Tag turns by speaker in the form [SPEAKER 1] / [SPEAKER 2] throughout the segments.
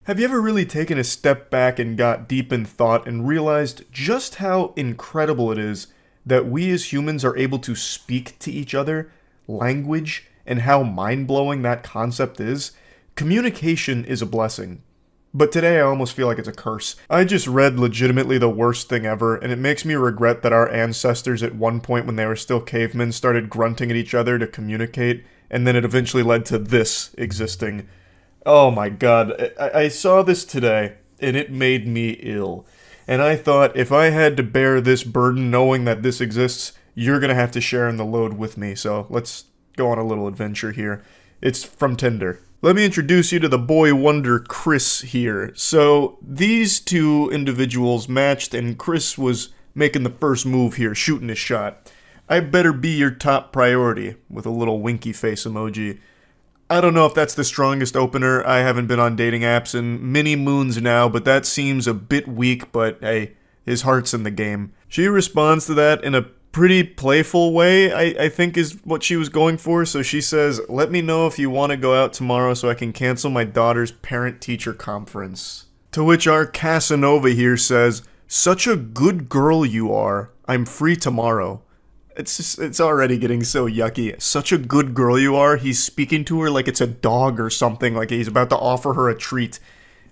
[SPEAKER 1] Have you ever really taken a step back and got deep in thought and realized just how incredible it is that we as humans are able to speak to each other, language, and how mind-blowing that concept is? Communication is a blessing. But today I almost feel like it's a curse. I just read legitimately the worst thing ever, and it makes me regret that our ancestors at one point when they were still cavemen started grunting at each other to communicate, and then it eventually led to this existing. Oh my god, I saw this today, and it made me ill. And I thought, if I had to bear this burden knowing that this exists, you're gonna have to share in the load with me, so let's go on a little adventure here. It's from Tinder. Let me introduce you to the boy wonder Chris here. So, these two individuals matched, and Chris was making the first move here, shooting his shot. I better be your top priority, with a little winky face emoji. I don't know if that's the strongest opener. I haven't been on dating apps in many moons now, but that seems a bit weak, but hey, his heart's in the game. She responds to that in a pretty playful way, I think is what she was going for. So she says, "Let me know if you want to go out tomorrow so I can cancel my daughter's parent-teacher conference." To which our Casanova here says, "Such a good girl you are. I'm free tomorrow." It's already getting so yucky. Such a good girl you are. He's speaking to her like it's a dog or something, like he's about to offer her a treat.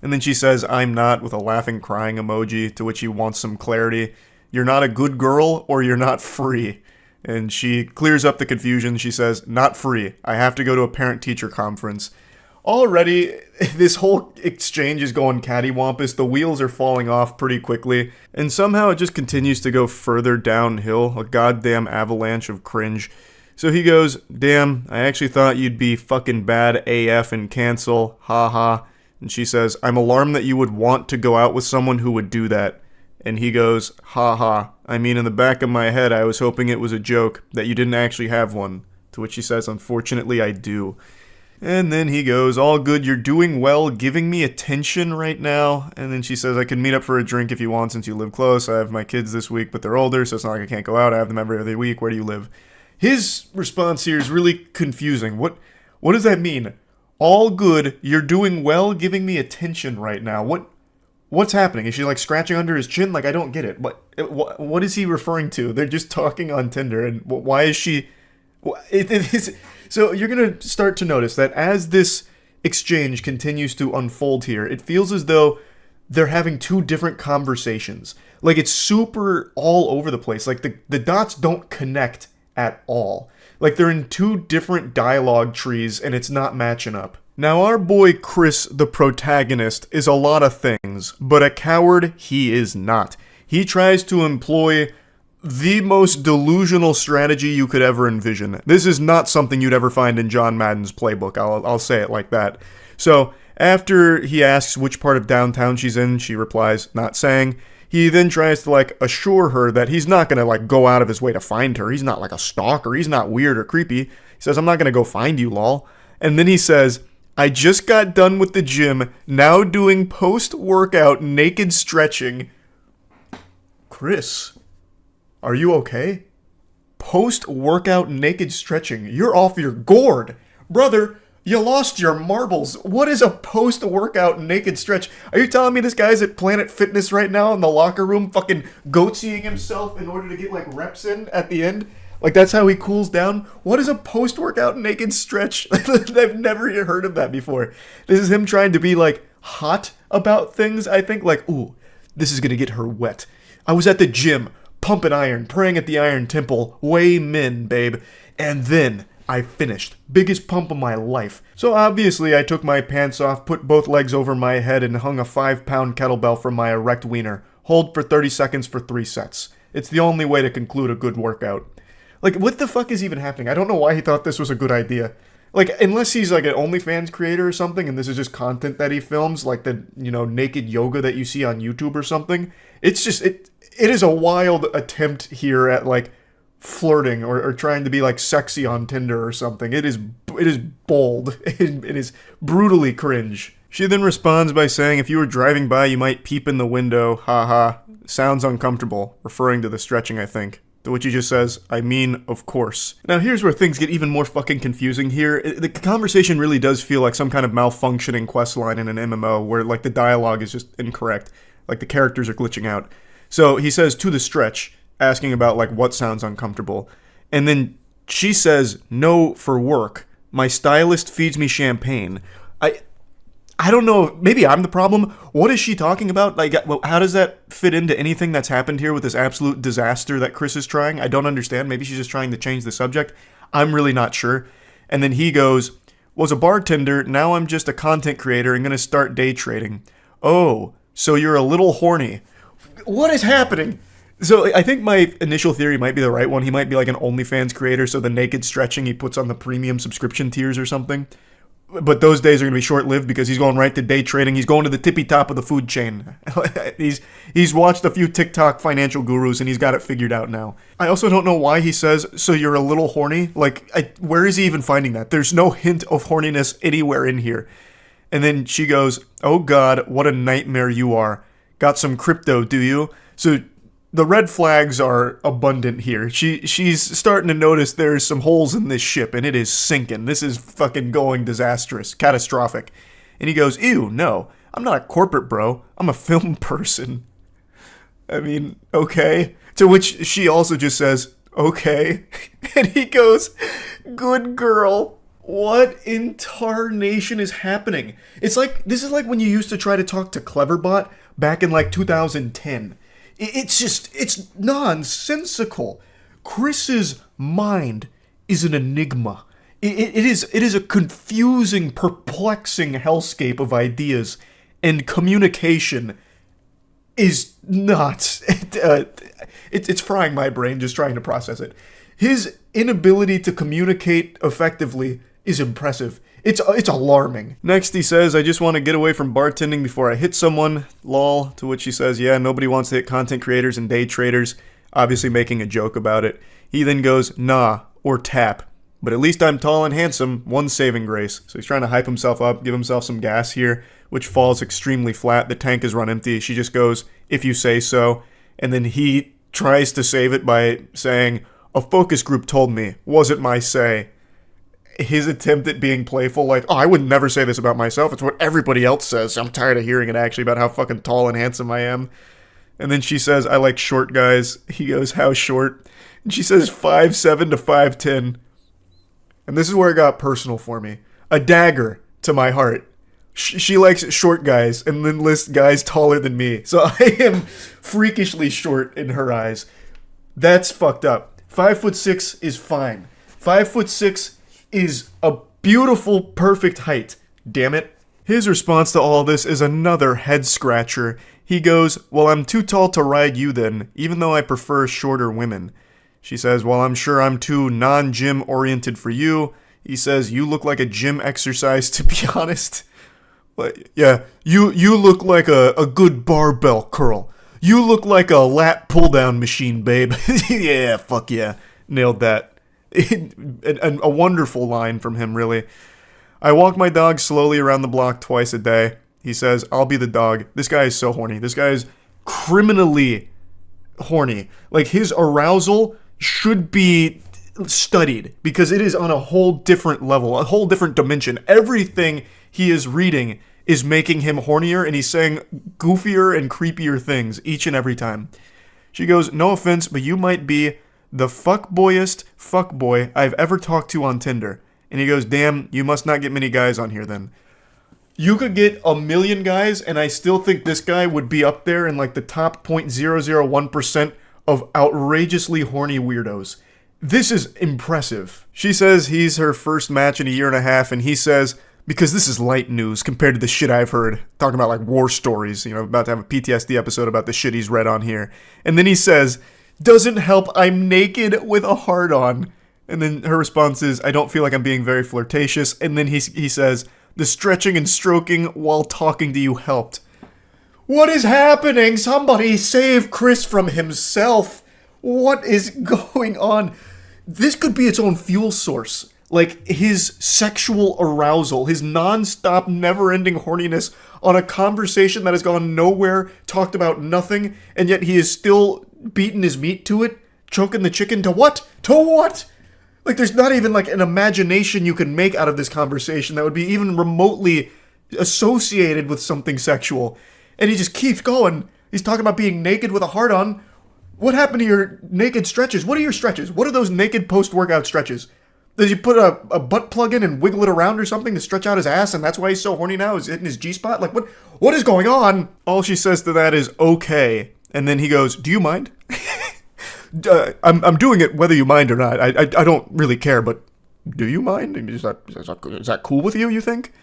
[SPEAKER 1] And then she says, "I'm not," with a laughing crying emoji, to which he wants some clarity. You're not a good girl, or you're not free. And she clears up the confusion. She says, "Not free. I have to go to a parent-teacher conference." Already, this whole exchange is going cattywampus. The wheels are falling off pretty quickly. And somehow it just continues to go further downhill. A goddamn avalanche of cringe. So he goes, "Damn, I actually thought you'd be fucking bad AF and cancel. Haha." And she says, "I'm alarmed that you would want to go out with someone who would do that." And he goes, "Haha. I mean, in the back of my head, I was hoping it was a joke, that you didn't actually have one." To which she says, "Unfortunately, I do." And then he goes, "All good, you're doing well, giving me attention right now." And then she says, "I can meet up for a drink if you want since you live close. I have my kids this week, but they're older, so it's not like I can't go out. I have them every other week. Where do you live?" His response here is really confusing. What does that mean? All good, you're doing well, giving me attention right now. What's happening? Is she like scratching under his chin? Like, I don't get it. What is he referring to? They're just talking on Tinder, and why is she... It is... So you're going to start to notice that as this exchange continues to unfold here, it feels as though they're having two different conversations. Like, it's super all over the place. Like, the dots don't connect at all. Like, they're in two different dialogue trees, and it's not matching up. Now, our boy Chris, the protagonist, is a lot of things, but a coward he is not. He tries to employ the most delusional strategy you could ever envision. This is not something you'd ever find in John Madden's playbook, I'll say it like that. So, after he asks which part of downtown she's in, she replies, not saying. He then tries to, like, assure her that he's not gonna, like, go out of his way to find her. He's not, like, a stalker. He's not weird or creepy. He says, "I'm not gonna go find you, lol." And then he says, "I just got done with the gym, now doing post-workout naked stretching." Chris, are you okay? Post-workout naked stretching. You're off your gourd. Brother, you lost your marbles. What is a post-workout naked stretch? Are you telling me this guy's at Planet Fitness right now in the locker room fucking goatseeing himself in order to get like reps in at the end? Like, that's how he cools down? What is a post-workout naked stretch? I've never heard of that before. This is him trying to be like hot about things, I think. Like, ooh, this is gonna get her wet. I was at the gym. Pumping iron, praying at the Iron Temple, way min, babe. And then I finished. Biggest pump of my life. So obviously I took my pants off, put both legs over my head, and hung a 5-pound kettlebell from my erect wiener. Hold for 30 seconds for 3 sets. It's the only way to conclude a good workout. Like, what the fuck is even happening? I don't know why he thought this was a good idea. Like, unless he's like an OnlyFans creator or something, and this is just content that he films, like the, naked yoga that you see on YouTube or something. It's just, it is a wild attempt here at, like, flirting or trying to be, like, sexy on Tinder or something. It is bold. It is brutally cringe. She then responds by saying, "If you were driving by, you might peep in the window. Haha. Sounds uncomfortable." Referring to the stretching, I think. To which he just says, I mean, of course. Now here's where things get even more fucking confusing here. The conversation really does feel like some kind of malfunctioning quest line in an MMO where like the dialogue is just incorrect. Like the characters are glitching out. So he says to the stretch, asking about like what sounds uncomfortable. And then she says, no, for work. My stylist feeds me champagne. I don't know, maybe I'm the problem. What is she talking about? Like, how does that fit into anything that's happened here with this absolute disaster that Chris is trying? I don't understand. Maybe she's just trying to change the subject. I'm really not sure. And then he goes, was a bartender, now I'm just a content creator and gonna start day trading. Oh, so you're a little horny. What is happening? So I think my initial theory might be the right one. He might be like an OnlyFans creator, so the naked stretching he puts on the premium subscription tiers or something. But those days are going to be short-lived because he's going right to day trading. He's going to the tippy top of the food chain. He's watched a few TikTok financial gurus and he's got it figured out now. I also don't know why he says, so you're a little horny? Like, where is he even finding that? There's no hint of horniness anywhere in here. And then she goes, oh God, what a nightmare you are. Got some crypto, do you? So the red flags are abundant here. She's starting to notice there's some holes in this ship, and it is sinking. This is fucking going disastrous, catastrophic. And he goes, ew, no, I'm not a corporate bro. I'm a film person. I mean, okay. To which she also just says, okay. And he goes, good girl. What in tarnation is happening? This is like when you used to try to talk to Cleverbot back in like 2010. It's nonsensical. Chris's mind is an enigma. It is a confusing, perplexing hellscape of ideas, and communication is not. It's frying my brain just trying to process it. His inability to communicate effectively is impressive. It's alarming. Next he says, I just want to get away from bartending before I hit someone, lol. To which he says, yeah, nobody wants to hit content creators and day traders, obviously making a joke about it. He then goes, nah, or tap. But at least I'm tall and handsome, one saving grace. So he's trying to hype himself up, give himself some gas here, which falls extremely flat. The tank is run empty. She just goes, if you say so. And then he tries to save it by saying, a focus group told me, wasn't my say. His attempt at being playful, like, oh, I would never say this about myself. It's what everybody else says. I'm tired of hearing it, actually, about how fucking tall and handsome I am. And then she says, I like short guys. He goes, how short? And she says 5'7" to 5'10". And this is where it got personal for me. A dagger to my heart. She likes short guys and then lists guys taller than me. So I am freakishly short in her eyes. That's fucked up. 5'6" is fine. 5'6" is a beautiful, perfect height. Damn it. His response to all this is another head scratcher. He goes, well, I'm too tall to ride you then, even though I prefer shorter women. She says, well, I'm sure I'm too non-gym oriented for you. He says, you look like a gym exercise, to be honest. Like, yeah, you look like a good barbell curl. You look like a lat pull-down machine, babe. Yeah, fuck yeah. Nailed that. A wonderful line from him, really. I walk my dog slowly around the block twice a day. He says, I'll be the dog. This guy is so horny. This guy is criminally horny. Like, his arousal should be studied because it is on a whole different level, a whole different dimension. Everything he is reading is making him hornier, and he's saying goofier and creepier things each and every time. She goes, no offense, but you might be the fuckboyest fuckboy I've ever talked to on Tinder. And he goes, damn, you must not get many guys on here then. You could get 1 million guys, and I still think this guy would be up there in like the top 0.001% of outrageously horny weirdos. This is impressive. She says he's her first match in 1.5 years, and he says, because this is light news compared to the shit I've heard, talking about like war stories, about to have a PTSD episode about the shit he's read on here. And then he says, doesn't help, I'm naked with a heart on. And then her response is, I don't feel like I'm being very flirtatious. And then he says, the stretching and stroking while talking to you helped. What is happening? Somebody save Chris from himself. What is going on? This could be its own fuel source. Like, his sexual arousal, his non-stop, never-ending horniness on a conversation that has gone nowhere, talked about nothing, and yet he is still beating his meat to it, choking the chicken to what? To what? Like, there's not even, like, an imagination you can make out of this conversation that would be even remotely associated with something sexual. And he just keeps going. He's talking about being naked with a heart on. What happened to your naked stretches? What are your stretches? What are those naked post-workout stretches? Does he put a butt plug in and wiggle it around or something to stretch out his ass, and that's why he's so horny now? Is hitting his G-spot? Like, what is going on? All she says to that is, okay. And then he goes, do you mind? I'm doing it whether you mind or not. I don't really care, but do you mind? Is that cool with you, you think?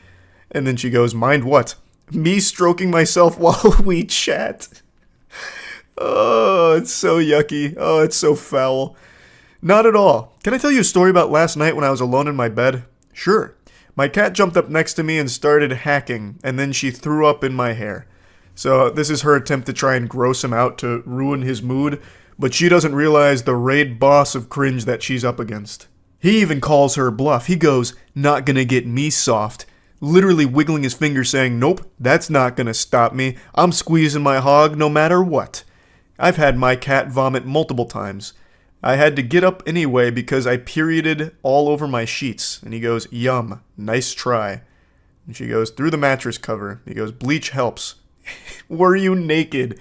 [SPEAKER 1] And then she goes, mind what? Me stroking myself while we chat. Oh, it's so yucky. Oh, it's so foul. Not at all. Can I tell you a story about last night when I was alone in my bed? Sure. My cat jumped up next to me and started hacking, and then she threw up in my hair. So this is her attempt to try and gross him out to ruin his mood, but she doesn't realize the raid boss of Cringe that she's up against. He even calls her bluff. He goes, not gonna get me soft. Literally wiggling his finger saying, nope, that's not gonna stop me. I'm squeezing my hog no matter what. I've had my cat vomit multiple times. I had to get up anyway because I perioded all over my sheets. And he goes, yum, nice try. And she goes, through the mattress cover. He goes, bleach helps. Were you naked?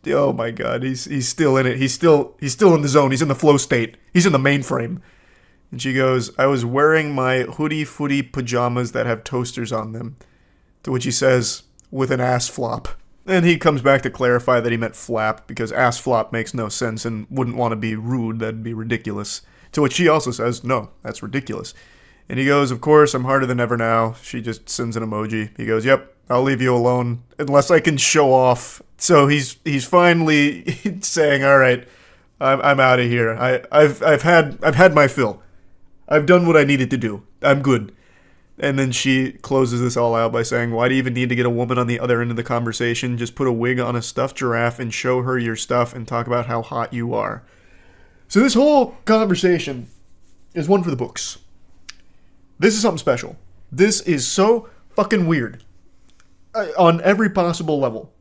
[SPEAKER 1] Oh my god, he's still in it. He's still in the zone. He's in the flow state. He's in the mainframe. And she goes, I was wearing my hoodie-footy pajamas that have toasters on them. To which he says, with an ass flop. And he comes back to clarify that he meant flap, because ass flop makes no sense and wouldn't want to be rude, that'd be ridiculous. To which she also says, no, that's ridiculous. And he goes, of course, I'm harder than ever now. She just sends an emoji. He goes, yep, I'll leave you alone, unless I can show off. So he's finally saying, all right, I'm out of here. I've had my fill. I've done what I needed to do. I'm good. And then she closes this all out by saying, why do you even need to get a woman on the other end of the conversation? Just put a wig on a stuffed giraffe and show her your stuff and talk about how hot you are. So this whole conversation is one for the books. This is something special. This is so fucking weird. On every possible level.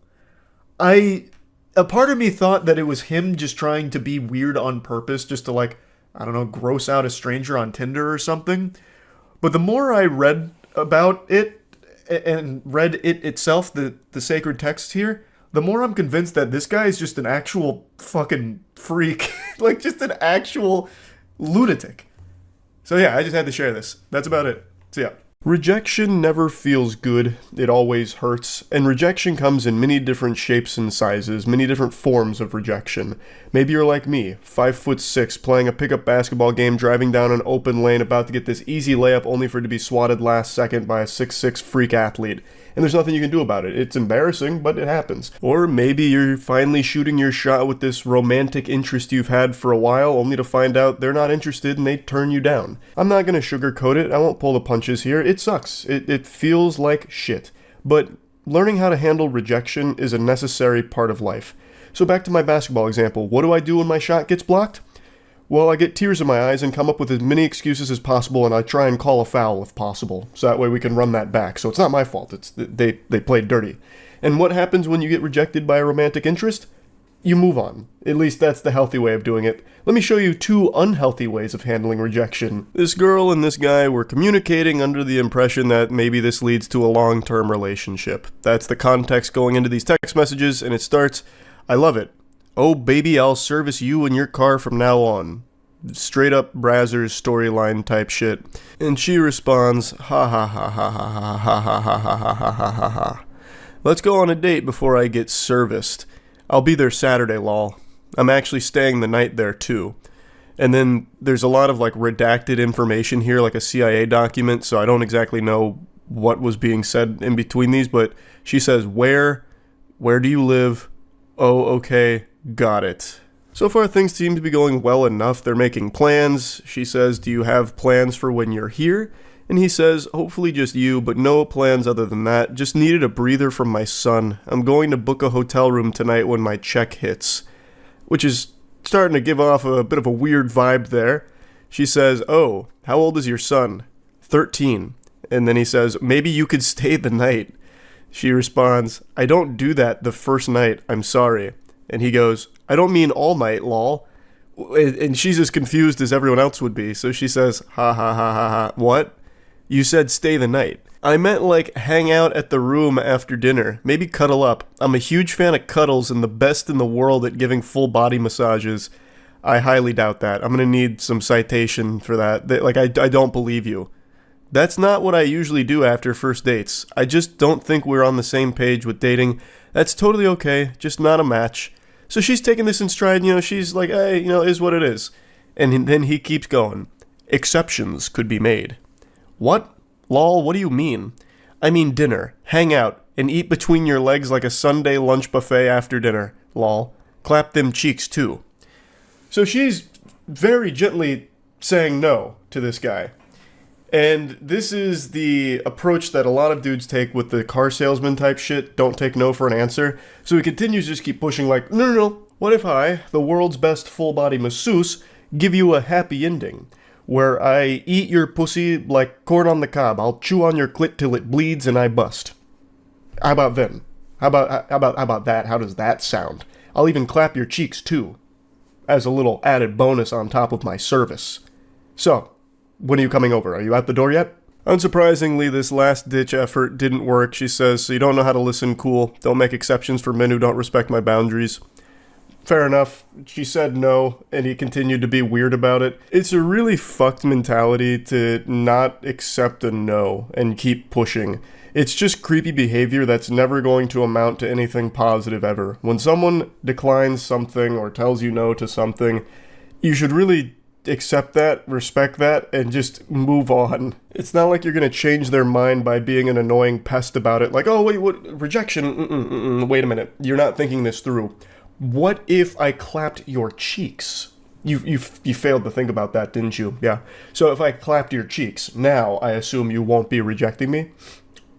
[SPEAKER 1] A part of me thought that it was him just trying to be weird on purpose, just to, like, I don't know, gross out a stranger on Tinder or something. But the more I read about it, and read it itself, the sacred text here, the more I'm convinced that this guy is just an actual fucking freak. Like, just an actual lunatic. So yeah, I just had to share this. That's about it. So yeah. Rejection never feels good, it always hurts, and rejection comes in many different shapes and sizes, many different forms of rejection. Maybe you're like me, 5'6", playing a pickup basketball game, driving down an open lane, about to get this easy layup only for it to be swatted last second by a 6'6" freak athlete. And there's nothing you can do about it. It's embarrassing, but it happens. Or maybe you're finally shooting your shot with this romantic interest you've had for a while, only to find out they're not interested and they turn you down. I'm not gonna sugarcoat it, I won't pull the punches here. It sucks. It feels like shit. But learning how to handle rejection is a necessary part of life. So back to my basketball example, what do I do when my shot gets blocked? Well, I get tears in my eyes and come up with as many excuses as possible, and I try and call a foul if possible, so that way we can run that back. So it's not my fault, it's they played dirty. And what happens when you get rejected by a romantic interest? You move on. At least that's the healthy way of doing it. Let me show you 2 unhealthy ways of handling rejection. This girl and this guy were communicating under the impression that maybe this leads to a long-term relationship. That's the context going into these text messages, and it starts, I love it. Oh baby, I'll service you and your car from now on. Straight up Brazzers storyline type shit. And she responds, ha ha ha ha ha ha ha ha ha ha ha ha ha ha. Let's go on a date before I get serviced. I'll be there Saturday, lol. I'm actually staying the night there too. And then there's a lot of like redacted information here, like a CIA document, so I don't exactly know what was being said in between these, but she says, where do you live? Oh, okay. Got it. So far things seem to be going well enough. They're making plans. She says, do you have plans for when you're here? And he says, hopefully just you, but no plans other than that. Just needed a breather from my son. I'm going to book a hotel room tonight when my check hits. Which is starting to give off a bit of a weird vibe there. She says, oh, how old is your son? 13. And then he says, maybe you could stay the night. She responds, I don't do that the first night, I'm sorry. And he goes, I don't mean all night, lol.
[SPEAKER 2] And she's as confused as everyone else would be. So she says, ha ha ha ha ha. What? You said stay the night. I meant like hang out at the room after dinner. Maybe cuddle up. I'm a huge fan of cuddles and the best in the world at giving full body massages. I highly doubt that. I'm gonna need some citation for that. Like, I don't believe you. That's not what I usually do after first dates. I just don't think we're on the same page with dating. That's totally okay, just not a match. So she's taking this in stride, she's like, hey, is what it is. And then he keeps going. Exceptions could be made. What? Lol, what do you mean? I mean dinner, hang out, and eat between your legs like a Sunday lunch buffet after dinner. Lol. Clap them cheeks too. So she's very gently saying no to this guy. And this is the approach that a lot of dudes take with the car salesman type shit. Don't take no for an answer. So he continues to just keep pushing like, no. What if I, the world's best full body masseuse, give you a happy ending? Where I eat your pussy like corn on the cob. I'll chew on your clit till it bleeds and I bust. How about then? How about that? How does that sound? I'll even clap your cheeks too. As a little added bonus on top of my service. So, when are you coming over? Are you out the door yet? Unsurprisingly, this last-ditch effort didn't work, she says, so you don't know how to listen, cool. Don't make exceptions for men who don't respect my boundaries. Fair enough. She said no, and he continued to be weird about it. It's a really fucked mentality to not accept a no and keep pushing. It's just creepy behavior that's never going to amount to anything positive ever. When someone declines something or tells you no to something, you should really accept that, respect that, and just move on. It's not like you're going to change their mind by being an annoying pest about it. Like, oh, wait, what? Rejection? Wait a minute. You're not thinking this through. What if I clapped your cheeks? You failed to think about that, didn't you? Yeah. So if I clapped your cheeks, now I assume you won't be rejecting me?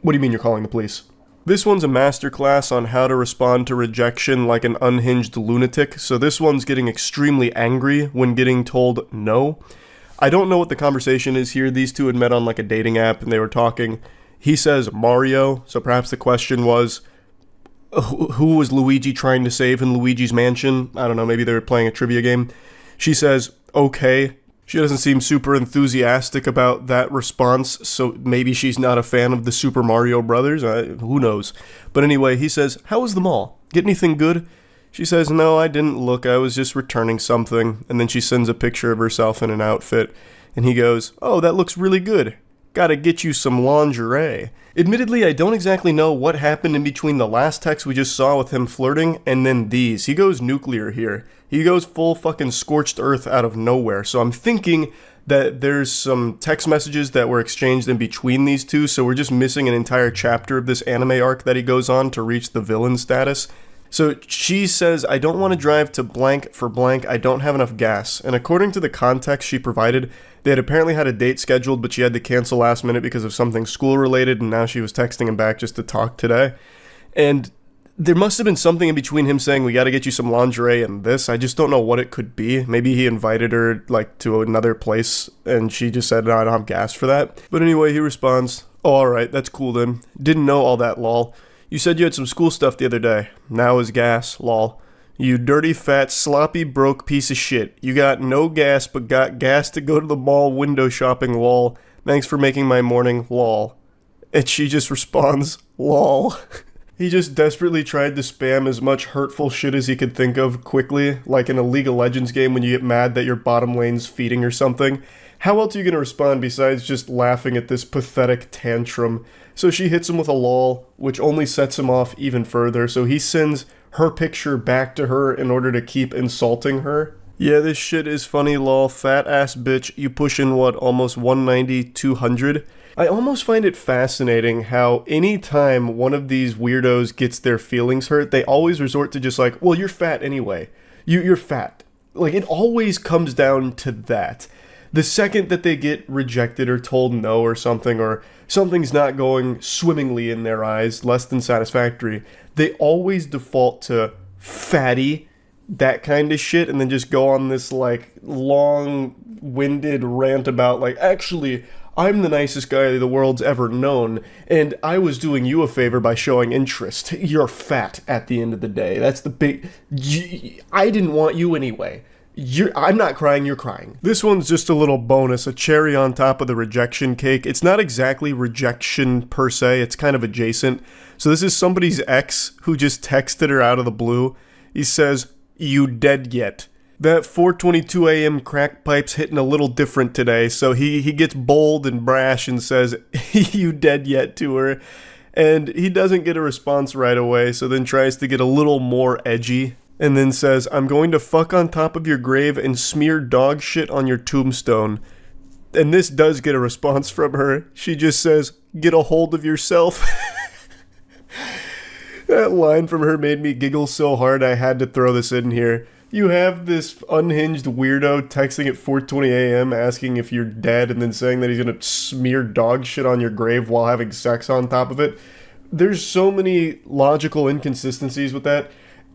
[SPEAKER 2] What do you mean you're calling the police? This one's a masterclass on how to respond to rejection like an unhinged lunatic, so this one's getting extremely angry when getting told no. I don't know what the conversation is here. These two had met on like a dating app and they were talking. He says Mario, so perhaps the question was, who was Luigi trying to save in Luigi's Mansion? I don't know, maybe they were playing a trivia game. She says, okay. She doesn't seem super enthusiastic about that response, so maybe she's not a fan of the Super Mario Brothers. Who knows? But anyway, he says, how was the mall? Get anything good? She says, no, I didn't look. I was just returning something. And then she sends a picture of herself in an outfit. And he goes, oh, that looks really good. Gotta get you some lingerie. Admittedly, I don't exactly know what happened in between the last text we just saw with him flirting and then these. He goes nuclear here. He goes full fucking scorched earth out of nowhere. So I'm thinking that there's some text messages that were exchanged in between these two, so we're just missing an entire chapter of this anime arc that he goes on to reach the villain status. So she says, I don't want to drive to blank for blank, I don't have enough gas. And according to the context she provided, they had apparently had a date scheduled, but she had to cancel last minute because of something school related, and now she was texting him back just to talk today. And there must have been something in between him saying, we gotta get you some lingerie and this. I just don't know what it could be. Maybe he invited her, like, to another place, and she just said, no, I don't have gas for that. But anyway, he responds, oh, alright, that's cool then. Didn't know all that, lol. You said you had some school stuff the other day. Now is gas, lol. You dirty, fat, sloppy, broke piece of shit. You got no gas, but got gas to go to the mall window shopping, lol. Thanks for making my morning, lol. And she just responds, lol. He just desperately tried to spam as much hurtful shit as he could think of quickly, like in a League of Legends game when you get mad that your bottom lane's feeding or something. How else are you going to respond besides just laughing at this pathetic tantrum? So she hits him with a lol, which only sets him off even further, so he sends her picture back to her in order to keep insulting her. Yeah, this shit is funny, lol, fat ass bitch, you pushing what, almost 190, 200? I almost find it fascinating how anytime one of these weirdos gets their feelings hurt, they always resort to just like, well, you're fat anyway. You're fat. Like, it always comes down to that. The second that they get rejected or told no or something's not going swimmingly in their eyes, less than satisfactory, they always default to fatty, that kind of shit, and then just go on this, like, long-winded rant about, like, actually, I'm the nicest guy the world's ever known, and I was doing you a favor by showing interest. You're fat at the end of the day. That's the big... I didn't want you anyway.
[SPEAKER 1] I'm not crying, you're crying.
[SPEAKER 2] This one's just a little bonus, a cherry on top of the rejection cake. It's not exactly rejection per se, it's kind of adjacent. So this is somebody's ex who just texted her out of the blue. He says, "You dead yet?" That 4:22 a.m. crack pipe's hitting a little different today, so he gets bold and brash and says, "You dead yet?" to her. And he doesn't get a response right away, so then tries to get a little more edgy. And then says, "I'm going to fuck on top of your grave and smear dog shit on your tombstone." And this does get a response from her. She just says, "Get a hold of yourself." That line from her made me giggle so hard I had to throw this in here. You have this unhinged weirdo texting at 4:20 a.m. asking if you're dead and then saying that he's going to smear dog shit on your grave while having sex on top of it. There's so many logical inconsistencies with that.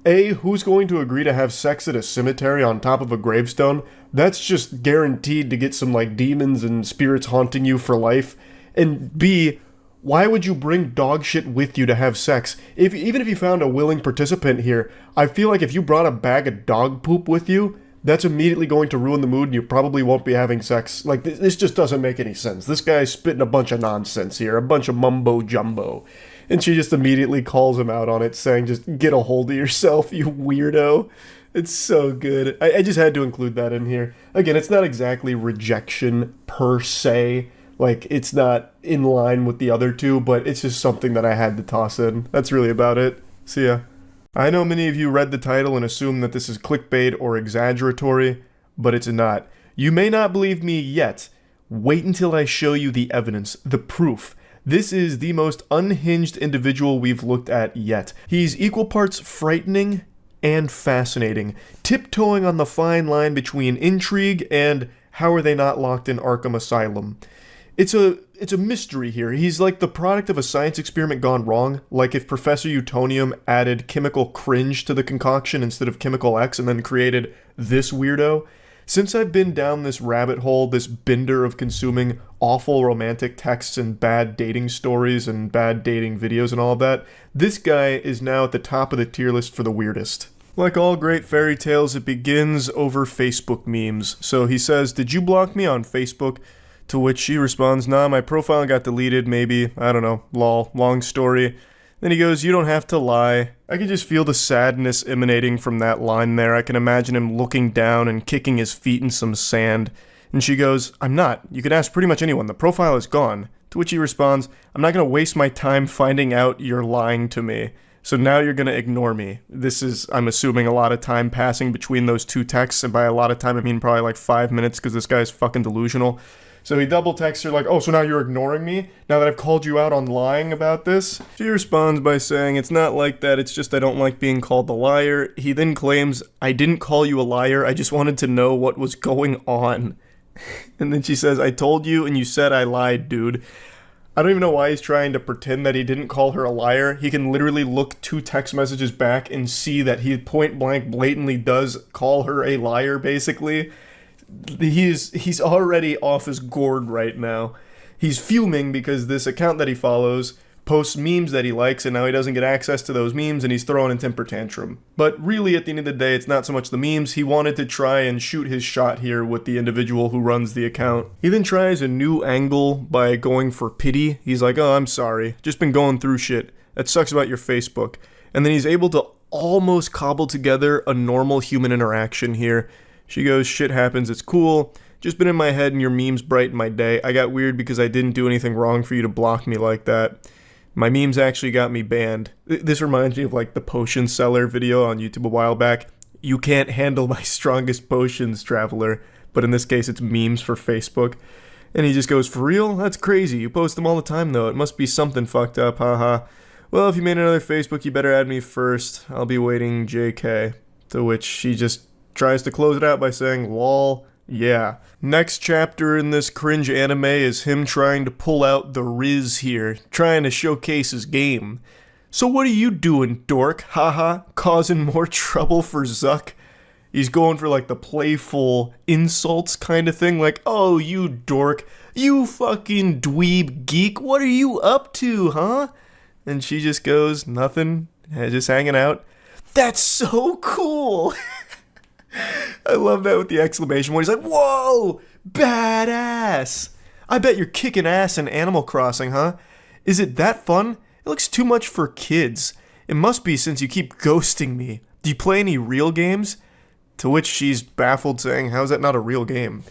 [SPEAKER 2] A, who's going to agree to have sex at a cemetery on top of a gravestone? That's just guaranteed to get some, like, demons and spirits haunting you for life. And B, why would you bring dog shit with you to have sex? Even if you found a willing participant here, I feel like if you brought a bag of dog poop with you, that's immediately going to ruin the mood and you probably won't be having sex. Like, this just doesn't make any sense. This guy's spitting a bunch of nonsense here, a bunch of mumbo jumbo. And she just immediately calls him out on it, saying, just get a hold of yourself, you weirdo. It's so good. I just had to include that in here. Again, it's not exactly rejection per se. Like, it's not in line with the other two, but it's just something that I had to toss in. That's really about it. See ya. I know many of you read the title and assume that this is clickbait or exaggeratory, but it's not. You may not believe me yet. Wait until I show you the evidence, the proof. This is the most unhinged individual we've looked at yet. He's equal parts frightening and fascinating, tiptoeing on the fine line between intrigue and how are they not locked in Arkham Asylum. It's a mystery here. He's like the product of a science experiment gone wrong, like if Professor Utonium added chemical cringe to the concoction instead of chemical X and then created this weirdo. Since I've been down this rabbit hole, this bender of consuming awful romantic texts and bad dating stories and bad dating videos and all of that, this guy is now at the top of the tier list for the weirdest. Like all great fairy tales, it begins over Facebook memes. So he says, "Did you block me on Facebook?" To which she responds, "Nah, my profile got deleted, maybe, I don't know, lol, long story." Then he goes, "You don't have to lie." I can just feel the sadness emanating from that line there. I can imagine him looking down and kicking his feet in some sand. And she goes, "I'm not. You can ask pretty much anyone. The profile is gone." To which he responds, "I'm not going to waste my time finding out you're lying to me. So now you're going to ignore me." This is, I'm assuming, a lot of time passing between those two texts. And by a lot of time, I mean probably like 5 minutes because this guy's fucking delusional. So he double texts her like, "Oh, so now you're ignoring me? Now that I've called you out on lying about this?" She responds by saying, "It's not like that, it's just I don't like being called a liar." He then claims, "I didn't call you a liar, I just wanted to know what was going on." And then she says, "I told you and you said I lied, dude." I don't even know why he's trying to pretend that he didn't call her a liar. He can literally look 2 text messages back and see that he point blank blatantly does call her a liar, basically. He's already off his gourd right now. He's fuming because this account that he follows posts memes that he likes and now he doesn't get access to those memes and he's throwing a temper tantrum. But really at the end of the day, it's not so much the memes. He wanted to try and shoot his shot here with the individual who runs the account. He then tries a new angle by going for pity. He's like, "Oh, I'm sorry. Just been going through shit. That sucks about your Facebook." And then he's able to almost cobble together a normal human interaction here. She goes, "Shit happens, it's cool. Just been in my head and your memes brighten my day. I got weird because I didn't do anything wrong for you to block me like that. My memes actually got me banned." This reminds me of like the potion seller video on YouTube a while back. "You can't handle my strongest potions, traveler." But in this case, it's memes for Facebook. And he just goes, "For real? That's crazy. You post them all the time though. It must be something fucked up, haha. Well, if you made another Facebook, you better add me first. I'll be waiting, JK." To which she just tries to close it out by saying, "Lol, yeah." Next chapter in this cringe anime is him trying to pull out the Riz here, trying to showcase his game. "So what are you doing, dork? Haha, causing more trouble for Zuck?" He's going for like the playful insults kind of thing, like, "Oh, you dork, you fucking dweeb geek, what are you up to, huh?" And she just goes, "Nothing, just hanging out." "That's so cool." I love that with the exclamation point. He's like, whoa, badass. I bet you're kicking ass in Animal Crossing, huh? Is it that fun? It looks too much for kids. It must be since you keep ghosting me. Do you play any real games? To which she's baffled, saying, how is that not a real game?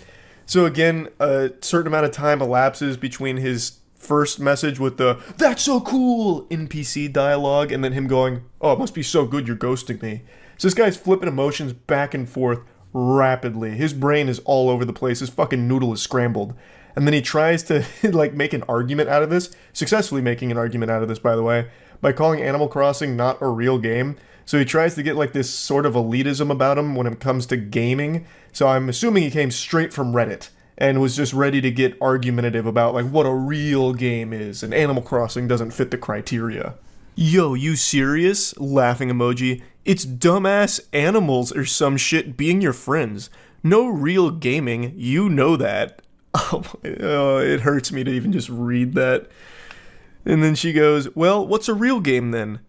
[SPEAKER 2] So again, a certain amount of time elapses between his first message with the, that's so cool, NPC dialogue, and then him going, oh, it must be so good you're ghosting me. So this guy's flipping emotions back and forth rapidly. His brain is all over the place. His fucking noodle is scrambled. And then he tries to, like, make an argument out of this, successfully making an argument out of this, by the way, by calling Animal Crossing not a real game. So he tries to get, like, this sort of elitism about him when it comes to gaming. So I'm assuming he came straight from Reddit and was just ready to get argumentative about, like, what a real game is, and Animal Crossing doesn't fit the criteria. Yo, you serious? Laughing emoji. It's dumbass animals or some shit being your friends. No real gaming, you know that. Oh, it hurts me to even just read that. And then she goes, well, what's a real game then?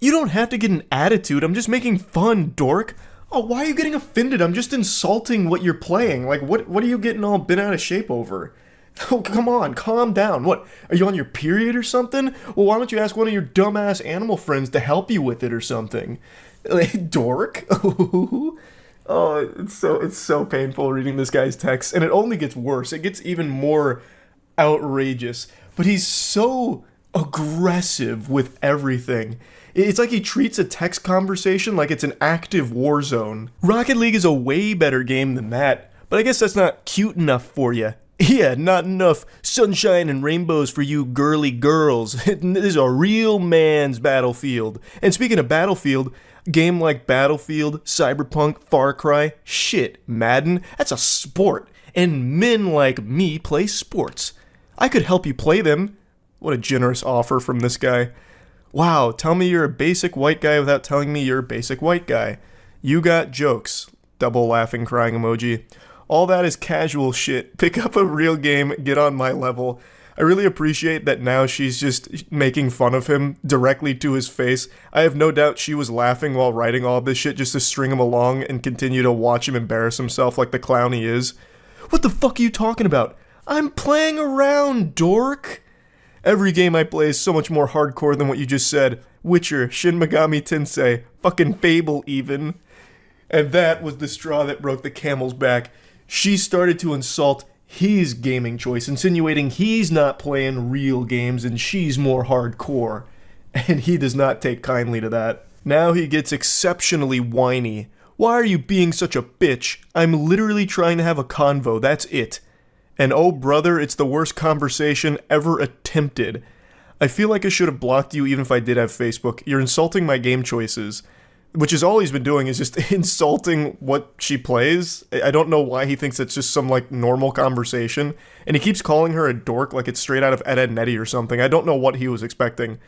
[SPEAKER 2] You don't have to get an attitude, I'm just making fun, dork. Oh, why are you getting offended? I'm just insulting what you're playing. Like, what are you getting all bent out of shape over? Oh, come on, calm down. What, are you on your period or something? Well, why don't you ask one of your dumbass animal friends to help you with it or something? Like, dork? Oh, it's so painful reading this guy's text, and it only gets worse. It gets even more outrageous. But he's so aggressive with everything. It's like he treats a text conversation like it's an active war zone. Rocket League is a way better game than that, but I guess that's not cute enough for you. Yeah, not enough sunshine and rainbows for you girly girls. This is a real man's Battlefield. And speaking of Battlefield, a game like Battlefield, Cyberpunk, Far Cry, shit, Madden, that's a sport. And men like me play sports. I could help you play them. What a generous offer from this guy. Wow, tell me you're a basic white guy without telling me you're a basic white guy. You got jokes. Double laughing crying emoji. All that is casual shit. Pick up a real game, get on my level. I really appreciate that now she's just making fun of him directly to his face. I have no doubt she was laughing while writing all this shit just to string him along and continue to watch him embarrass himself like the clown he is. What the fuck are you talking about? I'm playing around, dork. Every game I play is so much more hardcore than what you just said. Witcher, Shin Megami Tensei, fucking Fable even. And that was the straw that broke the camel's back. She started to insult his gaming choice, insinuating he's not playing real games and she's more hardcore. And he does not take kindly to that. Now he gets exceptionally whiny. Why are you being such a bitch? I'm literally trying to have a convo, that's it. And oh brother, it's the worst conversation ever attempted. I feel like I should have blocked you even if I did have Facebook. You're insulting my game choices. Which is all he's been doing is just insulting what she plays. I don't know why he thinks it's just some, like, normal conversation. And he keeps calling her a dork like it's straight out of Ed, Edd n Eddy or something. I don't know what he was expecting.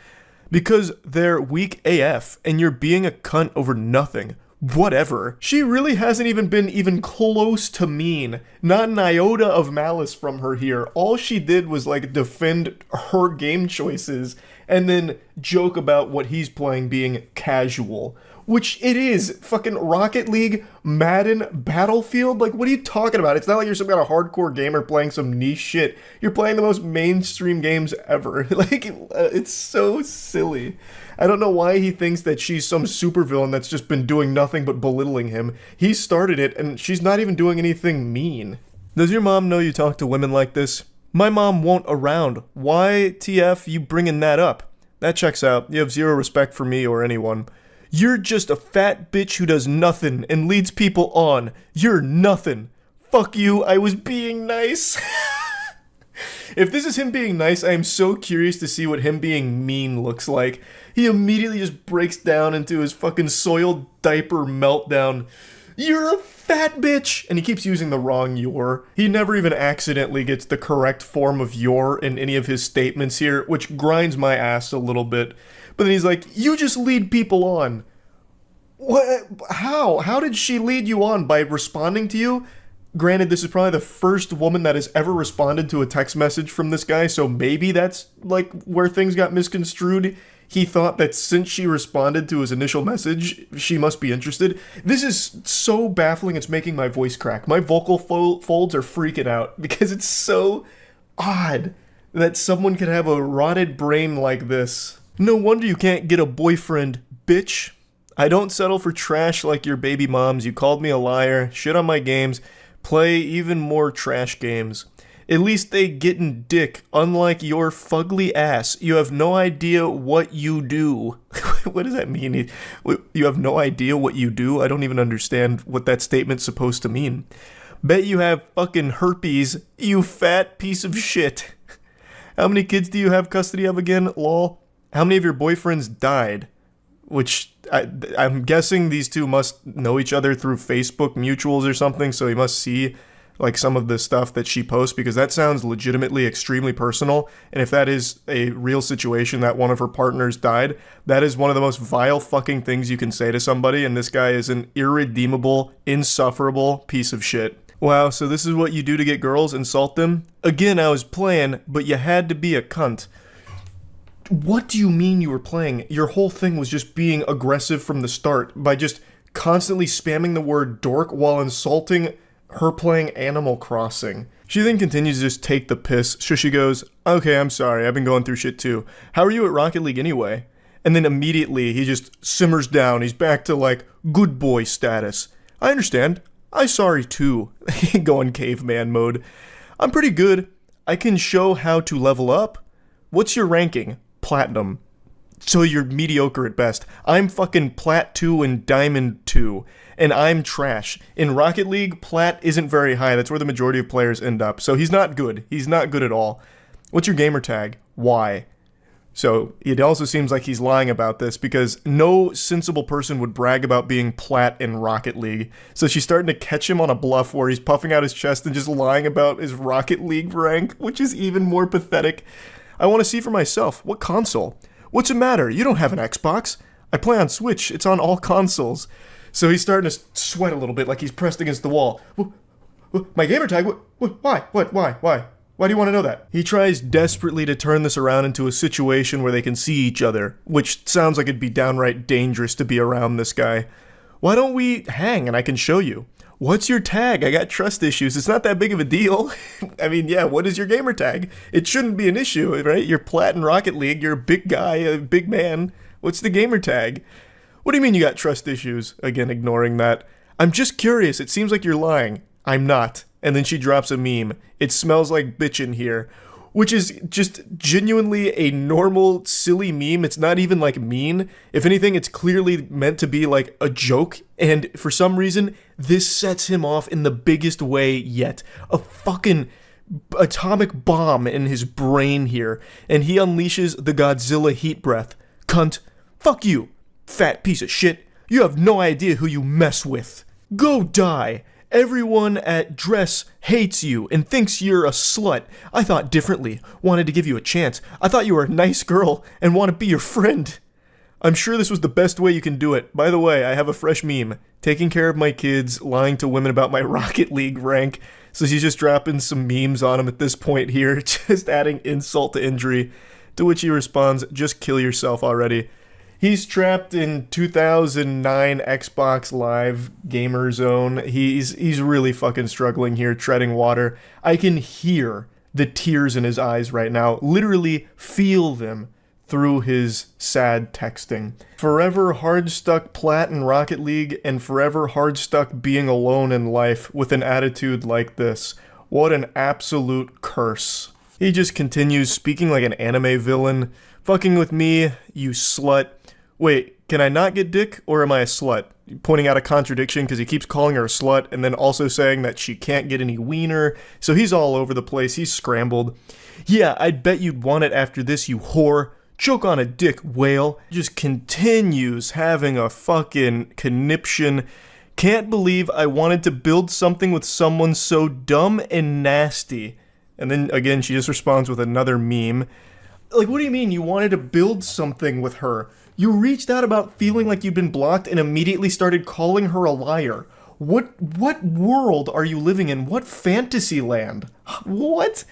[SPEAKER 2] Because they're weak AF, and you're being a cunt over nothing. Whatever. She really hasn't even been even close to mean. Not an iota of malice from her here. All she did was, like, defend her game choices and then joke about what he's playing being casual. Which it is. Fucking Rocket League, Madden, Battlefield. Like, what are you talking about? It's not like you're some kind of hardcore gamer playing some niche shit. You're playing the most mainstream games ever. Like, it's so silly. I don't know why he thinks that she's some supervillain that's just been doing nothing but belittling him. He started it, and she's not even doing anything mean. Does your mom know you talk to women like this? My mom won't around. Why, TF, you bringing that up? That checks out. You have zero respect for me or anyone. You're just a fat bitch who does nothing and leads people on. You're nothing. Fuck you, I was being nice. If this is him being nice, I am so curious to see what him being mean looks like. He immediately just breaks down into his fucking soiled diaper meltdown. You're a fat bitch! And he keeps using the wrong you're. He never even accidentally gets the correct form of you're in any of his statements here, which grinds my ass a little bit. But then he's like, you just lead people on. What? How? How did she lead you on? By responding to you? Granted, this is probably the first woman that has ever responded to a text message from this guy, so maybe that's, like, where things got misconstrued.
[SPEAKER 1] he thought that since she responded to his initial message, she must be interested. This is so baffling, it's making my voice crack. My vocal folds are freaking out because it's so odd that someone could have a rotted brain like this. No wonder you can't get a boyfriend, bitch. I don't settle for trash like your baby moms. You called me a liar, shit on my games, play even more trash games. At least they gettin' dick, unlike your fugly ass. You have no idea what you do. What does that mean? You have no idea what you do? I don't even understand what that statement's supposed to mean. Bet you have fucking herpes, you fat piece of shit. How many kids do you have custody of again, lol? How many of your boyfriends died? Which, I'm guessing these two must know each other through Facebook mutuals or something, so he must see like some of the stuff that she posts, because that sounds legitimately extremely personal. And if that is a real situation that one of her partners died, that is one of the most vile fucking things you can say to somebody, and this guy is an irredeemable, insufferable piece of shit. Wow, so this is what you do to get girls? Insult them? Again, I was playing, but you had to be a cunt. What do you mean you were playing? Your whole thing was just being aggressive from the start by just constantly spamming the word dork while insulting her playing Animal Crossing. She then continues to just take the piss, so she goes, okay, I'm sorry, I've been going through shit too. How are you at Rocket League anyway? And then immediately he just simmers down, he's back to like good boy status. I understand, I'm sorry too. Going caveman mode. I'm pretty good, I can show how to level up. What's your ranking? Platinum. So you're mediocre at best. I'm fucking Plat 2 and Diamond 2. And I'm trash. In Rocket League, Plat isn't very high. That's where the majority of players end up. So he's not good. He's not good at all. What's your gamer tag? Y. So it also seems like he's lying about this because no sensible person would brag about being Plat in Rocket League. So she's starting to catch him on a bluff where he's puffing out his chest and just lying about his Rocket League rank, which is even more pathetic. I want to see for myself. What console? What's the matter? You don't have an Xbox. I play on Switch. It's on all consoles. So he's starting to sweat a little bit, like he's pressed against the wall. My gamer tag? Why? Why do you want to know that? He tries desperately to turn this around into a situation where they can see each other, which sounds like it'd be downright dangerous to be around this guy. Why don't we hang and I can show you? What's your tag? I got trust issues. It's not that big of a deal. I mean, yeah, what is your gamer tag? It shouldn't be an issue, right? You're Plat in Rocket League. You're a big guy, a big man. What's the gamer tag? What do you mean you got trust issues? Again, ignoring that. I'm just curious. It seems like you're lying. I'm not. And then she drops a meme. It smells like bitch in here. Which is just genuinely a normal, silly meme. It's not even like mean. If anything, it's clearly meant to be like a joke. And for some reason, this sets him off in the biggest way yet. A fucking atomic bomb in his brain here. And he unleashes the Godzilla heat breath. Cunt. Fuck you. Fat piece of shit. You have no idea who you mess with. Go die. Everyone at Dress hates you and thinks you're a slut. I thought differently. Wanted to give you a chance. I thought you were a nice girl and want to be your friend. I'm sure this was the best way you can do it. By the way, I have a fresh meme. Taking care of my kids, lying to women about my Rocket League rank. So she's just dropping some memes on him at this point here, just adding insult to injury. To which he responds, just kill yourself already. He's trapped in 2009 Xbox Live gamer zone. He's really fucking struggling here, treading water. I can hear the tears in his eyes right now, literally feel them through his sad texting. Forever hard stuck Plat in Rocket League and forever hard stuck being alone in life with an attitude like this. What an absolute curse. He just continues speaking like an anime villain. Fucking with me, you slut. Wait, can I not get dick, or am I a slut? Pointing out a contradiction because he keeps calling her a slut and then also saying that she can't get any wiener. So he's all over the place. He's scrambled. Yeah, I'd bet you'd want it after this, you whore. Choke on a dick, whale. Just continues having a fucking conniption. Can't believe I wanted to build something with someone so dumb and nasty. And then again, she just responds with another meme. Like, what do you mean you wanted to build something with her? You reached out about feeling like you'd been blocked and immediately started calling her a liar. What world are you living in? What fantasy land? What?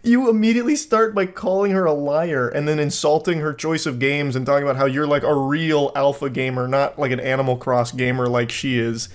[SPEAKER 1] You immediately start by calling her a liar and then insulting her choice of games and talking about how you're like a real alpha gamer, not like an Animal Cross gamer like she is.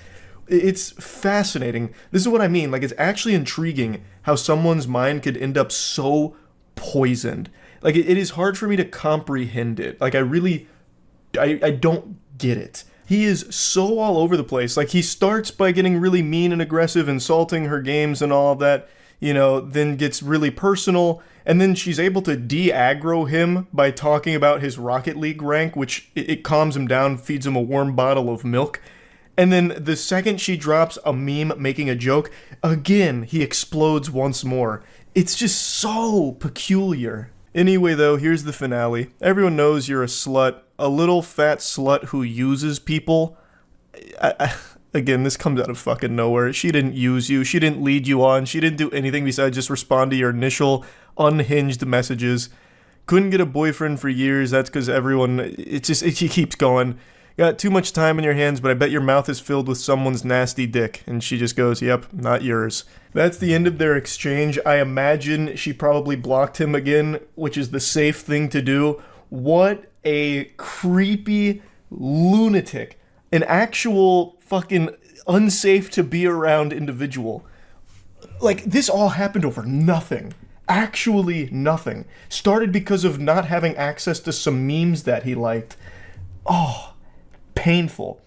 [SPEAKER 1] It's fascinating. This is what I mean. Like, it's actually intriguing how someone's mind could end up so poisoned. Like, it is hard for me to comprehend it. Like, I don't get it. He is so all over the place. Like, he starts by getting really mean and aggressive, insulting her games and all of that, then gets really personal, and then she's able to de-aggro him by talking about his Rocket League rank, which it calms him down, feeds him a warm bottle of milk. And then the second she drops a meme making a joke, again, he explodes once more. It's just so peculiar. Anyway, though, here's the finale. Everyone knows you're a slut, a little fat slut who uses people. Again, this comes out of fucking nowhere. She didn't use you. She didn't lead you on. She didn't do anything besides just respond to your initial unhinged messages. Couldn't get a boyfriend for years. That's because she keeps going. Got too much time in your hands, but I bet your mouth is filled with someone's nasty dick. And she just goes, yep, not yours. That's the end of their exchange. I imagine she probably blocked him again, which is the safe thing to do. What a creepy lunatic. An actual fucking unsafe to be around individual. Like, this all happened over nothing. Actually nothing. Started because of not having access to some memes that he liked. Oh, painful.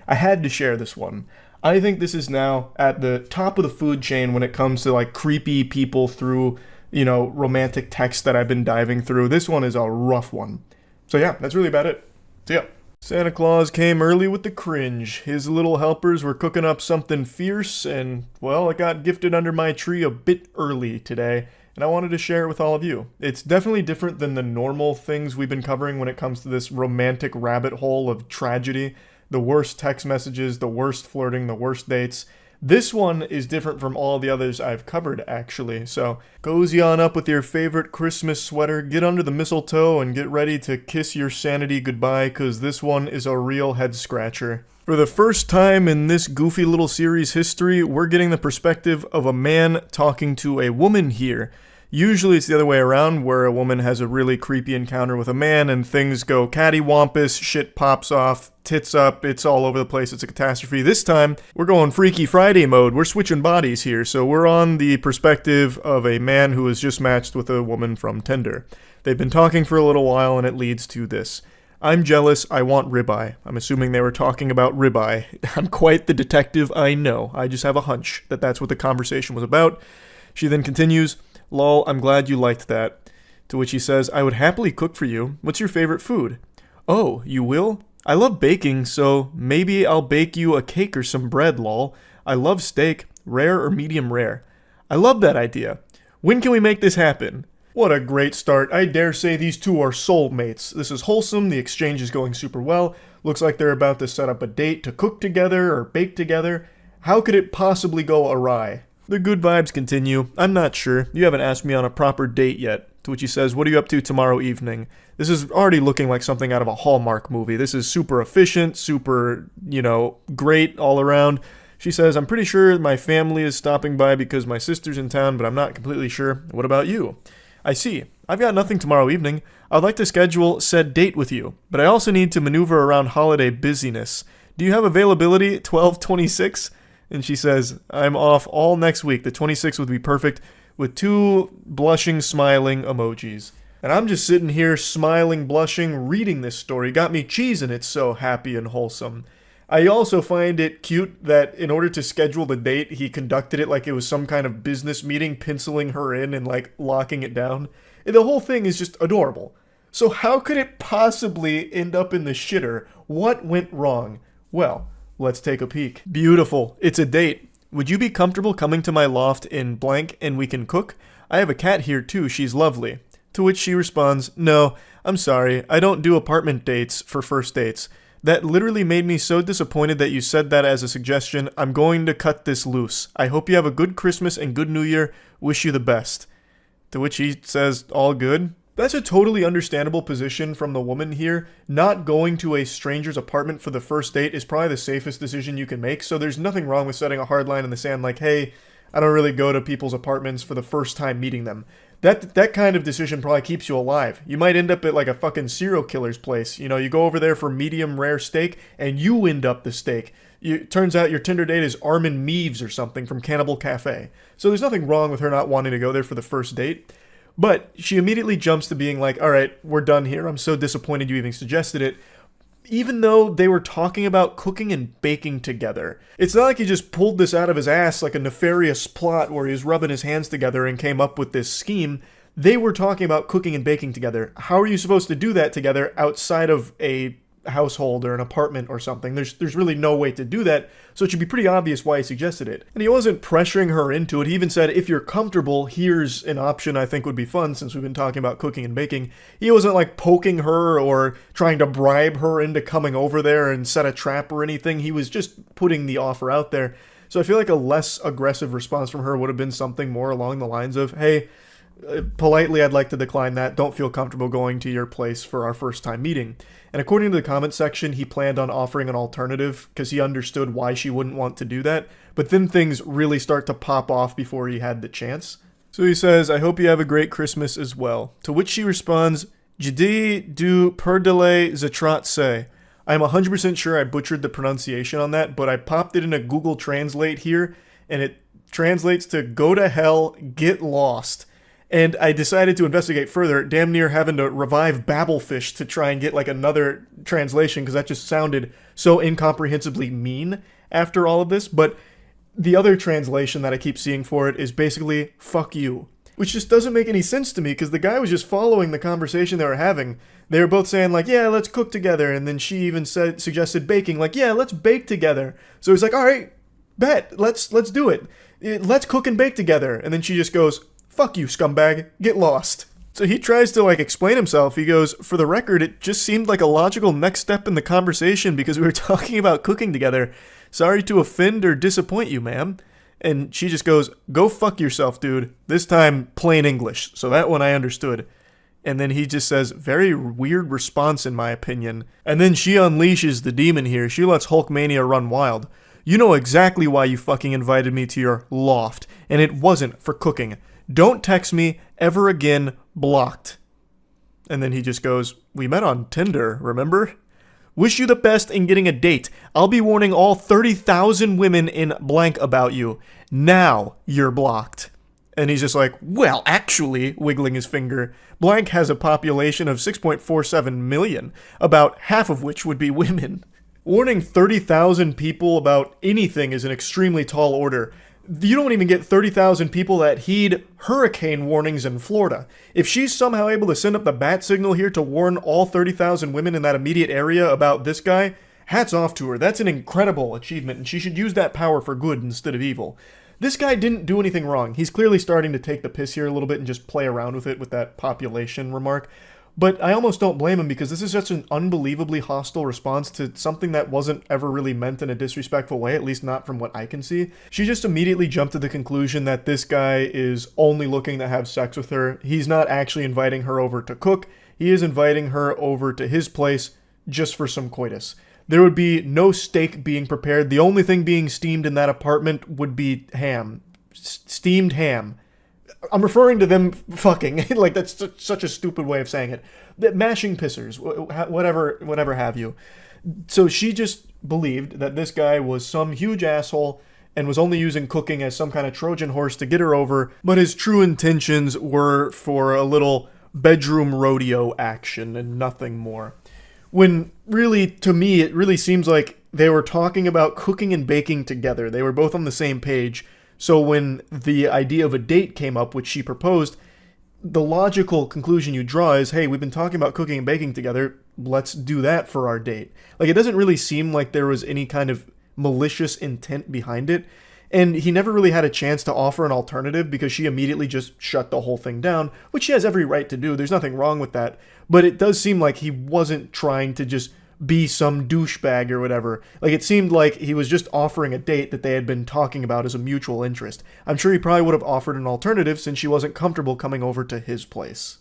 [SPEAKER 1] I had to share this one. I think this is now at the top of the food chain when it comes to like creepy people through, romantic text that I've been diving through. This one is a rough one. So yeah, that's really about it. See ya. Santa Claus came early with the cringe. His little helpers were cooking up something fierce, and, well, it got gifted under my tree a bit early today, and I wanted to share it with all of you. It's definitely different than the normal things we've been covering when it comes to this romantic rabbit hole of tragedy. The worst text messages, the worst flirting, the worst dates. This one is different from all the others I've covered, actually. So, cozy on up with your favorite Christmas sweater, get under the mistletoe, and get ready to kiss your sanity goodbye, because this one is a real head-scratcher. For the first time in this goofy little series history, we're getting the perspective of a man talking to a woman here. Usually it's the other way around, where a woman has a really creepy encounter with a man and things go cattywampus, shit pops off, tits up, it's all over the place, it's a catastrophe. This time, we're going Freaky Friday mode, we're switching bodies here, so we're on the perspective of a man who has just matched with a woman from Tinder. They've been talking for a little while and it leads to this. I'm jealous, I want ribeye. I'm assuming they were talking about ribeye. I'm quite the detective, I know. I just have a hunch that that's what the conversation was about. She then continues, lol, I'm glad you liked that. To which he says, I would happily cook for you. What's your favorite food? Oh, you will? I love baking, so maybe I'll bake you a cake or some bread, lol. I love steak, rare or medium rare. I love that idea. When can we make this happen? What a great start. I dare say these two are soulmates. This is wholesome, the exchange is going super well. Looks like they're about to set up a date to cook together or bake together. How could it possibly go awry? The good vibes continue. I'm not sure. You haven't asked me on a proper date yet. To which he says, what are you up to tomorrow evening? This is already looking like something out of a Hallmark movie. This is super efficient, super, great all around. She says, I'm pretty sure my family is stopping by because my sister's in town, but I'm not completely sure. What about you? I see. I've got nothing tomorrow evening. I'd like to schedule said date with you, but I also need to maneuver around holiday busyness. Do you have availability 12/26? And she says, I'm off all next week. The 26th would be perfect, with 2 blushing, smiling emojis. And I'm just sitting here, smiling, blushing, reading this story. Got me cheesing, it's so happy and wholesome. I also find it cute that in order to schedule the date, he conducted it like it was some kind of business meeting, penciling her in and locking it down. And the whole thing is just adorable. So how could it possibly end up in the shitter? What went wrong? Well, let's take a peek. Beautiful. It's a date. Would you be comfortable coming to my loft in blank and we can cook? I have a cat here too. She's lovely. To which she responds, no, I'm sorry. I don't do apartment dates for first dates. That literally made me so disappointed that you said that as a suggestion. I'm going to cut this loose. I hope you have a good Christmas and good New Year. Wish you the best. To which he says, all good. That's a totally understandable position from the woman here. Not going to a stranger's apartment for the first date is probably the safest decision you can make, so there's nothing wrong with setting a hard line in the sand like, hey, I don't really go to people's apartments for the first time meeting them. That kind of decision probably keeps you alive. You might end up at like a fucking serial killer's place. You know, you go over there for medium rare steak, and you end up the steak. Turns out your Tinder date is Armin Meaves or something from Cannibal Cafe. So there's nothing wrong with her not wanting to go there for the first date. But she immediately jumps to being like, all right, we're done here. I'm so disappointed you even suggested it. Even though they were talking about cooking and baking together. It's not like he just pulled this out of his ass like a nefarious plot where he was rubbing his hands together and came up with this scheme. They were talking about cooking and baking together. How are you supposed to do that together outside of a household or an apartment or something? There's really no way to do that, so it should be pretty obvious why he suggested it. And he wasn't pressuring her into it. He even said, if you're comfortable, here's an option I think would be fun, since we've been talking about cooking and baking. He wasn't like poking her or trying to bribe her into coming over there and set a trap or anything. He was just putting the offer out there. So I feel like a less aggressive response from her would have been something more along the lines of, hey, politely, I'd like to decline that. Don't feel comfortable going to your place for our first time meeting. And according to the comment section, he planned on offering an alternative because he understood why she wouldn't want to do that. But then things really start to pop off before he had the chance. So he says, I hope you have a great Christmas as well. To which she responds, Jdi du perdele zatratse. I'm 100% sure I butchered the pronunciation on that, but I popped it in a Google Translate here, and it translates to go to hell, get lost. And I decided to investigate further, damn near having to revive Babelfish to try and get like another translation, because that just sounded so incomprehensibly mean after all of this. But the other translation that I keep seeing for it is basically, fuck you. Which just doesn't make any sense to me, because the guy was just following the conversation they were having. They were both saying like, yeah, let's cook together. And then she even suggested baking, like, yeah, let's bake together. So he's like, all right, bet, let's do it. Let's cook and bake together. And then she just goes, fuck you, scumbag, get lost. So he tries to like explain himself. He goes, for the record, it just seemed like a logical next step in the conversation because we were talking about cooking together. Sorry to offend or disappoint you, ma'am. And she just goes, go fuck yourself, dude. This time, plain English. So that one I understood. And then he just says, very weird response in my opinion. And then she unleashes the demon here. She lets Hulkmania run wild. You know exactly why you fucking invited me to your loft. And it wasn't for cooking. Don't text me ever again, blocked. And then he just goes, we met on Tinder, remember? Wish you the best in getting a date. I'll be warning all 30,000 women in blank about you. Now you're blocked. And he's just like, well, actually, wiggling his finger, blank has a population of 6.47 million, about half of which would be women. Warning 30,000 people about anything is an extremely tall order. You don't even get 30,000 people that heed hurricane warnings in Florida. If she's somehow able to send up the bat signal here to warn all 30,000 women in that immediate area about this guy, hats off to her. That's an incredible achievement, and she should use that power for good instead of evil. This guy didn't do anything wrong. He's clearly starting to take the piss here a little bit and just play around with it with that population remark. But I almost don't blame him, because this is such an unbelievably hostile response to something that wasn't ever really meant in a disrespectful way, at least not from what I can see. She just immediately jumped to the conclusion that this guy is only looking to have sex with her. He's not actually inviting her over to cook. He is inviting her over to his place just for some coitus. There would be no steak being prepared. The only thing being steamed in that apartment would be ham. Steamed ham. I'm referring to them fucking. Like, that's such a stupid way of saying it. Mashing pissers, whatever have you. So she just believed that this guy was some huge asshole and was only using cooking as some kind of Trojan horse to get her over, but his true intentions were for a little bedroom rodeo action and nothing more. When really, to me, it really seems like they were talking about cooking and baking together. They were both on the same page. So when the idea of a date came up, which she proposed, the logical conclusion you draw is, hey, we've been talking about cooking and baking together, let's do that for our date. Like, it doesn't really seem like there was any kind of malicious intent behind it, and he never really had a chance to offer an alternative because she immediately just shut the whole thing down, which she has every right to do. There's nothing wrong with that, but it does seem like he wasn't trying to just be some douchebag or whatever. Like, it seemed like he was just offering a date that they had been talking about as a mutual interest. I'm sure he probably would have offered an alternative since she wasn't comfortable coming over to his place.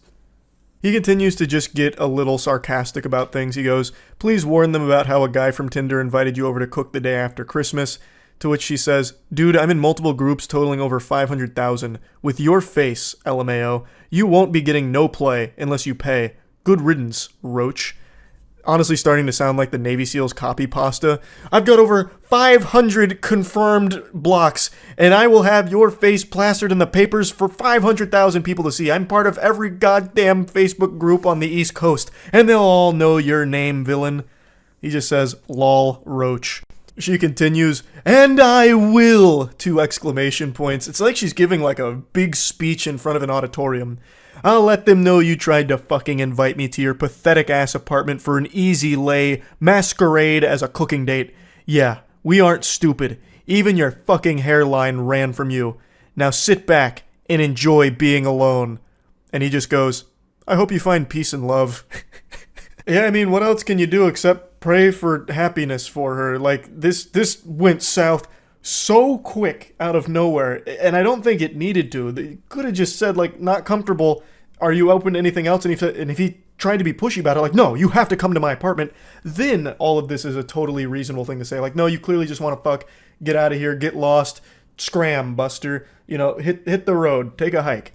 [SPEAKER 1] He continues to just get a little sarcastic about things. He goes, please warn them about how a guy from Tinder invited you over to cook the day after Christmas.
[SPEAKER 2] To which she says, dude, I'm in multiple groups totaling over 500,000. With your face, LMAO, you won't be getting no play unless you pay. Good riddance, Roach. Honestly starting to sound like the Navy SEALs copy pasta. I've got over 500 confirmed blocks, and I will have your face plastered in the papers for 500,000 people to see. I'm part of every goddamn Facebook group on the East Coast, and they'll all know your name, villain. He just says, lol, Roach. She continues, and I will! 2 exclamation points. It's like she's giving like a big speech in front of an auditorium. I'll let them know you tried to fucking invite me to your pathetic ass apartment for an easy lay masquerade as a cooking date. Yeah, we aren't stupid. Even your fucking hairline ran from you. Now sit back and enjoy being alone. And he just goes, I hope you find peace and love. Yeah, I mean, what else can you do except pray for happiness for her? Like, this went south so quick out of nowhere, and I don't think it needed to. They could have just said, like, not comfortable, are you open to anything else? And if he tried to be pushy about it, like, no, you have to come to my apartment, then all of this is a totally reasonable thing to say. Like, no, you clearly just want to fuck, get out of here, get lost, scram, Buster, you know, hit the road, take a hike.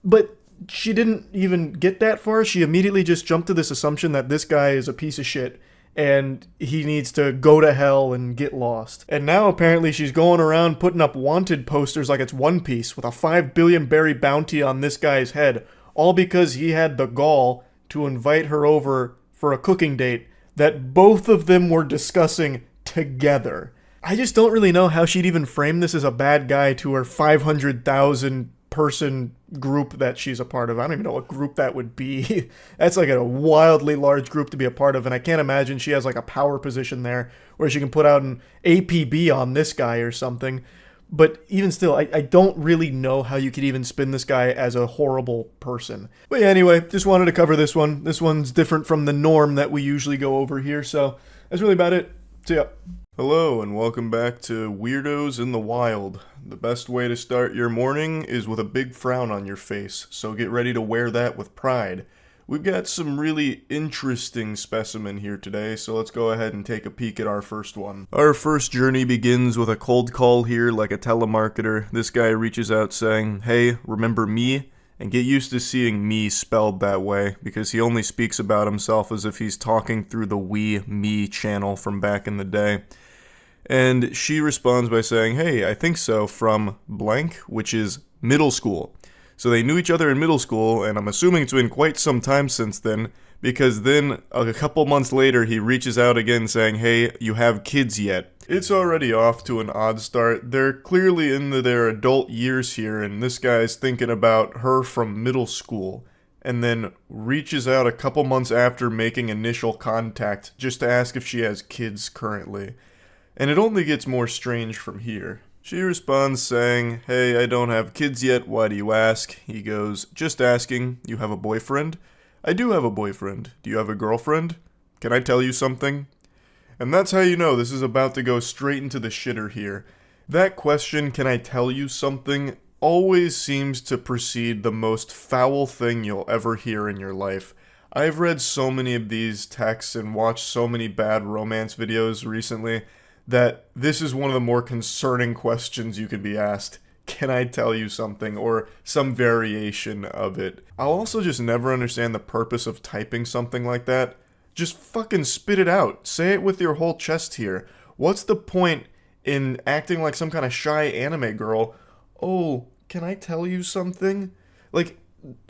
[SPEAKER 2] But she didn't even get that far. She immediately just jumped to this assumption that this guy is a piece of shit and he needs to go to hell and get lost. And now apparently she's going around putting up wanted posters like it's One Piece with a 5 billion berry bounty on this guy's head, all because he had the gall to invite her over for a cooking date that both of them were discussing together. I just don't really know how she'd even frame this as a bad guy to her 500,000 person group that she's a part of. I don't even know what group that would be. That's like a wildly large group to be a part of, and I can't imagine she has like a power position there where she can put out an APB on this guy or something. But even still, I don't really know how you could even spin this guy as a horrible person. But yeah, anyway, just wanted to cover this one. This one's different from the norm that we usually go over here, so that's really about it. See ya.
[SPEAKER 1] Hello and welcome back to Weirdos in the Wild. The best way to start your morning is with a big frown on your face, so get ready to wear that with pride. We've got some really interesting specimen here today, so let's go ahead and take a peek at our first one. Our first journey begins with a cold call here like a telemarketer. This guy reaches out saying, hey, remember me? And get used to seeing me spelled that way, because he only speaks about himself as if he's talking through the we, me channel from back in the day. And she responds by saying, hey, I think so, from blank, which is middle school. So they knew each other in middle school, and I'm assuming it's been quite some time since then, because then a couple months later he reaches out again saying, hey, you have kids yet? It's already off to an odd start. They're clearly into their adult years here, and this guy's thinking about her from middle school, and then reaches out a couple months after making initial contact just to ask if she has kids currently. And it only gets more strange from here. She responds saying, hey, I don't have kids yet, why do you ask? He goes, just asking, you have a boyfriend? I do have a boyfriend. Do you have a girlfriend? Can I tell you something? And that's how you know this is about to go straight into the shitter here. That question, can I tell you something, always seems to precede the most foul thing you'll ever hear in your life. I've read so many of these texts and watched so many bad romance videos recently that this is one of the more concerning questions you can be asked. Can I tell you something? Or some variation of it. I'll also just never understand the purpose of typing something like that. Just fucking spit it out. Say it with your whole chest here. What's the point in acting like some kind of shy anime girl? Oh, can I tell you something? Like,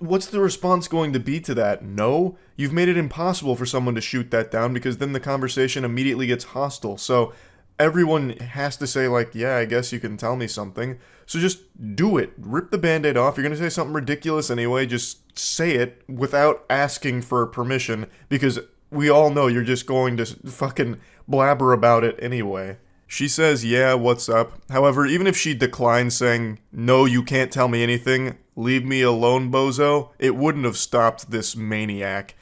[SPEAKER 1] what's the response going to be to that? No? You've made it impossible for someone to shoot that down because then the conversation immediately gets hostile. So everyone has to say, like, yeah, I guess you can tell me something. So just do it. Rip the band-aid off. You're going to say something ridiculous anyway. Just say it without asking for permission, because we all know you're just going to fucking blabber about it anyway. She says, yeah, what's up? However, even if she declines saying, no, you can't tell me anything, leave me alone, bozo, it wouldn't have stopped this maniac.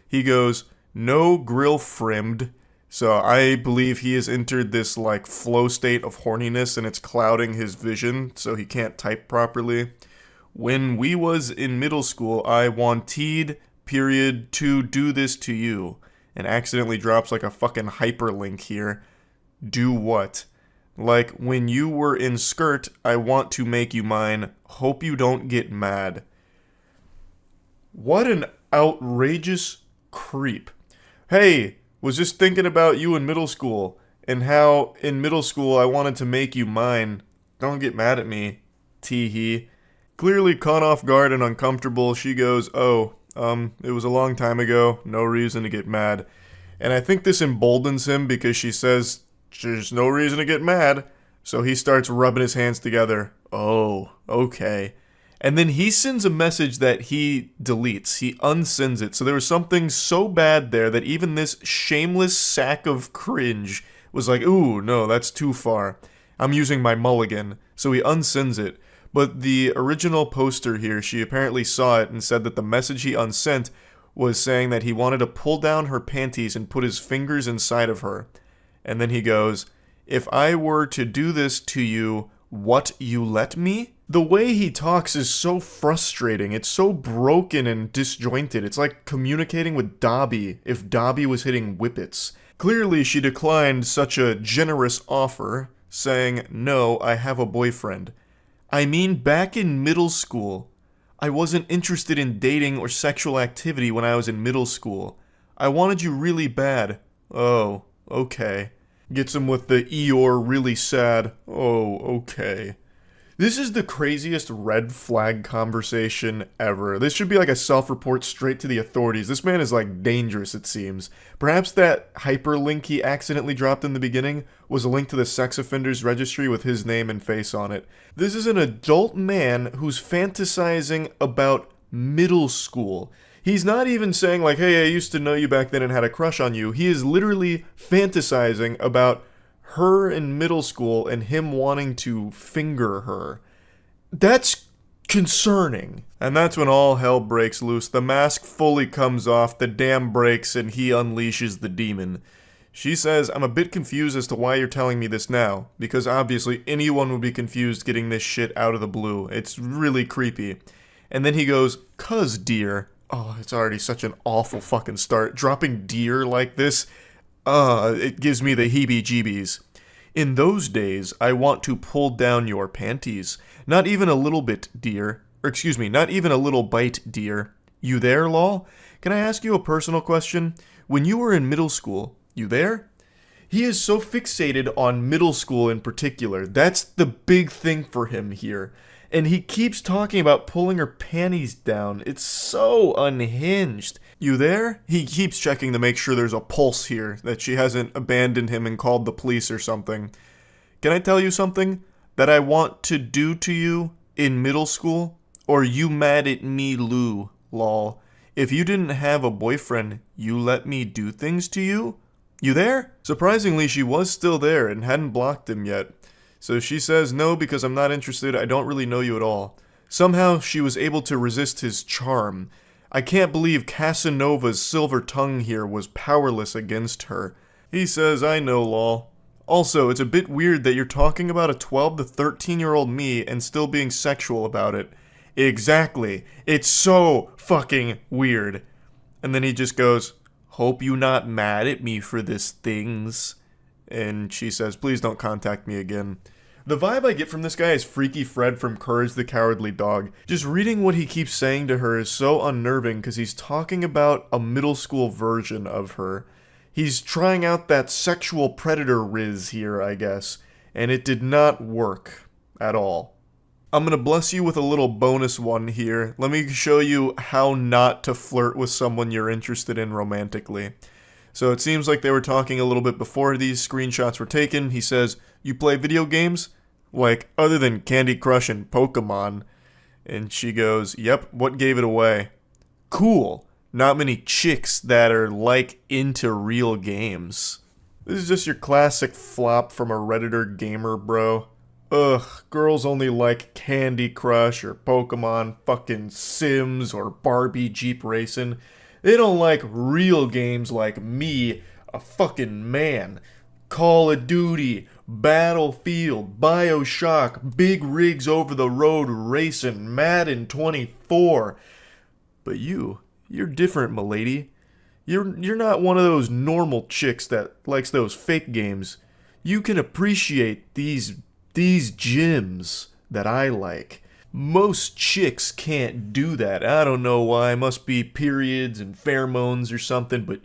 [SPEAKER 1] He goes, no grill frimmed. So I believe he has entered this, like, flow state of horniness, and it's clouding his vision, so he can't type properly. When we was in middle school, I wanted, period, to do this to you. And accidentally drops, like, a fucking hyperlink here. Do what? Like, when you were in skirt, I want to make you mine. Hope you don't get mad. What an outrageous creep. Hey, was just thinking about you in middle school, and how in middle school I wanted to make you mine. Don't get mad at me. Tee hee. Clearly caught off guard and uncomfortable, she goes, it was a long time ago, no reason to get mad. And I think this emboldens him because she says, there's no reason to get mad. So he starts rubbing his hands together. Oh, okay. And then he sends a message that he deletes. He unsends it. So there was something so bad there that even this shameless sack of cringe was like, ooh, no, that's too far. I'm using my mulligan. So he unsends it. But the original poster here, she apparently saw it and said that the message he unsent was saying that he wanted to pull down her panties and put his fingers inside of her. And then he goes, if I were to do this to you, what, you let me? The way he talks is so frustrating. It's so broken and disjointed. It's like communicating with Dobby if Dobby was hitting whippets. Clearly, she declined such a generous offer, saying, no, I have a boyfriend. I mean, back in middle school, I wasn't interested in dating or sexual activity when I was in middle school. I wanted you really bad. Oh, okay. Gets him with the Eeyore really sad. Oh, okay. This is the craziest red flag conversation ever. This should be like a self-report straight to the authorities. This man is like dangerous, it seems. Perhaps that hyperlink he accidentally dropped in the beginning was a link to the sex offenders registry with his name and face on it. This is an adult man who's fantasizing about middle school. He's not even saying like, hey, I used to know you back then and had a crush on you. He is literally fantasizing about her in middle school and him wanting to finger her. That's concerning. And that's when all hell breaks loose. The mask fully comes off, the dam breaks, and he unleashes the demon. She says, I'm a bit confused as to why you're telling me this now, because obviously anyone would be confused getting this shit out of the blue. It's really creepy. And then he goes, 'cause dear. Oh, it's already such an awful fucking start. Dropping dear like this, it gives me the heebie-jeebies. In those days, I want to pull down your panties. Not even a little bit, dear. Or excuse me, not even a little bite, dear. You there, lol? Can I ask you a personal question? When you were in middle school, you there? He is so fixated on middle school in particular. That's the big thing for him here. And he keeps talking about pulling her panties down. It's so unhinged. You there? He keeps checking to make sure there's a pulse here, that she hasn't abandoned him and called the police or something. Can I tell you something that I want to do to you in middle school? Or you mad at me, Lou, lol. If you didn't have a boyfriend, you let me do things to you? You there? Surprisingly, she was still there and hadn't blocked him yet. So she says, no, because I'm not interested, I don't really know you at all. Somehow, she was able to resist his charm. I can't believe Casanova's silver tongue here was powerless against her. He says, I know, lol. Also, it's a bit weird that you're talking about a 12 to 13-year-old me and still being sexual about it. Exactly. It's so fucking weird. And then he just goes, hope you not mad at me for this things. And she says, please don't contact me again. The vibe I get from this guy is Freaky Fred from Courage the Cowardly Dog. Just reading what he keeps saying to her is so unnerving because he's talking about a middle school version of her. He's trying out that sexual predator riz here, I guess, and it did not work at all. I'm gonna bless you with a little bonus one here. Let me show you how not to flirt with someone you're interested in romantically. So it seems like they were talking a little bit before these screenshots were taken. He says, you play video games? Like, other than Candy Crush and Pokemon. And she goes, yep, what gave it away? Cool. Not many chicks that are, like, into real games. This is just your classic flop from a Redditor gamer, bro. Ugh, girls only like Candy Crush or Pokemon, fucking Sims or Barbie Jeep Racing. They don't like real games like me, a fucking man. Call of Duty, Battlefield, BioShock, big rigs over the road racing, Madden 24. But you're different, m'lady. You're not one of those normal chicks that likes those fake games. You can appreciate these gems that I like. Most chicks can't do that. I don't know why. Must be periods and pheromones or something, but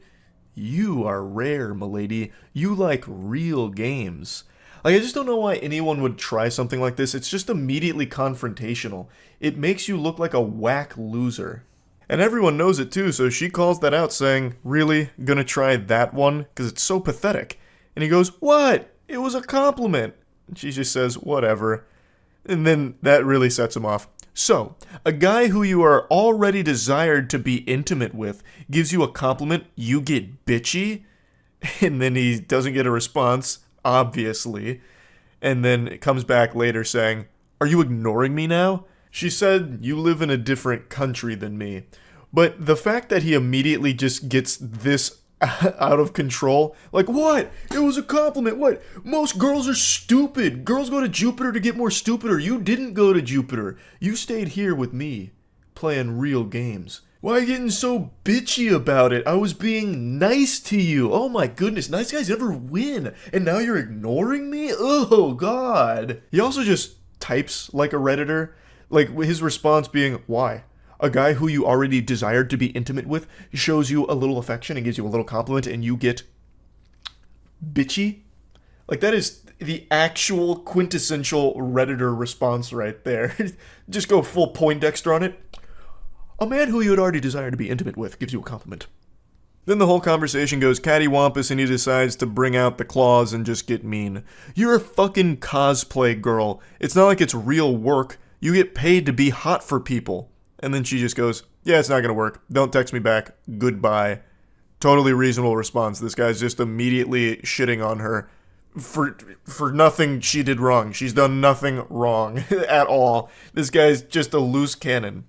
[SPEAKER 1] you are rare, milady. You like real games. Like, I just don't know why anyone would try something like this. It's just immediately confrontational. It makes you look like a whack loser. And everyone knows it too, so she calls that out saying, really? Gonna try that one? Because it's so pathetic. And he goes, what? It was a compliment. And she just says, whatever. And then that really sets him off. So, a guy who you are already desired to be intimate with gives you a compliment, you get bitchy? And then he doesn't get a response, obviously. And then it comes back later saying, are you ignoring me now? She said, you live in a different country than me. But the fact that he immediately just gets this out of control, like, what? It was a compliment. What? Most girls are stupid. Girls go to Jupiter to get more stupider. You didn't go to Jupiter. You stayed here with me, playing real games. Why are you getting so bitchy about it? I was being nice to you. Oh my goodness, nice guys never win. And now you're ignoring me? Oh god. He also just types like a Redditor. Like, his response being, why? A guy who you already desired to be intimate with shows you a little affection and gives you a little compliment and you get bitchy? Like, that is the actual quintessential Redditor response right there. Just go full Poindexter on it. A man who you had already desired to be intimate with gives you a compliment. Then the whole conversation goes cattywampus and he decides to bring out the claws and just get mean. You're a fucking cosplay girl. It's not like it's real work. You get paid to be hot for people. And then she just goes, yeah, it's not going to work. Don't text me back. Goodbye. Totally reasonable response. This guy's just immediately shitting on her for nothing she did wrong. She's done nothing wrong at all. This guy's just a loose cannon.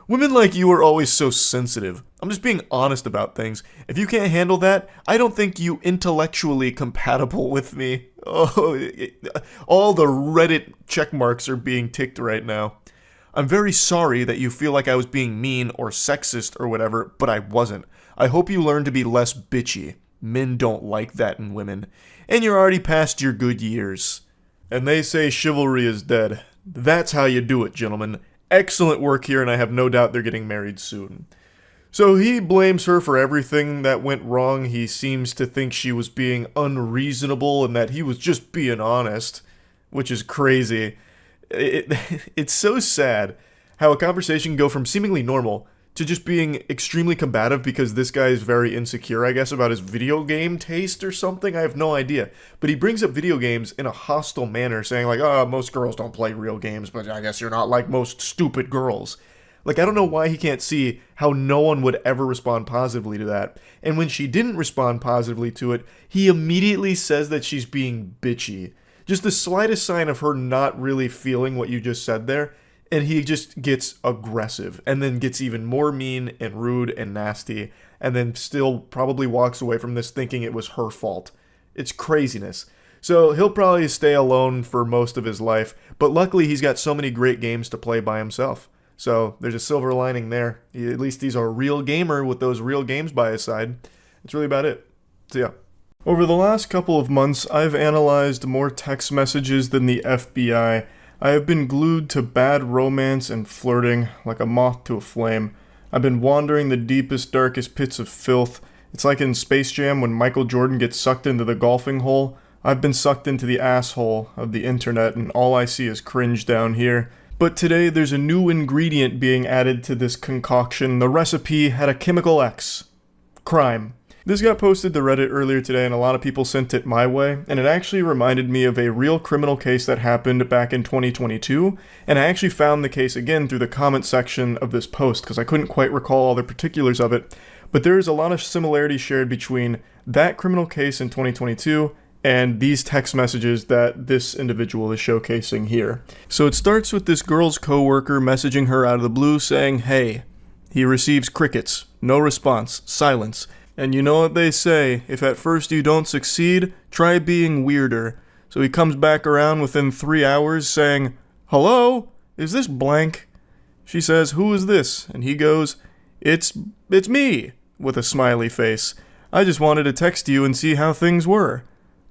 [SPEAKER 1] Women like you are always so sensitive. I'm just being honest about things. If you can't handle that, I don't think you intellectually compatible with me. Oh, all the Reddit check marks are being ticked right now. I'm very sorry that you feel like I was being mean or sexist or whatever, but I wasn't. I hope you learn to be less bitchy. Men don't like that in women. And you're already past your good years. And they say chivalry is dead. That's how you do it, gentlemen. Excellent work here, and I have no doubt they're getting married soon. So he blames her for everything that went wrong. He seems to think she was being unreasonable and that he was just being honest, which is crazy. It's so sad how a conversation can go from seemingly normal to just being extremely combative because this guy is very insecure, I guess, about his video game taste or something. I have no idea. But he brings up video games in a hostile manner, saying like, oh, most girls don't play real games, but I guess you're not like most stupid girls. Like, I don't know why he can't see how no one would ever respond positively to that. And when she didn't respond positively to it, he immediately says that she's being bitchy. Just the slightest sign of her not really feeling what you just said there, and he just gets aggressive, and then gets even more mean and rude and nasty, and then still probably walks away from this thinking it was her fault. It's craziness. So he'll probably stay alone for most of his life, but luckily he's got so many great games to play by himself. So there's a silver lining there. At least he's a real gamer with those real games by his side. That's really about it. So yeah. Over the last couple of months, I've analyzed more text messages than the FBI. I have been glued to bad romance and flirting like a moth to a flame. I've been wandering the deepest, darkest pits of filth. It's like in Space Jam when Michael Jordan gets sucked into the golfing hole. I've been sucked into the asshole of the internet, and all I see is cringe down here. But today, there's a new ingredient being added to this concoction. The recipe had a chemical X. Crime. This got posted to Reddit earlier today, and a lot of people sent it my way, and it actually reminded me of a real criminal case that happened back in 2022, and I actually found the case again through the comment section of this post, because I couldn't quite recall all the particulars of it, but there is a lot of similarities shared between that criminal case in 2022 and these text messages that this individual is showcasing here. So it starts with this girl's coworker messaging her out of the blue saying, "Hey." He receives crickets, no response, silence. And you know what they say, if at first you don't succeed, try being weirder. So he comes back around within 3 hours saying, "Hello? Is this blank?" She says, "Who is this?" And he goes, It's me," with a smiley face. "I just wanted to text you and see how things were."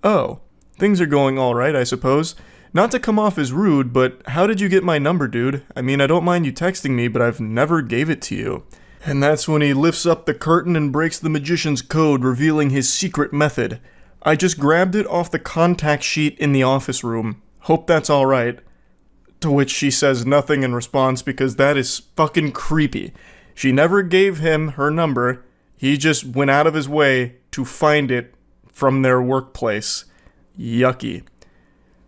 [SPEAKER 1] "Oh,
[SPEAKER 2] Things are going alright, I suppose. Not to come off as rude, but how did you get my number, dude? I mean, I don't mind you texting me, but I've never gave it to you. And that's when he lifts up the curtain and breaks the magician's code, revealing his secret method. I just grabbed it off the contact sheet in the office room. Hope that's alright. To which she says nothing in response because that is fucking creepy. She never gave him her number. He just went out of his way to find it from their workplace. Yucky.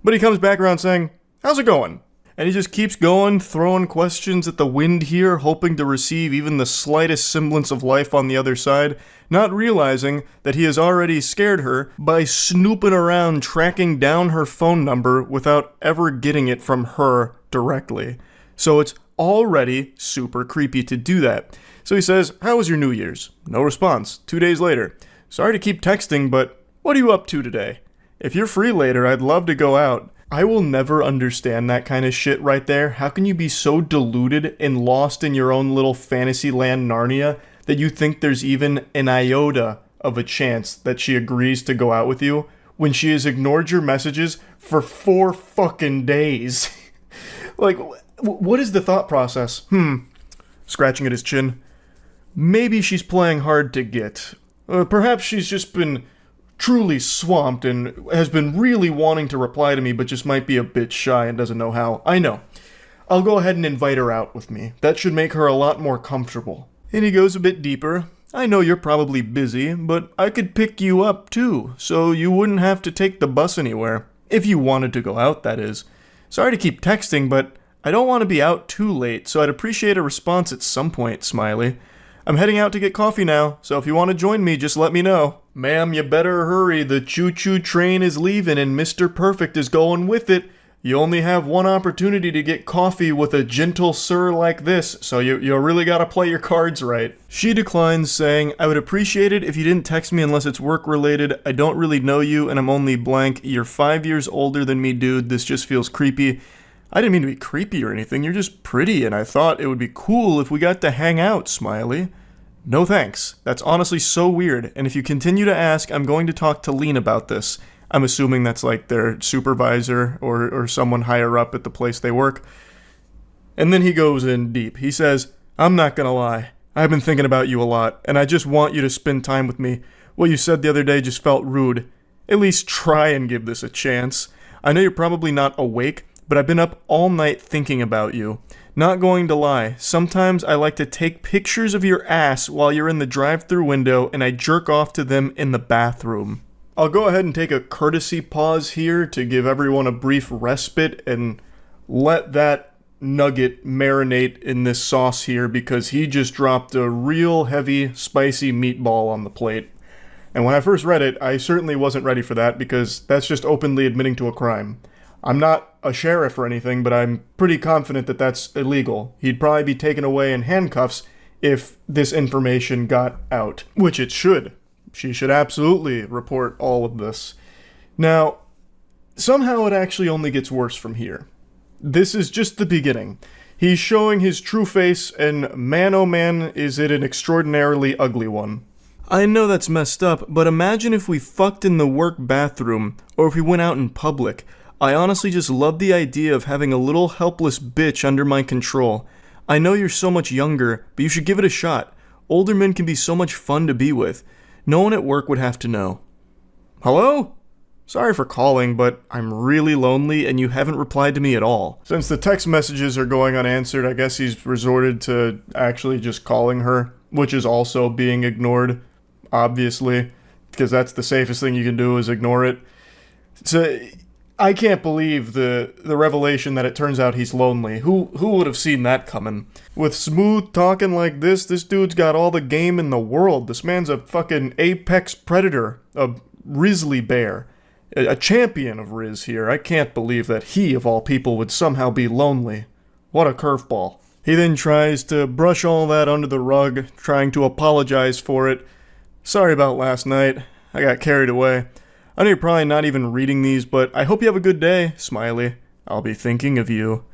[SPEAKER 2] But he comes back around saying, "How's it going?" And he just keeps going, throwing questions at the wind here, hoping to receive even the slightest semblance of life on the other side, not realizing that he has already scared her by snooping around tracking down her phone number without ever getting it from her directly. So it's already super creepy to do that. So he says, "How was your New Year's?" No response. 2 days later. "Sorry to keep texting, but what are you up to today? If you're free later, I'd love to go out." I will never understand that kind of shit right there. How can you be so deluded and lost in your own little fantasy land Narnia that you think there's even an iota of a chance that she agrees to go out with you when she has ignored your messages for 4 fucking days? Like, what is the thought process? Scratching at his chin. Maybe she's playing hard to get. Perhaps she's just been truly swamped and has been really wanting to reply to me but just might be a bit shy and doesn't know how. I know. I'll go ahead and invite her out with me. That should make her a lot more comfortable. And he goes a bit deeper. "I know you're probably busy, but I could pick you up too, so you wouldn't have to take the bus anywhere. If you wanted to go out, that is. Sorry to keep texting, but I don't want to be out too late, so I'd appreciate a response at some point, smiley. I'm heading out to get coffee now, so if you want to join me, just let me know." "Ma'am, you better hurry. The choo-choo train is leaving and Mr. Perfect is going with it. You only have one opportunity to get coffee with a gentle sir like this, so you really gotta play your cards right." She declines, saying, "I would appreciate it if you didn't text me unless it's work-related. I don't really know you, and I'm only blank. You're 5 years older than me, dude. This just feels creepy." "I didn't mean to be creepy or anything. You're just pretty, and I thought it would be cool if we got to hang out, smiley." "No thanks. That's honestly so weird, and if you continue to ask, I'm going to talk to Lean about this." I'm assuming that's like their supervisor or someone higher up at the place they work. And then he goes in deep. He says, "I'm not gonna lie. I've been thinking about you a lot, and I just want you to spend time with me. What you said the other day just felt rude. At least try and give this a chance. I know you're probably not awake, but I've been up all night thinking about you. Not going to lie, sometimes I like to take pictures of your ass while you're in the drive-thru window and I jerk off to them in the bathroom." I'll go ahead and take a courtesy pause here to give everyone a brief respite and let that nugget marinate in this sauce here because he just dropped a real heavy, spicy meatball on the plate. And when I first read it, I certainly wasn't ready for that because that's just openly admitting to a crime. I'm not a sheriff or anything, but I'm pretty confident that that's illegal. He'd probably be taken away in handcuffs if this information got out, which it should. She should absolutely report all of this. Now, somehow it actually only gets worse from here. This is just the beginning. He's showing his true face, and man oh man, is it an extraordinarily ugly one. I know that's messed up, but imagine if we fucked in the work bathroom, or if we went out in public. I honestly just love the idea of having a little helpless bitch under my control. I know you're so much younger, but you should give it a shot. Older men can be so much fun to be with. No one at work would have to know. Hello? Sorry for calling, but I'm really lonely and you haven't replied to me at all. Since the text messages are going unanswered, I guess he's resorted to actually just calling her, which is also being ignored, obviously, because that's the safest thing you can do is ignore it. So I can't believe the revelation that it turns out he's lonely. Who would have seen that coming? With smooth talking like this dude's got all the game in the world. This man's a fucking apex predator, a grizzly bear, a champion of Riz here. I can't believe that he, of all people, would somehow be lonely. What a curveball. He then tries to brush all that under the rug, trying to apologize for it. Sorry about last night. I got carried away. I know you're probably not even reading these, but I hope you have a good day, smiley. I'll be thinking of you.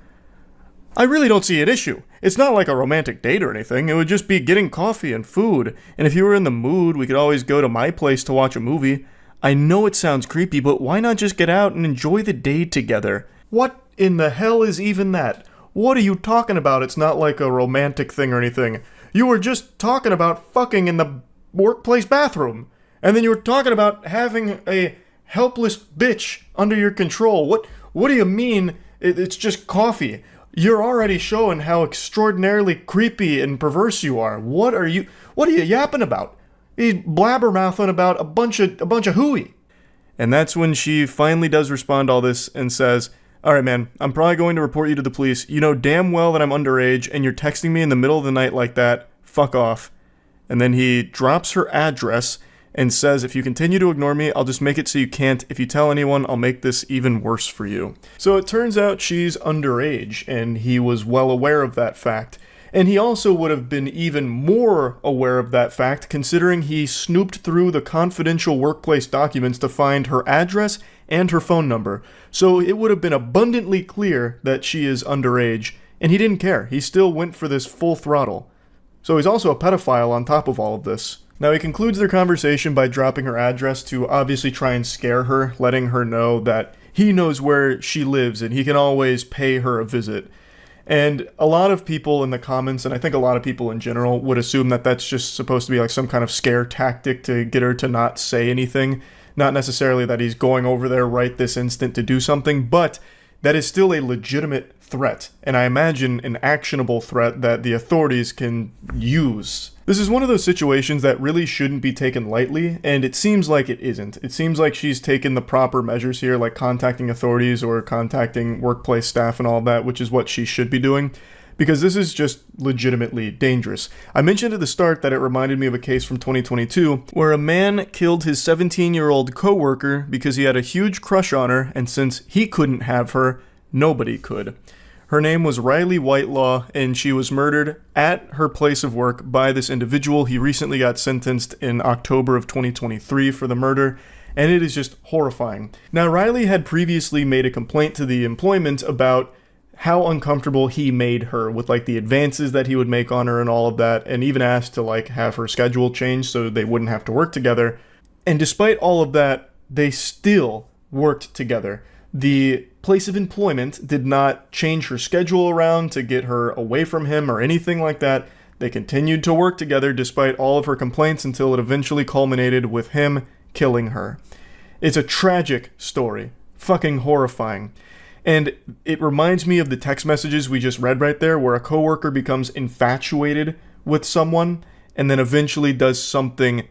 [SPEAKER 2] I really don't see an issue. It's not like a romantic date or anything. It would just be getting coffee and food. And if you were in the mood, we could always go to my place to watch a movie. I know it sounds creepy, but why not just get out and enjoy the day together?
[SPEAKER 1] What in the hell is even that? What are you talking about? It's not like a romantic thing or anything. You were just talking about fucking in the workplace bathroom. And then you were talking about having a helpless bitch under your control. What do you mean it's just coffee? You're already showing how extraordinarily creepy and perverse you are. What are you yapping about? He's blabbermouthing about a bunch of hooey.
[SPEAKER 2] And that's when she finally does respond to all this and says, "Alright man, I'm probably going to report you to the police. You know damn well that I'm underage and you're texting me in the middle of the night like that. Fuck off." And then he drops her address and says, "If you continue to ignore me, I'll just make it so you can't. If you tell anyone, I'll make this even worse for you."
[SPEAKER 1] So it turns out she's underage, and he was well aware of that fact. And he also would have been even more aware of that fact, considering he snooped through the confidential workplace documents to find her address and her phone number. So it would have been abundantly clear that she is underage, and he didn't care. He still went for this full throttle. So he's also a pedophile on top of all of this. Now, he concludes their conversation by dropping her address to obviously try and scare her, letting her know that he knows where she lives and he can always pay her a visit. And a lot of people in the comments, and I think a lot of people in general, would assume that that's just supposed to be like some kind of scare tactic to get her to not say anything. Not necessarily that he's going over there right this instant to do something, but that is still a legitimate threat, and I imagine an actionable threat that the authorities can use. This is one of those situations that really shouldn't be taken lightly, and it seems like it isn't. It seems like she's taken the proper measures here, like contacting authorities or contacting workplace staff and all that, which is what she should be doing, because this is just legitimately dangerous. I mentioned at the start that it reminded me of a case from 2022 where a man killed his 17-year-old coworker because he had a huge crush on her, and since he couldn't have her, nobody could. Her name was Riley Whitelaw, and she was murdered at her place of work by this individual. He recently got sentenced in October of 2023 for the murder, and it is just horrifying. Now, Riley had previously made a complaint to the employment about how uncomfortable he made her with like the advances that he would make on her and all of that, and even asked to like have her schedule changed so they wouldn't have to work together. And despite all of that, they still worked together. The place of employment did not change her schedule around to get her away from him or anything like that. They continued to work together despite all of her complaints until it eventually culminated with him killing her. It's a tragic story. Fucking horrifying. And it reminds me of the text messages we just read right there, where a coworker becomes infatuated with someone and then eventually does something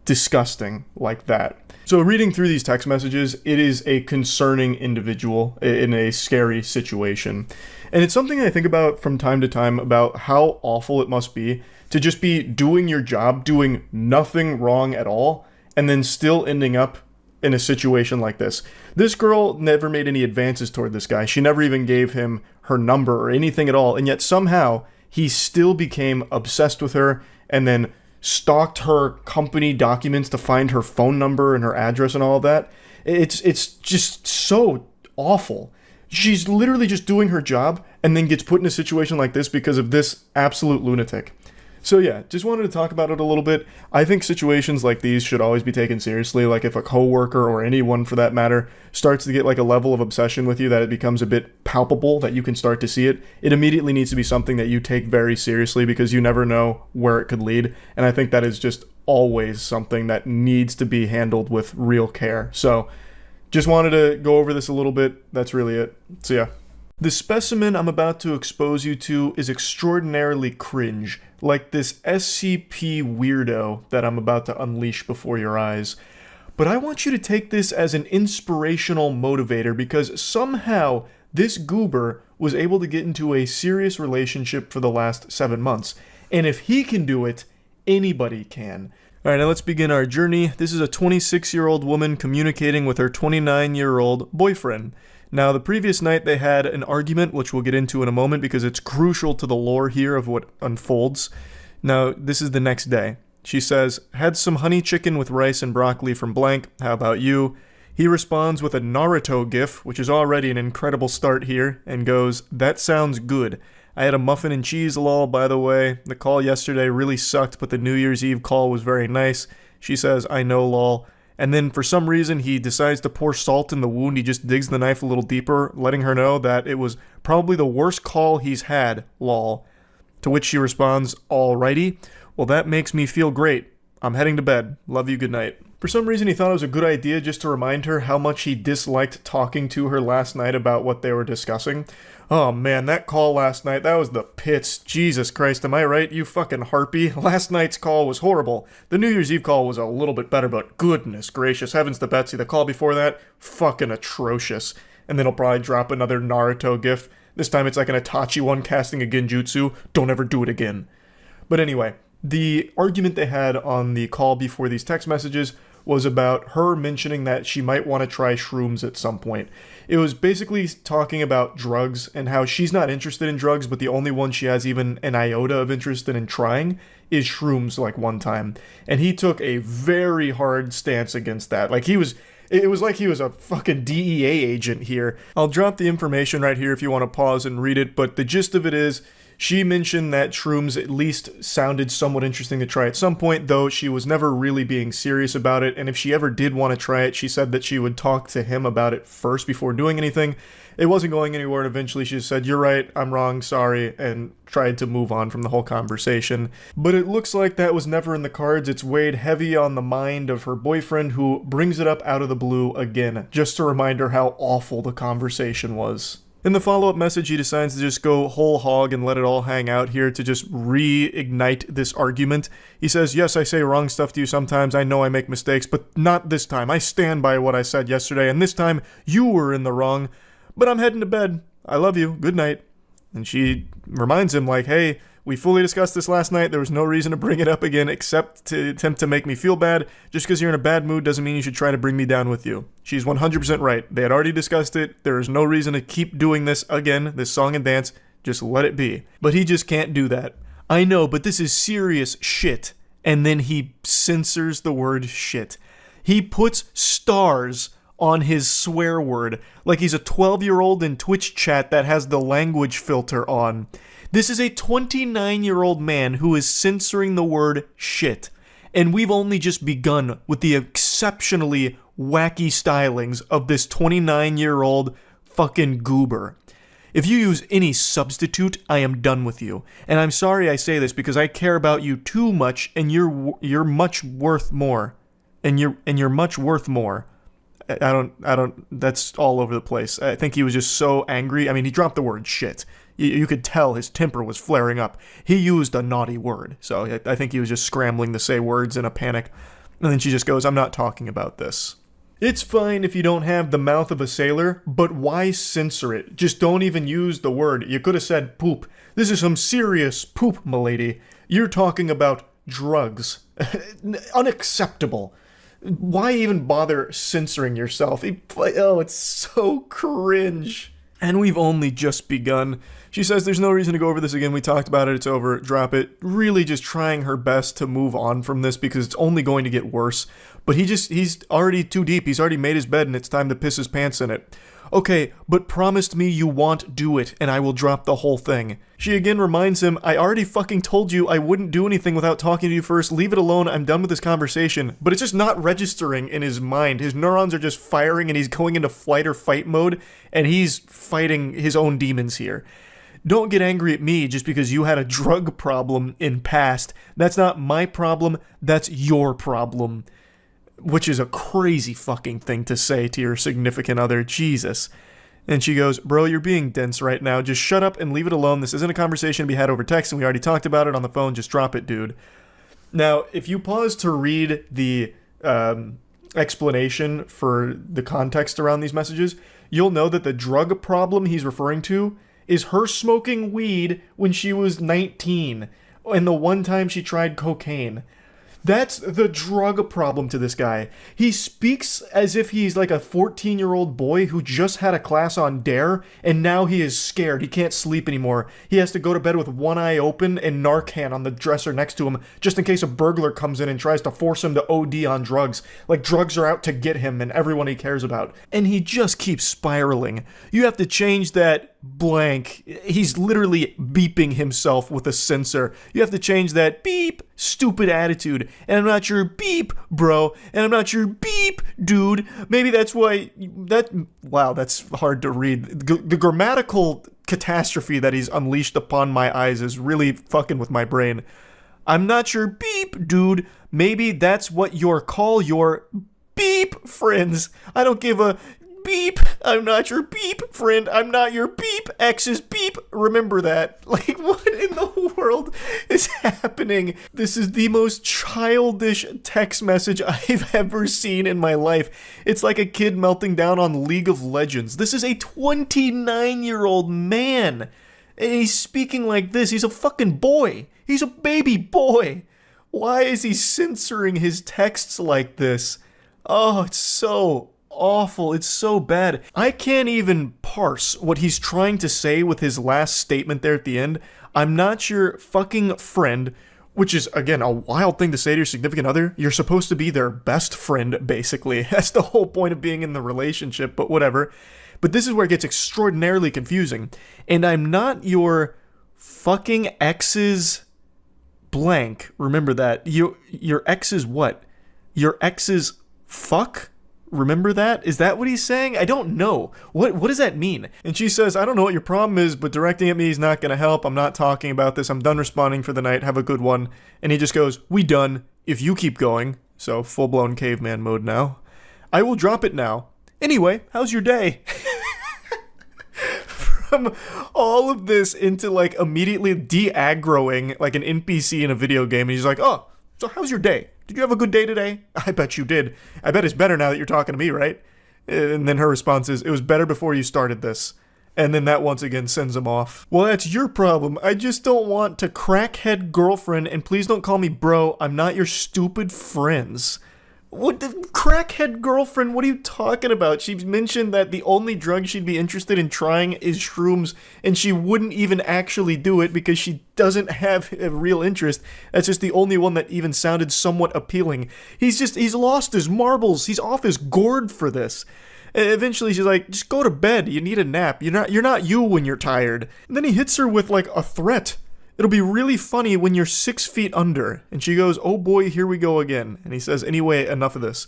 [SPEAKER 1] disgusting like that. So reading through these text messages, it is a concerning individual in a scary situation. And it's something I think about from time to time about how awful it must be to just be doing your job, doing nothing wrong at all, and then still ending up in a situation like this. This girl never made any advances toward this guy. She never even gave him her number or anything at all, and yet somehow he still became obsessed with her and then stalked her company documents to find her phone number and her address and all of that. It's just so awful. She's literally just doing her job and then gets put in a situation like this because of this absolute lunatic. So yeah, just wanted to talk about it a little bit. I think situations like these should always be taken seriously. Like if a coworker or anyone for that matter starts to get like a level of obsession with you that it becomes a bit palpable, that you can start to see it, it immediately needs to be something that you take very seriously because you never know where it could lead. And I think that is just always something that needs to be handled with real care. So just wanted to go over this a little bit. That's really it. So yeah. The specimen I'm about to expose you to is extraordinarily cringe, like this SCP weirdo that I'm about to unleash before your eyes. But I want you to take this as an inspirational motivator because somehow this goober was able to get into a serious relationship for the last 7 months. And if he can do it, anybody can. Alright, now let's begin our journey. This is a 26-year-old woman communicating with her 29-year-old boyfriend. Now, the previous night they had an argument, which we'll get into in a moment because it's crucial to the lore here of what unfolds. Now, this is the next day. She says, "Had some honey chicken with rice and broccoli from blank. How about you?" He responds with a Naruto gif, which is already an incredible start here, and goes, "That sounds good. I had a muffin and cheese lol, by the way. The call yesterday really sucked, but the New Year's Eve call was very nice." She says, "I know lol." and then for some reason he decides to pour salt in the wound. He just digs the knife a little deeper, letting her know that it was probably the worst call he's had, lol. To which she responds, alrighty, well that makes me feel great. I'm heading to bed. Love you, good night. For some reason he thought it was a good idea just to remind her how much he disliked talking to her last night about what they were discussing. Oh man, that call last night, that was the pits. Jesus Christ, am I right, you fucking harpy? Last night's call was horrible. The New Year's Eve call was a little bit better, but goodness gracious, heavens to Betsy, the call before that, fucking atrocious. And then he'll probably drop another Naruto gif. This time it's like an Itachi one casting a genjutsu. Don't ever do it again. But anyway, the argument they had on the call before these text messages was about her mentioning that she might want to try shrooms at some point. It was basically talking about drugs and how she's not interested in drugs, but the only one she has even an iota of interest in trying is shrooms, like one time. And he took a very hard stance against that. It was like he was a fucking DEA agent here. I'll drop the information right here if you want to pause and read it, but the gist of it is, she mentioned that shrooms at least sounded somewhat interesting to try at some point, though she was never really being serious about it, and if she ever did want to try it, she said that she would talk to him about it first before doing anything. It wasn't going anywhere, and eventually she just said, you're right, I'm wrong, sorry, and tried to move on from the whole conversation. But it looks like that was never in the cards. It's weighed heavy on the mind of her boyfriend, who brings it up out of the blue again, just to remind her how awful the conversation was. In the follow-up message, he decides to just go whole hog and let it all hang out here to just reignite this argument. He says, yes, I say wrong stuff to you sometimes. I know I make mistakes, but not this time. I stand by what I said yesterday, and this time you were in the wrong. But I'm heading to bed. I love you. Good night. And she reminds him, like, hey, we fully discussed this last night. There was no reason to bring it up again except to attempt to make me feel bad. Just because you're in a bad mood doesn't mean you should try to bring me down with you. She's 100% right. They had already discussed it. There is no reason to keep doing this again, this song and dance. Just let it be. But he just can't do that. I know, but this is serious shit. And then he censors the word shit. He puts stars on his swear word like he's a 12-year-old in Twitch chat that has the language filter on. This is a 29-year-old man who is censoring the word shit. And we've only just begun with the exceptionally wacky stylings of this 29-year-old fucking goober. If you use any substitute, I am done with you. And I'm sorry I say this because I care about you too much, and you're much worth more. And you're much worth more. I don't, that's all over the place. I think he was just so angry. I mean, he dropped the word shit. You could tell his temper was flaring up. He used a naughty word, so I think he was just scrambling to say words in a panic. And then she just goes, I'm not talking about this. It's fine if you don't have the mouth of a sailor, but why censor it? Just don't even use the word. You could have said poop. This is some serious poop, m'lady. You're talking about drugs. Unacceptable. Why even bother censoring yourself? Oh, it's so cringe. And we've only just begun. She says there's no reason to go over this again. We talked about it. It's over. Drop it. Really just trying her best to move on from this because it's only going to get worse. But he's already too deep. He's already made his bed and it's time to piss his pants in it. Okay, but promise me you won't do it and I will drop the whole thing. She again reminds him, I already fucking told you I wouldn't do anything without talking to you first. Leave it alone. I'm done with this conversation. But it's just not registering in his mind. His neurons are just firing and he's going into flight or fight mode and he's fighting his own demons here. Don't get angry at me just because you had a drug problem in past. That's not my problem. That's your problem. Which is a crazy fucking thing to say to your significant other. Jesus. And she goes, bro, you're being dense right now. Just shut up and leave it alone. This isn't a conversation to be had over text, and we already talked about it on the phone. Just drop it, dude. Now, if you pause to read the explanation for the context around these messages, you'll know that the drug problem he's referring to is her smoking weed when she was 19, and the one time she tried cocaine. That's the drug problem to this guy. He speaks as if he's like a 14-year-old boy who just had a class on Dare, and now he is scared. He can't sleep anymore. He has to go to bed with one eye open and Narcan on the dresser next to him, just in case a burglar comes in and tries to force him to OD on drugs. Like drugs are out to get him and everyone he cares about. And he just keeps spiraling. You have to change that blank. He's literally beeping himself with a sensor. You have to change that beep, stupid attitude. And I'm not your beep, bro. And I'm not your beep, dude. Maybe that's why wow, that's hard to read. The grammatical catastrophe that he's unleashed upon my eyes is really fucking with my brain. I'm not your beep, dude. Maybe that's what you'll call your beep friends. I don't give a beep. I'm not your beep friend. I'm not your beep ex's beep. Remember that. Like, what in the world is happening? This is the most childish text message I've ever seen in my life. It's like a kid melting down on League of Legends. This is a 29-year-old man. And he's speaking like this. He's a fucking boy. He's a baby boy. Why is he censoring his texts like this? Oh, it's so awful. It's so bad. I can't even parse what he's trying to say with his last statement there at the end. I'm not your fucking friend, which is, again, a wild thing to say to your significant other. You're supposed to be their best friend, basically. That's the whole point of being in the relationship, but whatever. But this is where it gets extraordinarily confusing. And I'm not your fucking ex's blank. Remember that. Your ex's what? Your ex's fuck? Remember that? Is that what he's saying? I don't know. What does that mean? And she says, I don't know what your problem is, but directing at me is not going to help. I'm not talking about this. I'm done responding for the night. Have a good one. And he just goes, we done. If you keep going. So full-blown caveman mode now. I will drop it now. Anyway, how's your day? From all of this into like immediately de-aggroing like an NPC in a video game. And he's like, oh, so how's your day? Did you have a good day today? I bet you did. I bet it's better now that you're talking to me, right? And then her response is, it was better before you started this. And then that once again sends him off. Well, that's your problem. I just don't want to crackhead girlfriend, and please don't call me bro. I'm not your stupid friends. What the crackhead girlfriend? What are you talking about? She mentioned that the only drug she'd be interested in trying is shrooms, and she wouldn't even actually do it because she doesn't have a real interest. That's just the only one that even sounded somewhat appealing. He's lost his marbles. He's off his gourd for this. And eventually she's like, just go to bed. You need a nap. You're not you when you're tired. And then he hits her with like a threat. It'll be really funny when you're 6 feet under. And she goes, oh boy, here we go again. And he says, anyway, enough of this.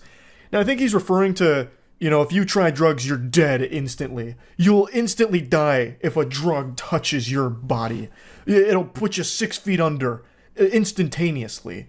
[SPEAKER 1] Now, I think he's referring to, if you try drugs, you're dead instantly. You'll instantly die if a drug touches your body. It'll put you 6 feet under instantaneously.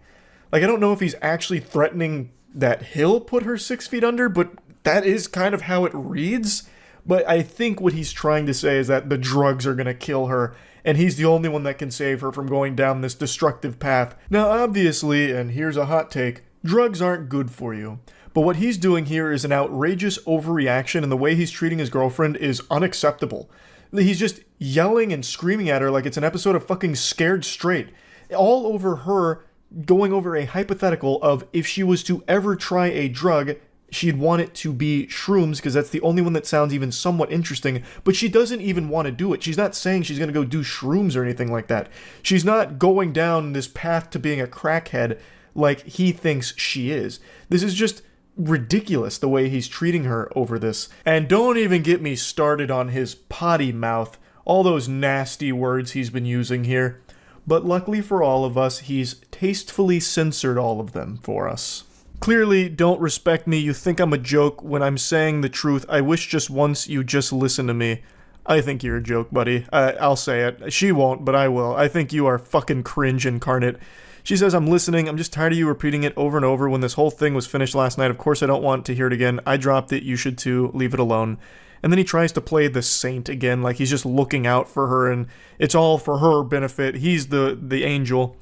[SPEAKER 1] Like, I don't know if he's actually threatening that he'll put her 6 feet under, but that is kind of how it reads. But I think what he's trying to say is that the drugs are going to kill her, and he's the only one that can save her from going down this destructive path. Now, obviously, and here's a hot take, drugs aren't good for you. But what he's doing here is an outrageous overreaction, and the way he's treating his girlfriend is unacceptable. He's just yelling and screaming at her like it's an episode of fucking Scared Straight. All over her, going over a hypothetical of if she was to ever try a drug, she'd want it to be shrooms because that's the only one that sounds even somewhat interesting, but she doesn't even want to do it. She's not saying she's going to go do shrooms or anything like that. She's not going down this path to being a crackhead like he thinks she is. This is just ridiculous the way he's treating her over this. And don't even get me started on his potty mouth, all those nasty words he's been using here. But luckily for all of us, he's tastefully censored all of them for us. Clearly don't respect me. You think I'm a joke when I'm saying the truth. I wish just once you just listen to me. I think you're a joke, buddy. I'll say it. She won't, but I will. I think you are fucking cringe incarnate. She says, I'm listening. I'm just tired of you repeating it over and over when this whole thing was finished last night. Of course I don't want to hear it again. I dropped it. You should too. Leave it alone. And then he tries to play the saint again, like he's just looking out for her and it's all for her benefit. He's the angel.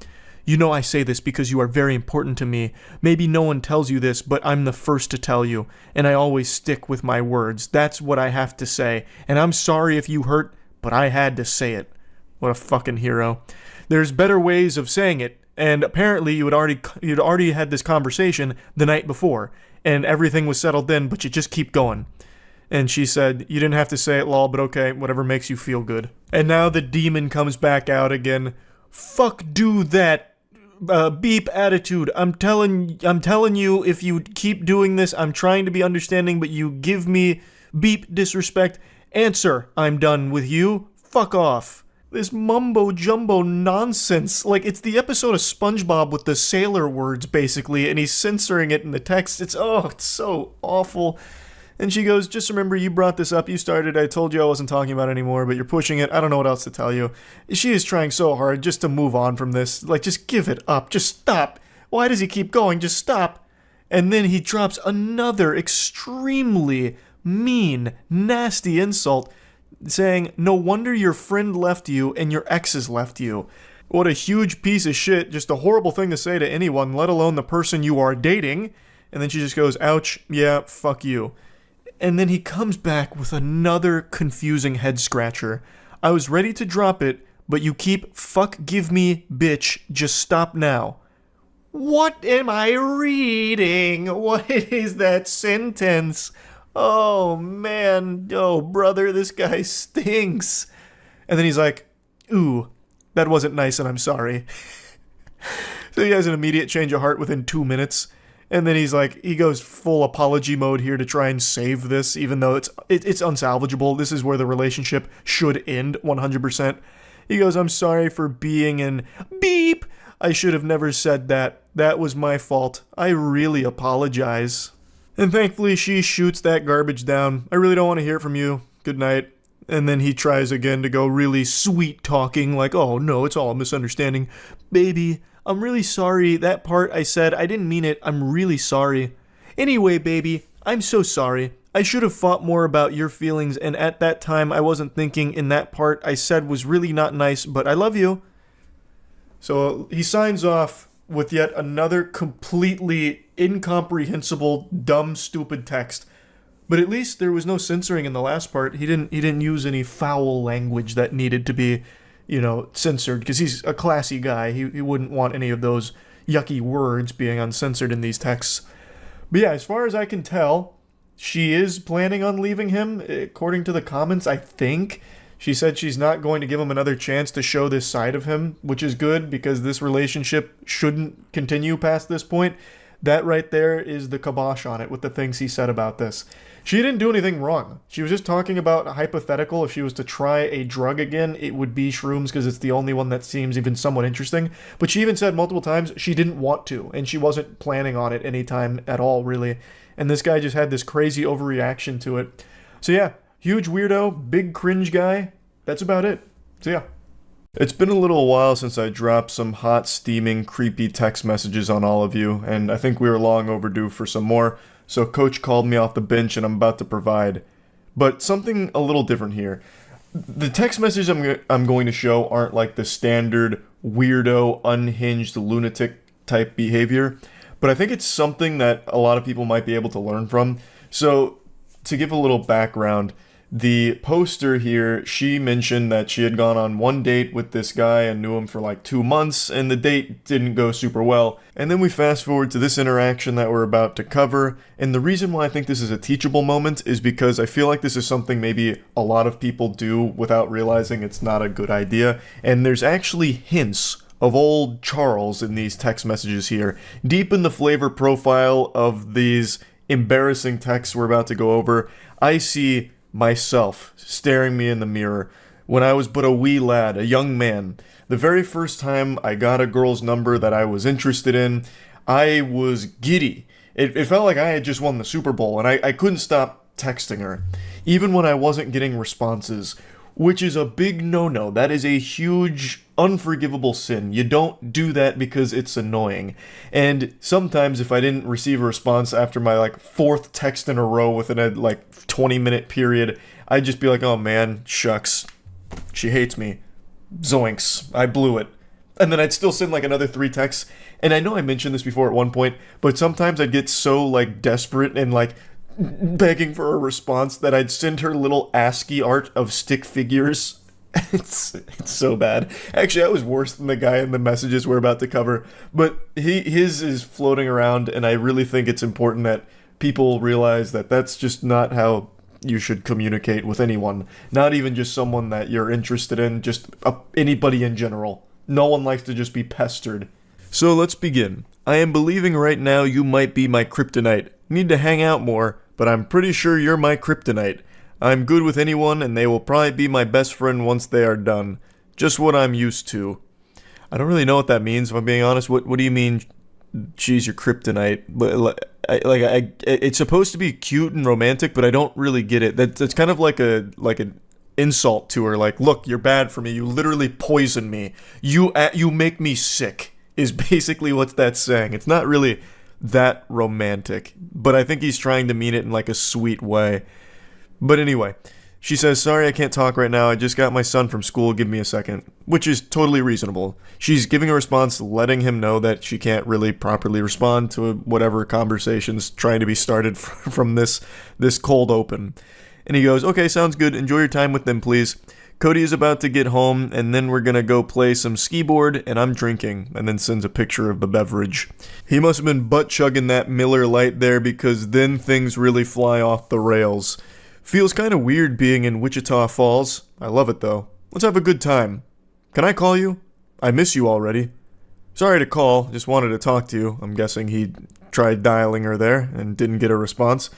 [SPEAKER 1] You know I say this because you are very important to me. Maybe no one tells you this, but I'm the first to tell you, and I always stick with my words. That's what I have to say, and I'm sorry if you hurt, but I had to say it. What a fucking hero. There's better ways of saying it, and apparently you'd already had this conversation the night before, and everything was settled then, but you just keep going. And she said, you didn't have to say it, lol, but okay, whatever makes you feel good. And now the demon comes back out again. Fuck do that. Beep attitude. I'm telling you, if you keep doing this, I'm trying to be understanding, but you give me beep disrespect, Answer, I'm done with you. Fuck off. This mumbo jumbo nonsense. Like, it's the episode of SpongeBob with the sailor words, basically, and he's censoring it in the text. It's so awful. And she goes, just remember, you brought this up, you started, I told you I wasn't talking about it anymore, but you're pushing it, I don't know what else to tell you. She is trying so hard just to move on from this. Like, just give it up, just stop. Why does he keep going? Just stop. And then he drops another extremely mean, nasty insult, saying, no wonder your friend left you and your exes left you. What a huge piece of shit, just a horrible thing to say to anyone, let alone the person you are dating. And then she just goes, ouch, yeah, fuck you. And then he comes back with another confusing head scratcher. I was ready to drop it, but you keep fuck give me, bitch, just stop now. What am I reading? What is that sentence? Oh man, oh brother, this guy stinks. And then he's like, ooh, that wasn't nice and I'm sorry. So he has an immediate change of heart within 2 minutes. And then he's like, he goes full apology mode here to try and save this, even though it's unsalvageable. This is where the relationship should end 100%. He goes, I'm sorry for being an beep. I should have never said that. That was my fault. I really apologize. And thankfully she shoots that garbage down. I really don't want to hear from you. Good night. And then he tries again to go really sweet talking, like, oh no, it's all a misunderstanding. Baby, I'm really sorry. That part I said, I didn't mean it. I'm really sorry. Anyway, baby, I'm so sorry. I should have thought more about your feelings, and at that time I wasn't thinking in that part I said was really not nice, but I love you. So he signs off with yet another completely incomprehensible, dumb, stupid text. But at least there was no censoring in the last part. He didn't use any foul language that needed to be, censored, because he's a classy guy. He wouldn't want any of those yucky words being uncensored in these texts. But yeah, as far as I can tell, she is planning on leaving him, according to the comments, I think. She said she's not going to give him another chance to show this side of him, which is good, because this relationship shouldn't continue past this point. That right there is the kibosh on it with the things he said about this. She didn't do anything wrong. She was just talking about a hypothetical. If she was to try a drug again, it would be shrooms, because it's the only one that seems even somewhat interesting. But she even said multiple times she didn't want to, and she wasn't planning on it anytime at all, really. And this guy just had this crazy overreaction to it. So yeah, huge weirdo, big cringe guy. That's about it. So yeah. It's been a little while since I dropped some hot, steaming, creepy text messages on all of you, and I think we were long overdue for some more, so Coach called me off the bench and I'm about to provide. But something a little different here. The text messages I'm going to show aren't like the standard weirdo, unhinged, lunatic type behavior, but I think it's something that a lot of people might be able to learn from. So, to give a little background, the poster here, she mentioned that she had gone on one date with this guy and knew him for like 2 months, and the date didn't go super well. And then we fast forward to this interaction that we're about to cover, and the reason why I think this is a teachable moment is because I feel like this is something maybe a lot of people do without realizing it's not a good idea, and there's actually hints of old Charles in these text messages here. Deep in the flavor profile of these embarrassing texts we're about to go over, I see myself staring me in the mirror when I was but a wee lad, a young man. The very first time I got a girl's number that I was interested in, I was giddy. It felt like I had just won the Super Bowl, and I couldn't stop texting her, even when I wasn't getting responses, which is a big no-no. That is a huge, unforgivable sin. You don't do that because it's annoying. And sometimes if I didn't receive a response after my fourth text in a row within a 20-minute period, I'd just be like, oh man, shucks, she hates me. Zoinks, I blew it. And then I'd still send another 3 texts. And I know I mentioned this before at one point, but sometimes I'd get so desperate and begging for a response that I'd send her little ASCII art of stick figures. It's so bad. Actually, I was worse than the guy in the messages we're about to cover, but his is floating around, and I really think it's important that people realize that that's just not how you should communicate with anyone. Not even just someone that you're interested in, just anybody in general. No one likes to just be pestered. So let's begin. I am believing right now you might be my kryptonite. Need to hang out more, but I'm pretty sure you're my kryptonite. I'm good with anyone, and they will probably be my best friend once they are done. Just what I'm used to. I don't really know what that means, if I'm being honest. What do you mean, she's your kryptonite? But it's supposed to be cute and romantic, but I don't really get it. That's kind of like an insult to her. Like, look, you're bad for me. You literally poison me. You make me sick, is basically what that's saying. It's not really that romantic, but I think he's trying to mean it in like a sweet way. But anyway, she says, sorry I can't talk right now, I just got my son from school, give me a second. Which is totally reasonable. She's giving a response letting him know that she can't really properly respond to whatever conversation's trying to be started from this cold open. And he goes, okay, sounds good, enjoy your time with them please. Cody is about to get home, and then we're gonna go play some skee board, and I'm drinking, and then sends a picture of the beverage. He must have been butt-chugging that Miller Lite there, because then things really fly off the rails. Feels kind of weird being in Wichita Falls. I love it, though. Let's have a good time. Can I call you? I miss you already. Sorry to call, just wanted to talk to you. I'm guessing he tried dialing her there, and didn't get a response.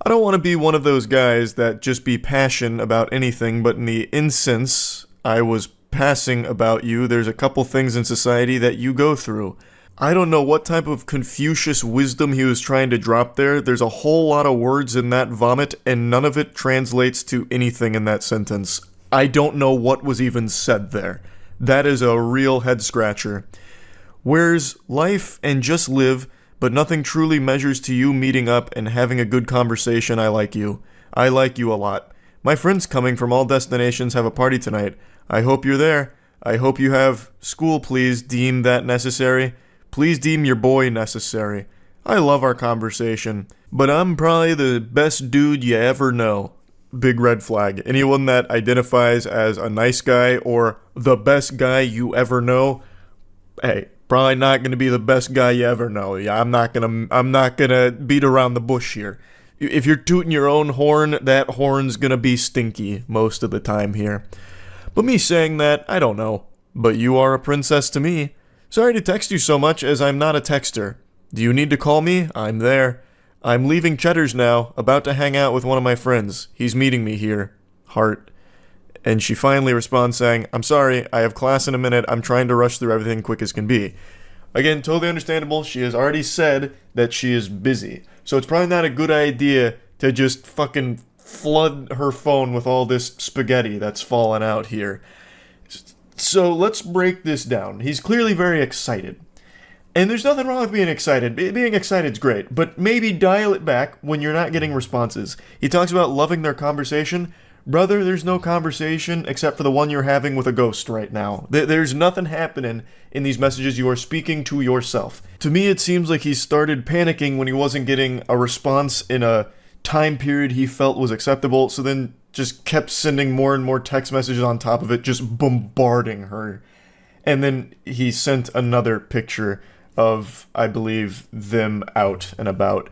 [SPEAKER 1] I don't want to be one of those guys that just be passionate about anything, but in the instance I was passing about you, there's a couple things in society that you go through. I don't know what type of Confucius wisdom he was trying to drop there. There's a whole lot of words in that vomit, and none of it translates to anything in that sentence. I don't know what was even said there. That is a real head-scratcher. Where's life and just live, but nothing truly measures to you meeting up and having a good conversation. I like you. I like you a lot. My friends coming from all destinations have a party tonight. I hope you're there. I hope you have school, please deem that necessary. Please deem your boy necessary. I love our conversation, but I'm probably the best dude you ever know. Big red flag. Anyone that identifies as a nice guy or the best guy you ever know, hey, probably not going to be the best guy you ever know. Yeah, I'm not gonna beat around the bush here. If you're tooting your own horn, that horn's gonna be stinky most of the time here. But me saying that, I don't know. But you are a princess to me. Sorry to text you so much, as I'm not a texter. Do you need to call me? I'm there. I'm leaving Cheddar's now, about to hang out with one of my friends. He's meeting me here. Heart. And she finally responds saying, I'm sorry, I have class in a minute, I'm trying to rush through everything quick as can be. Again, totally understandable, she has already said that she is busy. So it's probably not a good idea to just fucking flood her phone with all this spaghetti that's fallen out here. So let's break this down. He's clearly very excited. And there's nothing wrong with being excited. Being excited's great, but maybe dial it back when you're not getting responses. He talks about loving their conversation. Brother, there's no conversation except for the one you're having with a ghost right now. There's nothing happening in these messages. You are speaking to yourself. To me, it seems like he started panicking when he wasn't getting a response in a time period he felt was acceptable, so then just kept sending more and more text messages on top of it, just bombarding her. And then he sent another picture of, I believe, them out and about.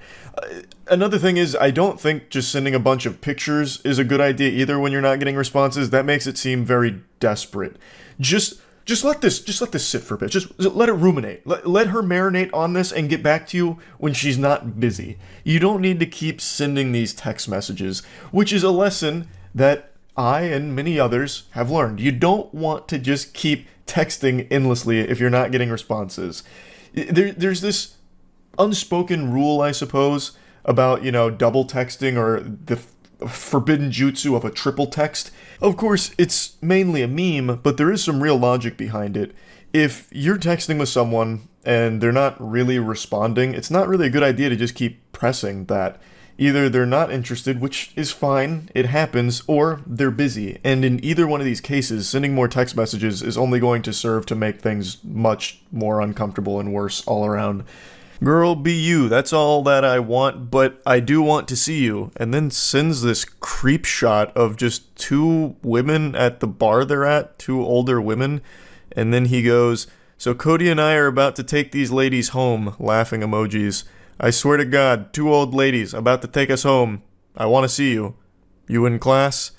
[SPEAKER 1] Another thing is, I don't think just sending a bunch of pictures is a good idea either when you're not getting responses. That makes it seem very desperate. Just let this sit for a bit. Just let it ruminate. Let her marinate on this and get back to you when she's not busy. You don't need to keep sending these text messages, which is a lesson that I and many others have learned. You don't want to just keep texting endlessly if you're not getting responses. There's this unspoken rule, I suppose, about, double texting or the forbidden jutsu of a triple text. Of course, it's mainly a meme, but there is some real logic behind it. If you're texting with someone and they're not really responding, it's not really a good idea to just keep pressing that. Either they're not interested, which is fine, it happens, or they're busy. And in either one of these cases, sending more text messages is only going to serve to make things much more uncomfortable and worse all around. Girl, be you, that's all that I want, but I do want to see you. And then sends this creep shot of just two women at the bar they're at, two older women. And then he goes, so Cody and I are about to take these ladies home, laughing emojis. I swear to God, two old ladies about to take us home. I want to see you. You in class?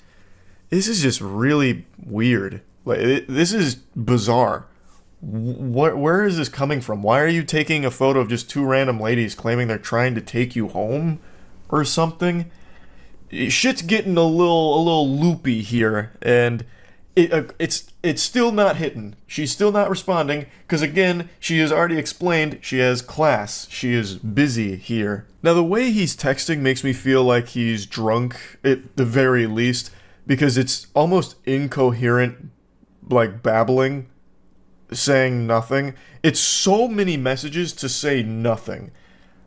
[SPEAKER 1] This is just really weird. This is bizarre. Where is this coming from? Why are you taking a photo of just two random ladies claiming they're trying to take you home or something? shit's getting a little loopy here, and it's still not hitting. She's still not responding because again, she has already explained she has class. She is busy here. Now the way he's texting makes me feel like he's drunk at the very least because it's almost incoherent, like babbling, saying nothing. It's so many messages to say nothing.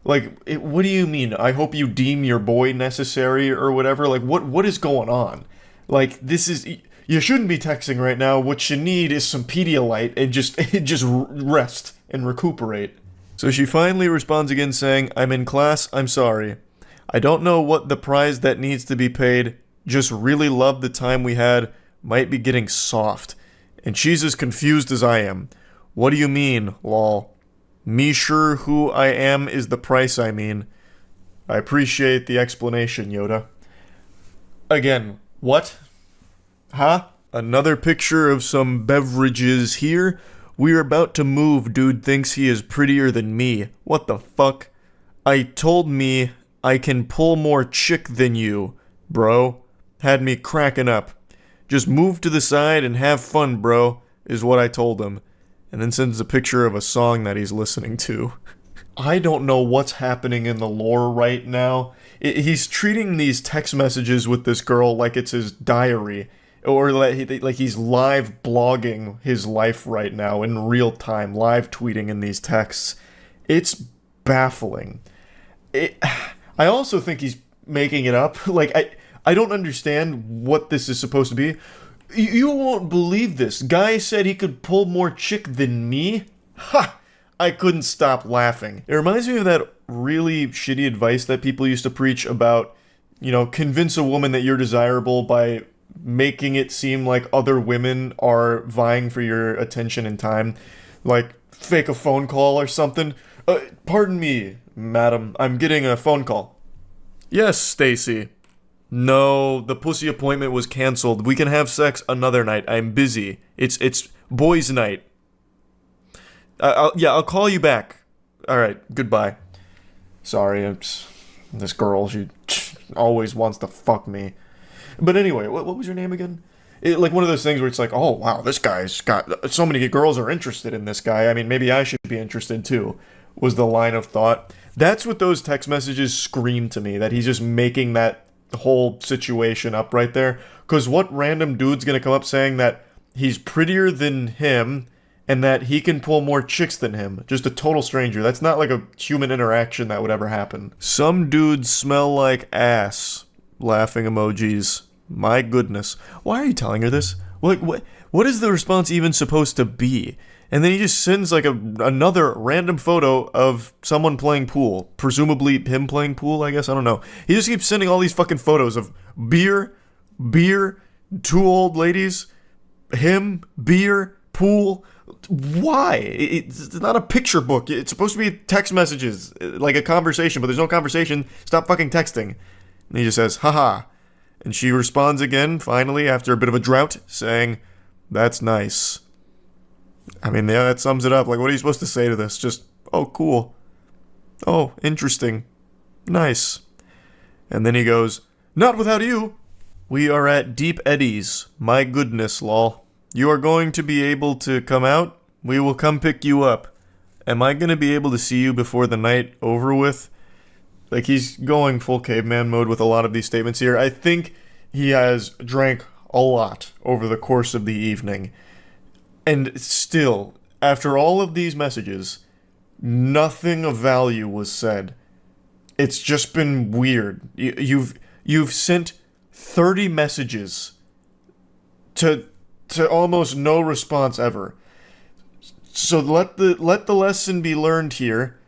[SPEAKER 1] Like, what do you mean? I hope you deem your boy necessary or whatever. Like, what is going on? Like, this is... You shouldn't be texting right now. What you need is some Pedialyte and just rest and recuperate. So she finally responds again saying, I'm in class, I'm sorry. I don't know what the prize that needs to be paid. Just really love the time we had. Might be getting soft. And she's as confused as I am. What do you mean, lol? Me sure who I am is the price I mean. I appreciate the explanation, Yoda. Again, what? Huh? Another picture of some beverages here. We're about to move, dude thinks he is prettier than me. What the fuck? I told me I can pull more chick than you, bro. Had me cracking up. Just move to the side and have fun, bro, is what I told him. And then sends a picture of a song that he's listening to. I don't know what's happening in the lore right now. He's treating these text messages with this girl like it's his diary. Or like he's live blogging his life right now in real time, live tweeting in these texts. It's baffling. I also think he's making it up. Like, I don't understand what this is supposed to be. You won't believe this. Guy said he could pull more chick than me? Ha! I couldn't stop laughing. It reminds me of that really shitty advice that people used to preach about, convince a woman that you're desirable by making it seem like other women are vying for your attention and time. Like, fake a phone call or something. Pardon me, madam. I'm getting a phone call. Yes, Stacy. No, the pussy appointment was canceled. We can have sex another night. I'm busy. It's boys' night. I'll call you back. All right, goodbye. Sorry, this girl. She always wants to fuck me. But anyway, what was your name again? Like one of those things where it's like, oh wow, this guy's got so many girls are interested in this guy. I mean, maybe I should be interested too. Was the line of thought. That's what those text messages scream to me. That he's just making that whole situation up right there. Because what random dude's gonna come up saying that he's prettier than him and that he can pull more chicks than him? Just a total stranger. That's not like a human interaction that would ever happen. Some dudes smell like ass. Laughing emojis. My goodness. Why are you telling her this? What is the response even supposed to be? And then he just sends like another random photo of someone playing pool. Presumably him playing pool, I guess. I don't know. He just keeps sending all these fucking photos of beer, two old ladies, him, beer, pool. Why? It's not a picture book. It's supposed to be text messages, like a conversation, but there's no conversation. Stop fucking texting. And he just says, haha. And she responds again, finally, after a bit of a drought, saying, that's nice. I mean, yeah, that sums it up. Like, what are you supposed to say to this? Just, oh, cool. Oh, interesting. Nice. And then he goes, not without you. We are at Deep Eddies. My goodness, lol. You are going to be able to come out? We will come pick you up. Am I going to be able to see you before the night over with? Like, he's going full caveman mode with a lot of these statements here. I think he has drank a lot over the course of the evening. And still, after all of these messages, nothing of value was said. It's just been weird. You've sent 30 messages to almost no response ever. So let the lesson be learned here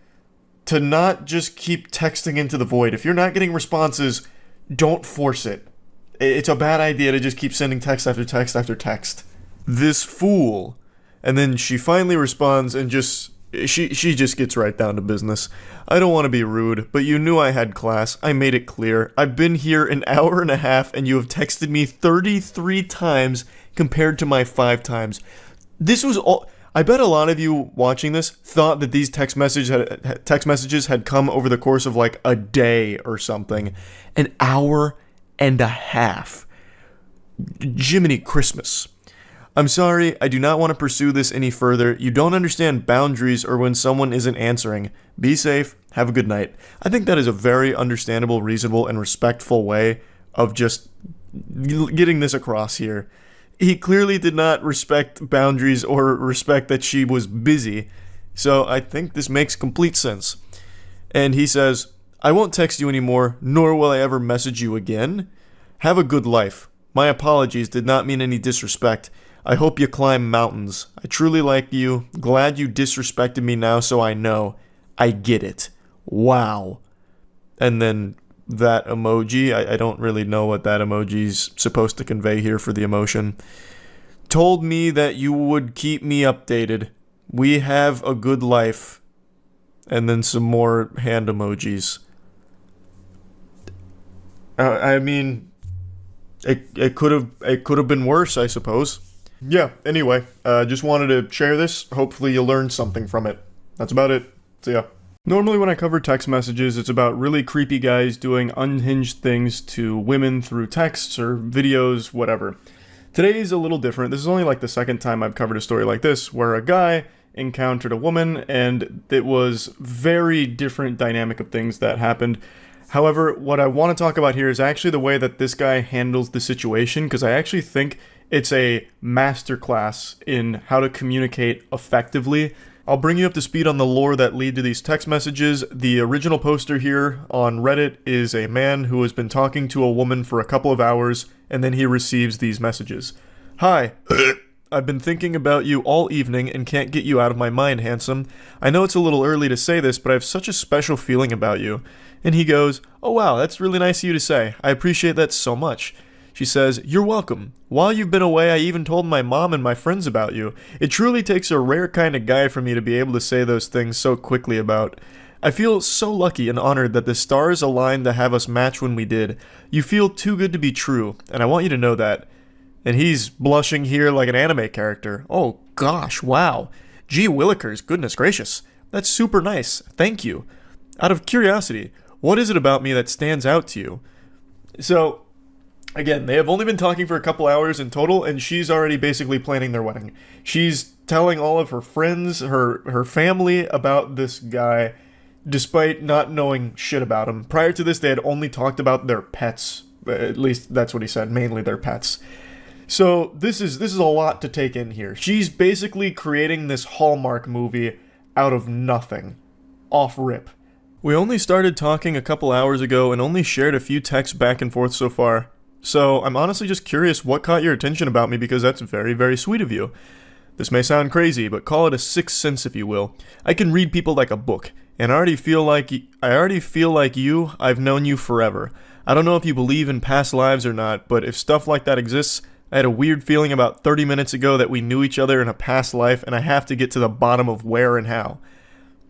[SPEAKER 1] to not just keep texting into the void. If you're not getting responses, don't force it. It's a bad idea to just keep sending text after text after text. This fool. And then she finally responds and she just gets right down to business. I don't want to be rude, but you knew I had class. I made it clear. I've been here an hour and a half and you have texted me 33 times compared to my 5 times. This was all... I bet a lot of you watching this thought that these text messages had come over the course of like a day or something. An hour and a half. Jiminy Christmas. I'm sorry, I do not want to pursue this any further. You don't understand boundaries or when someone isn't answering. Be safe, have a good night. I think that is a very understandable, reasonable, and respectful way of just getting this across here. He clearly did not respect boundaries or respect that she was busy, so I think this makes complete sense. And he says, I won't text you anymore, nor will I ever message you again. Have a good life. My apologies did not mean any disrespect. I hope you climb mountains. I truly like you. Glad you disrespected me now so I know. I get it. Wow. And then that emoji, I don't really know what that emoji's supposed to convey here for the emotion. Told me that you would keep me updated. We have a good life. And then some more hand emojis. I mean, it could have been worse, I suppose. Yeah, anyway, just wanted to share this. Hopefully you learned something from it. That's about it. See ya. Normally when I cover text messages, it's about really creepy guys doing unhinged things to women through texts or videos, whatever. Today's a little different. This is only like the second time I've covered a story like this, where a guy encountered a woman, and it was very different dynamic of things that happened. However, what I want to talk about here is actually the way that this guy handles the situation, because I actually think it's a masterclass in how to communicate effectively. I'll bring you up to speed on the lore that lead to these text messages. The original poster here on Reddit is a man who has been talking to a woman for a couple of hours, and then he receives these messages. Hi. I've been thinking about you all evening and can't get you out of my mind, handsome. I know it's a little early to say this, but I have such a special feeling about you. And he goes, oh wow, that's really nice of you to say. I appreciate that so much. She says, you're welcome. While you've been away, I even told my mom and my friends about you. It truly takes a rare kind of guy for me to be able to say those things so quickly about. I feel so lucky and honored that the stars aligned to have us match when we did. You feel too good to be true, and I want you to know that. And he's blushing here like an anime character. Oh gosh, wow. Gee willikers, goodness gracious. That's super nice. Thank you. Out of curiosity, what is it about me that stands out to you? So, again, they have only been talking for a couple hours in total, and she's already basically planning their wedding. She's telling all of her friends, her family about this guy, despite not knowing shit about him. Prior to this, they had only talked about their pets. At least that's what he said, mainly their pets. So this is a lot to take in here. She's basically creating this Hallmark movie out of nothing. Off rip. We only started talking a couple hours ago and only shared a few texts back and forth so far. So I'm honestly just curious what caught your attention about me, because that's very, very sweet of you. This may sound crazy, but call it a sixth sense if you will. I can read people like a book, and I already feel like you, I've known you forever. I don't know if you believe in past lives or not, but if stuff like that exists, I had a weird feeling about 30 minutes ago that we knew each other in a past life, and I have to get to the bottom of where and how.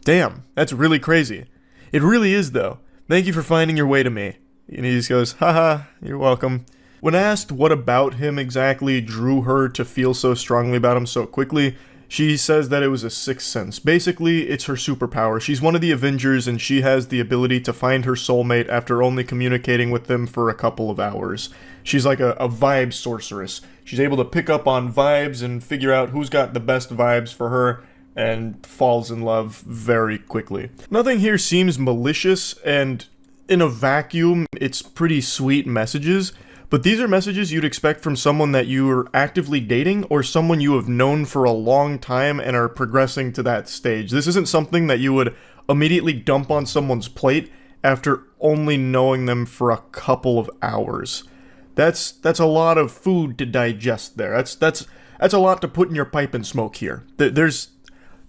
[SPEAKER 1] Damn, that's really crazy. It really is, though. Thank you for finding your way to me. And he just goes, haha, you're welcome. When asked what about him exactly drew her to feel so strongly about him so quickly, she says that it was a sixth sense. Basically, it's her superpower. She's one of the Avengers, and she has the ability to find her soulmate after only communicating with them for a couple of hours. She's like a vibe sorceress. She's able to pick up on vibes and figure out who's got the best vibes for her, and falls in love very quickly. Nothing here seems malicious, and in a vacuum, it's pretty sweet messages. But these are messages you'd expect from someone that you are actively dating or someone you have known for a long time and are progressing to that stage. This isn't something that you would immediately dump on someone's plate after only knowing them for a couple of hours. That's a lot of food to digest there. That's a lot to put in your pipe and smoke here. There's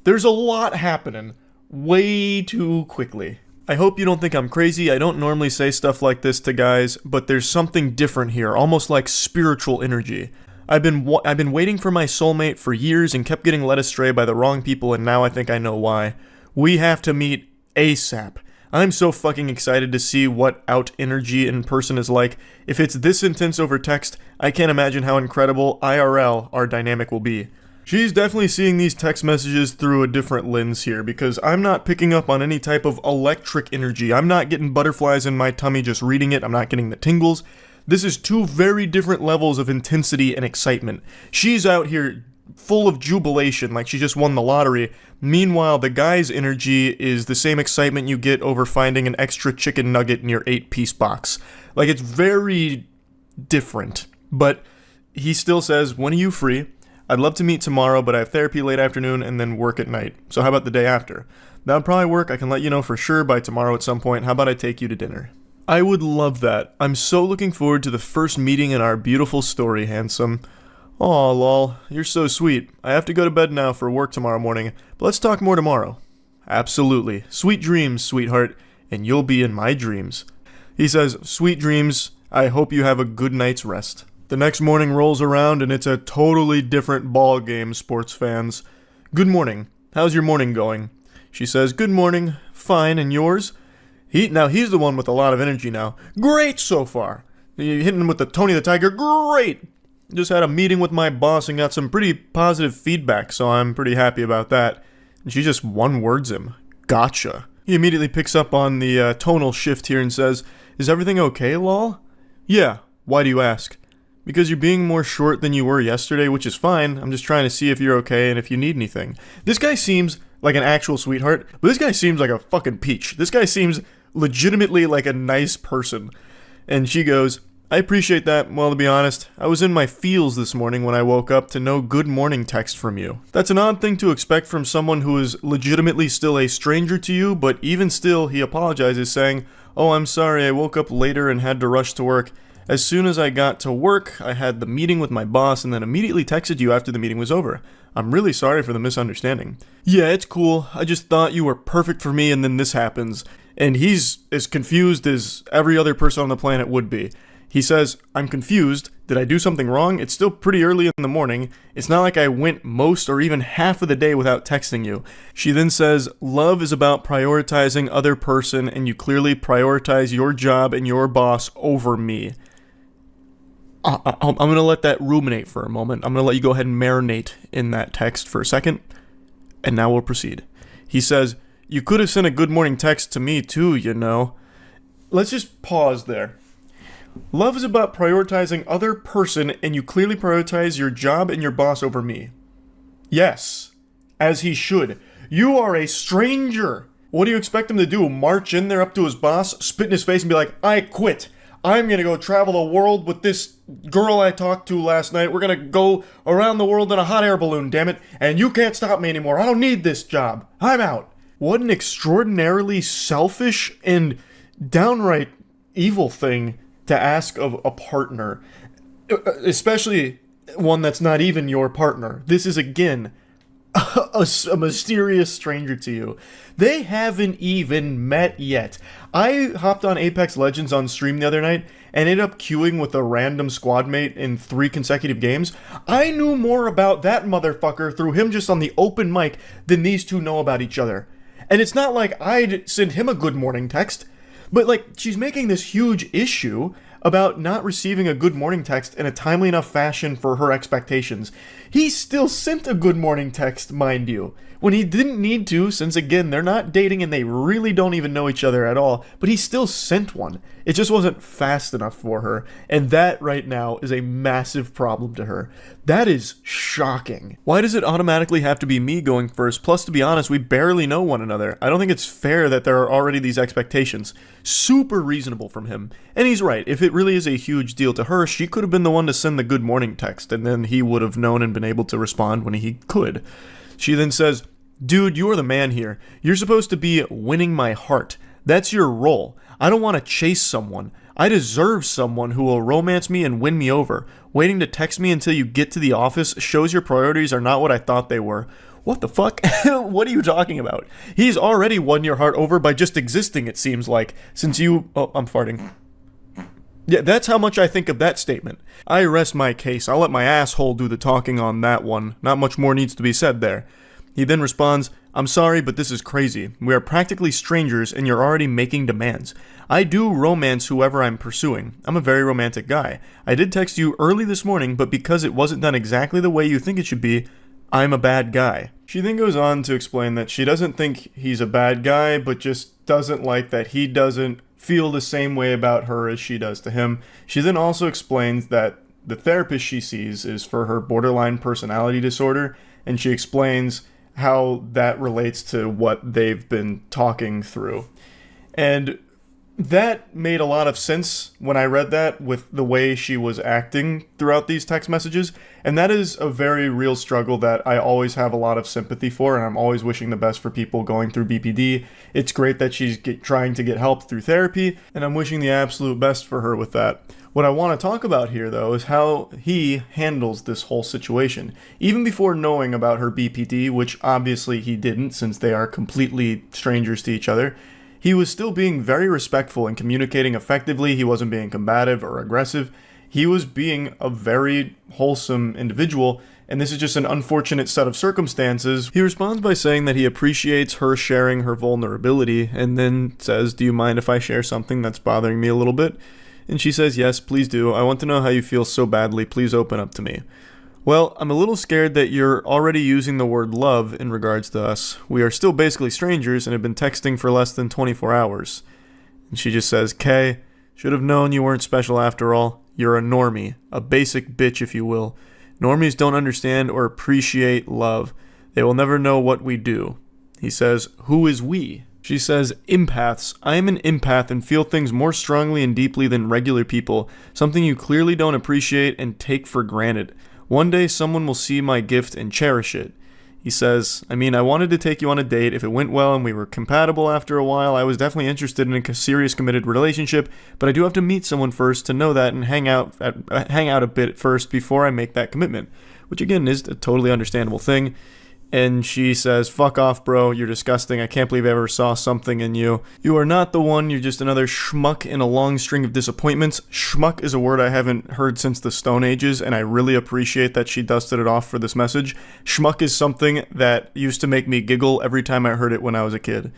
[SPEAKER 1] a lot happening way too quickly. I hope you don't think I'm crazy. I don't normally say stuff like this to guys, but there's something different here, almost like spiritual energy. I've been waiting for my soulmate for years and kept getting led astray by the wrong people, and now I think I know why. We have to meet ASAP. I'm so fucking excited to see what out energy in person is like. If it's this intense over text, I can't imagine how incredible IRL our dynamic will be. She's definitely seeing these text messages through a different lens here, because I'm not picking up on any type of electric energy. I'm not getting butterflies in my tummy just reading it. I'm not getting the tingles. This is two very different levels of intensity and excitement. She's out here full of jubilation, like she just won the lottery. Meanwhile, the guy's energy is the same excitement you get over finding an extra chicken nugget in your 8-piece box. Like, it's very different. But he still says, when are you free? I'd love to meet tomorrow, but I have therapy late afternoon and then work at night. So how about the day after? That would probably work. I can let you know for sure by tomorrow at some point. How about I take you to dinner? I would love that. I'm so looking forward to the first meeting in our beautiful story, handsome. Aw, lol, you're so sweet. I have to go to bed now for work tomorrow morning, but let's talk more tomorrow. Absolutely. Sweet dreams, sweetheart, and you'll be in my dreams. He says, sweet dreams, I hope you have a good night's rest. The next morning rolls around and it's a totally different ball game, sports fans. Good morning. How's your morning going? She says, good morning. Fine, and yours? He's the one with a lot of energy now. Great so far. You're hitting him with the Tony the Tiger. Great. Just had a meeting with my boss and got some pretty positive feedback, so I'm pretty happy about that. And she just one-words him. Gotcha. He immediately picks up on the tonal shift here and says, is everything okay, lol? Yeah. Why do you ask? Because you're being more short than you were yesterday, which is fine. I'm just trying to see if you're okay and if you need anything. This guy seems like an actual sweetheart, but this guy seems like a fucking peach. This guy seems legitimately like a nice person. And she goes, I appreciate that. Well, to be honest, I was in my feels this morning when I woke up to no good morning text from you. That's an odd thing to expect from someone who is legitimately still a stranger to you, but even still, he apologizes, saying, oh, I'm sorry, I woke up later and had to rush to work. As soon as I got to work, I had the meeting with my boss and then immediately texted you after the meeting was over. I'm really sorry for the misunderstanding. Yeah, it's cool. I just thought you were perfect for me and then this happens. And he's as confused as every other person on the planet would be. He says, I'm confused. Did I do something wrong? It's still pretty early in the morning. It's not like I went most or even half of the day without texting you. She then says, love is about prioritizing other person and you clearly prioritize your job and your boss over me. I'm going to let that ruminate for a moment. I'm going to let you go ahead and marinate in that text for a second. And now we'll proceed. He says, you could have sent a good morning text to me too, you know. Let's just pause there. Love is about prioritizing other person and you clearly prioritize your job and your boss over me. Yes, as he should. You are a stranger. What do you expect him to do? March in there up to his boss, spit in his face and be like, I quit. I'm going to go travel the world with this girl I talked to last night. We're going to go around the world in a hot air balloon, damn it. And you can't stop me anymore. I don't need this job. I'm out. What an extraordinarily selfish and downright evil thing to ask of a partner. Especially one that's not even your partner. This is, again, a mysterious stranger to you. They haven't even met yet. I hopped on Apex Legends on stream the other night and ended up queuing with a random squad mate in 3 consecutive games. I knew more about that motherfucker through him just on the open mic than these two know about each other. And it's not like I'd send him a good morning text, but like she's making this huge issue about not receiving a good morning text in a timely enough fashion for her expectations. He still sent a good morning text, mind you, when he didn't need to, since again, they're not dating and they really don't even know each other at all, but he still sent one. It just wasn't fast enough for her, and that right now is a massive problem to her. That is shocking. Why does it automatically have to be me going first? Plus, to be honest, we barely know one another. I don't think it's fair that there are already these expectations. Super reasonable from him. And he's right, if it really is a huge deal to her, she could have been the one to send the good morning text, and then he would have known and been able to respond when he could. She then says, dude, you are the man here. You're supposed to be winning my heart. That's your role. I don't want to chase someone. I deserve someone who will romance me and win me over. Waiting to text me until you get to the office shows your priorities are not what I thought they were. What the fuck? What are you talking about? He's already won your heart over by just existing, it seems like, since you... Oh, I'm farting. Yeah, that's how much I think of that statement. I rest my case. I'll let my asshole do the talking on that one. Not much more needs to be said there. He then responds, I'm sorry, but this is crazy. We are practically strangers and you're already making demands. I do romance whoever I'm pursuing. I'm a very romantic guy. I did text you early this morning, but because it wasn't done exactly the way you think it should be, I'm a bad guy. She then goes on to explain that she doesn't think he's a bad guy, but just doesn't like that he doesn't feel the same way about her as she does to him. She then also explains that the therapist she sees is for her borderline personality disorder, and she explains how that relates to what they've been talking through. And that made a lot of sense when I read that with the way she was acting throughout these text messages. And that is a very real struggle that I always have a lot of sympathy for, and I'm always wishing the best for people going through BPD. It's great that she's trying to get help through therapy, and I'm wishing the absolute best for her with that. What I want to talk about here, though, is how he handles this whole situation. Even before knowing about her BPD, which obviously he didn't since they are completely strangers to each other, he was still being very respectful and communicating effectively. He wasn't being combative or aggressive. He was being a very wholesome individual, and this is just an unfortunate set of circumstances. He responds by saying that he appreciates her sharing her vulnerability, and then says, "Do you mind if I share something that's bothering me a little bit?" And she says, "Yes, please do. I want to know how you feel so badly. Please open up to me." "Well, I'm a little scared that you're already using the word love in regards to us. We are still basically strangers and have been texting for less than 24 hours. And she just says, "Kay, should have known you weren't special after all. You're a normie, a basic bitch if you will. Normies don't understand or appreciate love. They will never know what we do." He says, "Who is we?" She says, "Empaths. I am an empath and feel things more strongly and deeply than regular people, something you clearly don't appreciate and take for granted. One day someone will see my gift and cherish it." He says, "I mean, I wanted to take you on a date. If it went well and we were compatible after a while, I was definitely interested in a serious committed relationship, but I do have to meet someone first to know that and hang out a bit first before I make that commitment," which again is a totally understandable thing. And she says, "Fuck off, bro. You're disgusting. I can't believe I ever saw something in you. You are not the one. You're just another schmuck in a long string of disappointments." Schmuck is a word I haven't heard since the Stone Ages, and I really appreciate that she dusted it off for this message. Schmuck is something that used to make me giggle every time I heard it when I was a kid.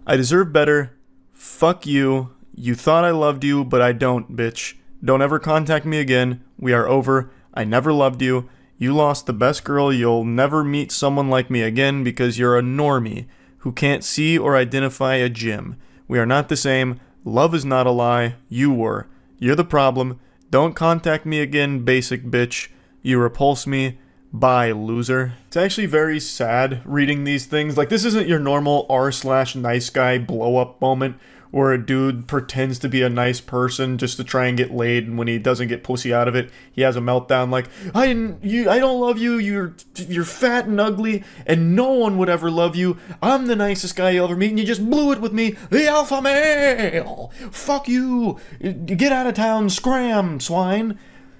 [SPEAKER 1] "I deserve better. Fuck you. You thought I loved you, but I don't, bitch. Don't ever contact me again. We are over. I never loved you. You lost the best girl. You'll never meet someone like me again because you're a normie who can't see or identify a gym. We are not the same. Love is not a lie. You were. You're the problem. Don't contact me again, basic bitch. You repulse me. Bye, loser." It's actually very sad reading these things. Like, this isn't your normal r/nice guy blow up moment where a dude pretends to be a nice person just to try and get laid, and when he doesn't get pussy out of it, he has a meltdown like, I don't love you, you're fat and ugly, and no one would ever love you. I'm the nicest guy you'll ever meet, and you just blew it with me, the alpha male. Fuck you. Get out of town, scram, swine.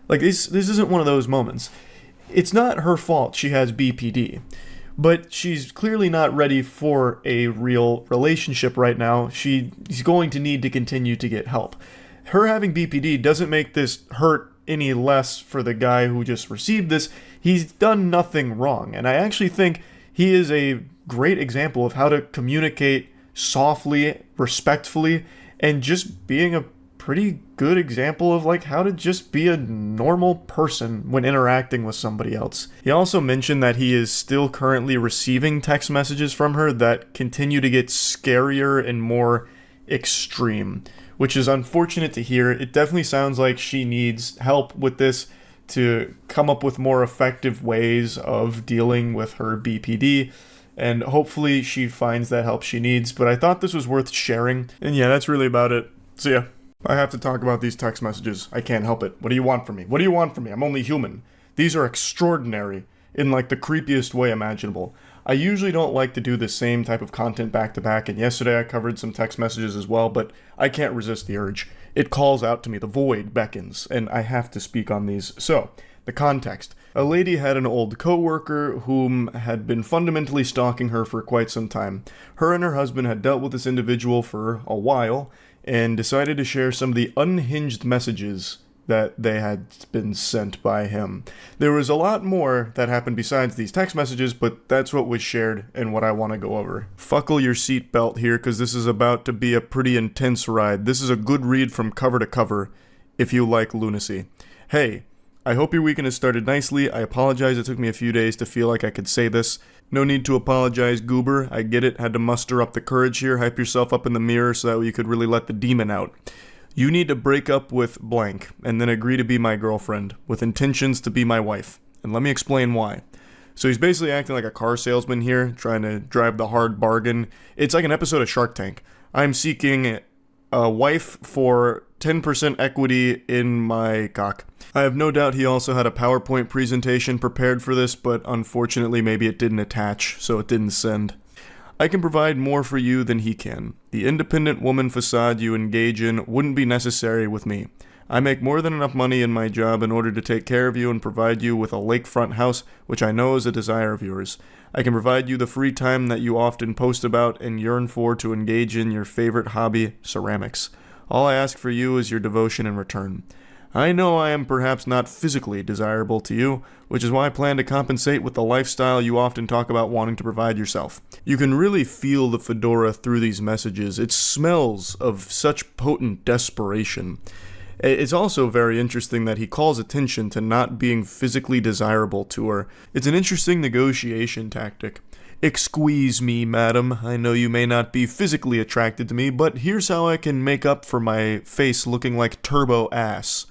[SPEAKER 1] Like, this isn't one of those moments. It's not her fault she has BPD. But she's clearly not ready for a real relationship right now. She's going to need to continue to get help. Her having BPD doesn't make this hurt any less for the guy who just received this. He's done nothing wrong. And I actually think he is a great example of how to communicate softly, respectfully, and just being a pretty good example of like how to just be a normal person when interacting with somebody else. He also mentioned that he is still currently receiving text messages from her that continue to get scarier and more extreme, which is unfortunate to hear. It definitely sounds like she needs help with this to come up with more effective ways of dealing with her BPD, and hopefully she finds that help she needs. But I thought this was worth sharing, and yeah, that's really about it. So yeah, I have to talk about these text messages. I can't help it. What do you want from me? What do you want from me? I'm only human. These are extraordinary in like the creepiest way imaginable. I usually don't like to do the same type of content back to back, and yesterday I covered some text messages as well, but I can't resist the urge. It calls out to me. The void beckons, and I have to speak on these. So, the context. A lady had an old coworker whom had been fundamentally stalking her for quite some time. Her and her husband had dealt with this individual for a while, and decided to share some of the unhinged messages that they had been sent by him. There was a lot more that happened besides these text messages, but that's what was shared and what I want to go over. Buckle your seatbelt here, because this is about to be a pretty intense ride. This is a good read from cover to cover, if you like lunacy. Hey,
[SPEAKER 2] I hope your weekend has started nicely. I apologize it took me a few days to feel like I could say this. No need to apologize, goober. I get it. Had to muster up the courage here. Hype yourself up in the mirror so that way you could really let the demon out. You need to break up with blank and then agree to be my girlfriend with intentions to be my wife. And let me explain why. So he's basically acting like a car salesman here, trying to drive the hard bargain. It's like an episode of Shark Tank. I'm seeking a wife for 10% equity in my cock. I have no doubt he also had a PowerPoint presentation prepared for this, but unfortunately maybe it didn't attach, so it didn't send. I can provide more for you than he can. The independent woman facade you engage in wouldn't be necessary with me. I make more than enough money in my job in order to take care of you and provide you with a lakefront house, which I know is a desire of yours. I can provide you the free time that you often post about and yearn for to engage in your favorite hobby, ceramics. All I ask for you is your devotion in return. I know I am perhaps not physically desirable to you, which is why I plan to compensate with the lifestyle you often talk about wanting to provide yourself. You can really feel the fedora through these messages. It smells of such potent desperation. It's also very interesting that he calls attention to not being physically desirable to her. It's an interesting negotiation tactic. Excuse me, madam. I know you may not be physically attracted to me, but here's how I can make up for my face looking like turbo ass.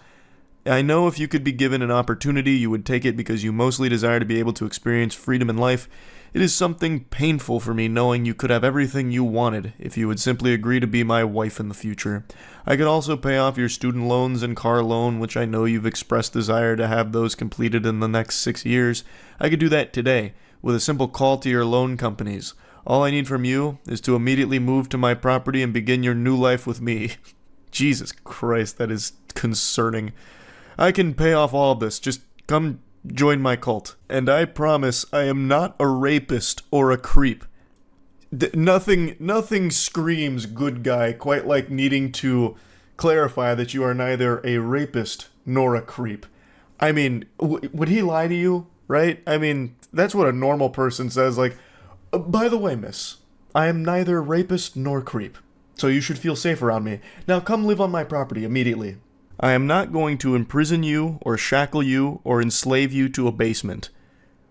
[SPEAKER 2] I know if you could be given an opportunity, you would take it because you mostly desire to be able to experience freedom in life. It is something painful for me knowing you could have everything you wanted if you would simply agree to be my wife in the future. I could also pay off your student loans and car loan, which I know you've expressed desire to have those completed in the next 6 years. I could do that today, with a simple call to your loan companies. All I need from you is to immediately move to my property and begin your new life with me. Jesus Christ, that is concerning. I can pay off all of this. Just come join my cult. And I promise I am not a rapist or a creep. Nothing screams good guy quite like needing to clarify that you are neither a rapist nor a creep. I mean, would he lie to you, right? I mean, that's what a normal person says, like, by the way, miss, I am neither rapist nor creep, so you should feel safe around me. Now come live on my property immediately. I am not going to imprison you, or shackle you, or enslave you to a basement.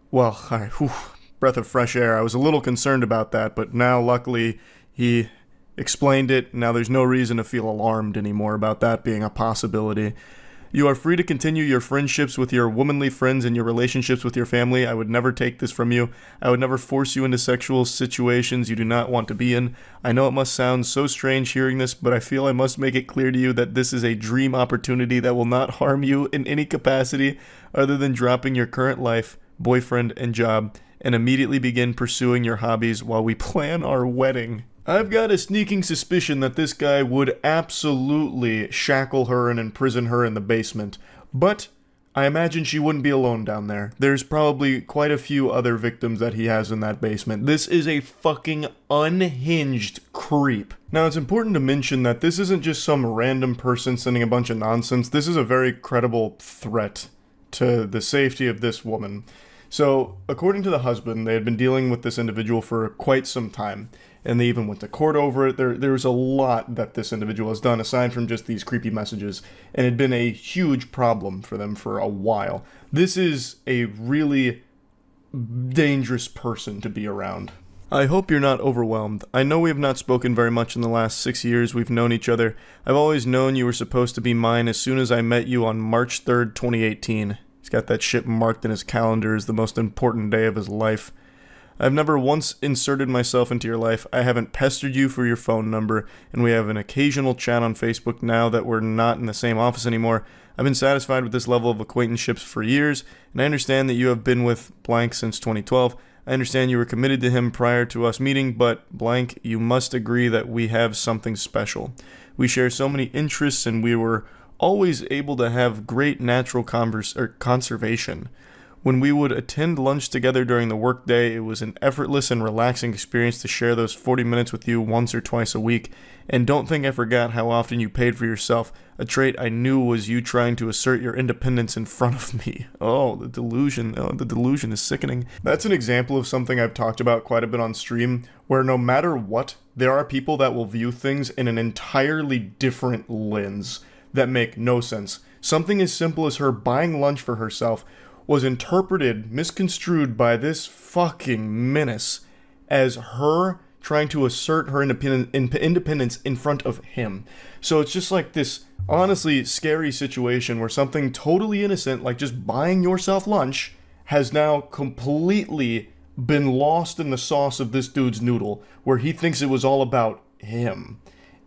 [SPEAKER 2] Well, alright, breath of fresh air. I was a little concerned about that, but now, luckily, he explained it. Now there's no reason to feel alarmed anymore about that being a possibility. You are free to continue your friendships with your womanly friends and your relationships with your family. I would never take this from you. I would never force you into sexual situations you do not want to be in. I know it must sound so strange hearing this, but I feel I must make it clear to you that this is a dream opportunity that will not harm you in any capacity other than dropping your current life, boyfriend, and job, and immediately begin pursuing your hobbies while we plan our wedding. I've got a sneaking suspicion that this guy would absolutely shackle her and imprison her in the basement, but I imagine she wouldn't be alone down there. There's probably quite a few other victims that he has in that basement. This is a fucking unhinged creep. Now, it's important to mention that this isn't just some random person sending a bunch of nonsense. This is a very credible threat to the safety of this woman. So, according to the husband, they had been dealing with this individual for quite some time, and they even went to court over it. There's a lot that this individual has done, aside from just these creepy messages, and it had been a huge problem for them for a while. This is a really dangerous person to be around. I hope you're not overwhelmed. I know we have not spoken very much in the last 6 years we've known each other. I've always known you were supposed to be mine as soon as I met you on March 3rd, 2018. He's got that shit marked in his calendar as the most important day of his life. I've never once inserted myself into your life. I haven't pestered you for your phone number, and we have an occasional chat on Facebook now that we're not in the same office anymore. I've been satisfied with this level of acquaintanceships for years, and I understand that you have been with blank since 2012. I understand you were committed to him prior to us meeting, but blank, you must agree that we have something special. We share so many interests, and we were always able to have great natural conservation. When we would attend lunch together during the workday, it was an effortless and relaxing experience to share those 40 minutes with you once or twice a week. And don't think I forgot how often you paid for yourself, a trait I knew was you trying to assert your independence in front of me. Oh, the delusion. Oh, the delusion is sickening. That's an example of something I've talked about quite a bit on stream, where no matter what, there are people that will view things in an entirely different lens.
[SPEAKER 1] that make no sense. Something as simple as her buying lunch for herself was interpreted, misconstrued by this fucking menace as her trying to assert her independence in front of him. So it's just like this honestly scary situation where something totally innocent, like just buying yourself lunch, has now completely been lost in the sauce of this dude's noodle, where he thinks it was all about him.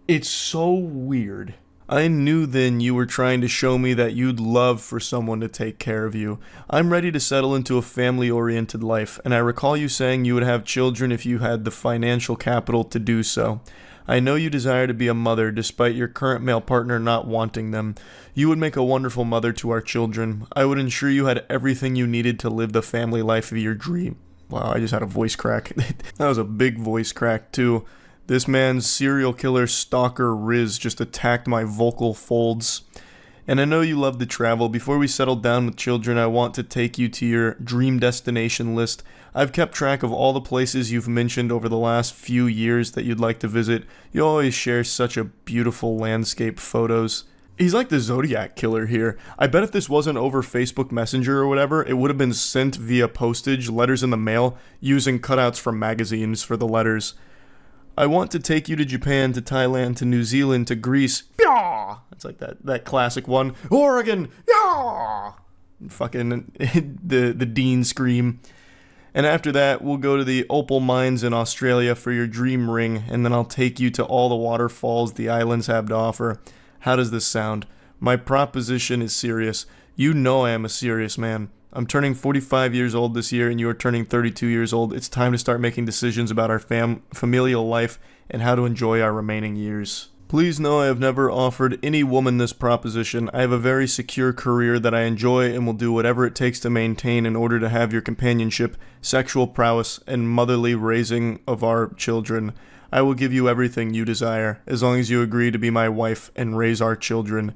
[SPEAKER 1] It's so weird. I knew then you were trying to show me that you'd love for someone to take care of you. I'm ready to settle into a family-oriented life, and I recall you saying you would have children if you had the financial capital to do so. I know you desire to be a mother, despite your current male partner not wanting them. You would make a wonderful mother to our children. I would ensure you had everything you needed to live the family life of your dream. Wow, I just had a voice crack. That was a big voice crack, too. This man's serial killer stalker Riz just attacked my vocal folds. And I know you love to travel. Before we settle down with children, I want to take you to your dream destination list. I've kept track of all the places you've mentioned over the last few years that you'd like to visit. You always share such a beautiful landscape photos. He's like the Zodiac killer here. I bet if this wasn't over Facebook Messenger or whatever, it would have been sent via postage, letters in the mail, using cutouts from magazines for the letters. I want to take you to Japan, to Thailand, to New Zealand, to Greece. Yah! It's like that classic one. Oregon. Yah! Fucking the Dean scream. And after that, we'll go to the opal mines in Australia for your dream ring, and then I'll take you to all the waterfalls the islands have to offer. How does this sound? My proposition is serious. You know I am a serious man. I'm turning 45 years old this year, and you are turning 32 years old. It's time to start making decisions about our familial life and how to enjoy our remaining years. Please know I have never offered any woman this proposition. I have a very secure career that I enjoy and will do whatever it takes to maintain in order to have your companionship, sexual prowess, and motherly raising of our children. I will give you everything you desire, as long as you agree to be my wife and raise our children.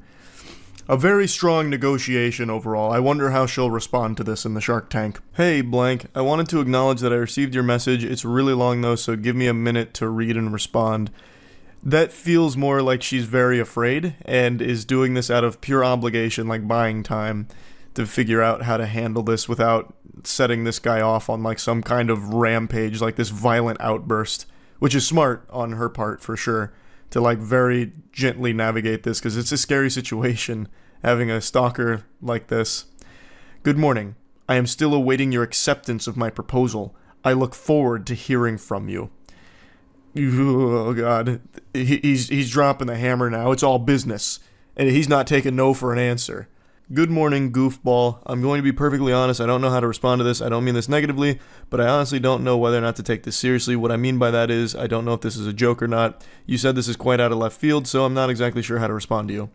[SPEAKER 1] A very strong negotiation overall. I wonder how she'll respond to this in the Shark Tank. Hey, blank. I wanted to acknowledge that I received your message. It's really long though, so give me a minute to read and respond. That feels more like she's very afraid and is doing this out of pure obligation, like buying time, to figure out how to handle this without setting this guy off on like some kind of rampage, like this violent outburst, which is smart on her part for sure, to like very gently navigate this, because it's a scary situation having a stalker like this. Good morning. I am still awaiting your acceptance of my proposal. I look forward to hearing from you. Oh god, he's dropping the hammer now. It's all business, and he's not taking no for an answer. Good morning, goofball. I'm going to be perfectly honest. I don't know how to respond to this. I don't mean this negatively, but I honestly don't know whether or not to take this seriously. What I mean by that is, I don't know if this is a joke or not. You said this is quite out of left field, so I'm not exactly sure how to respond to you.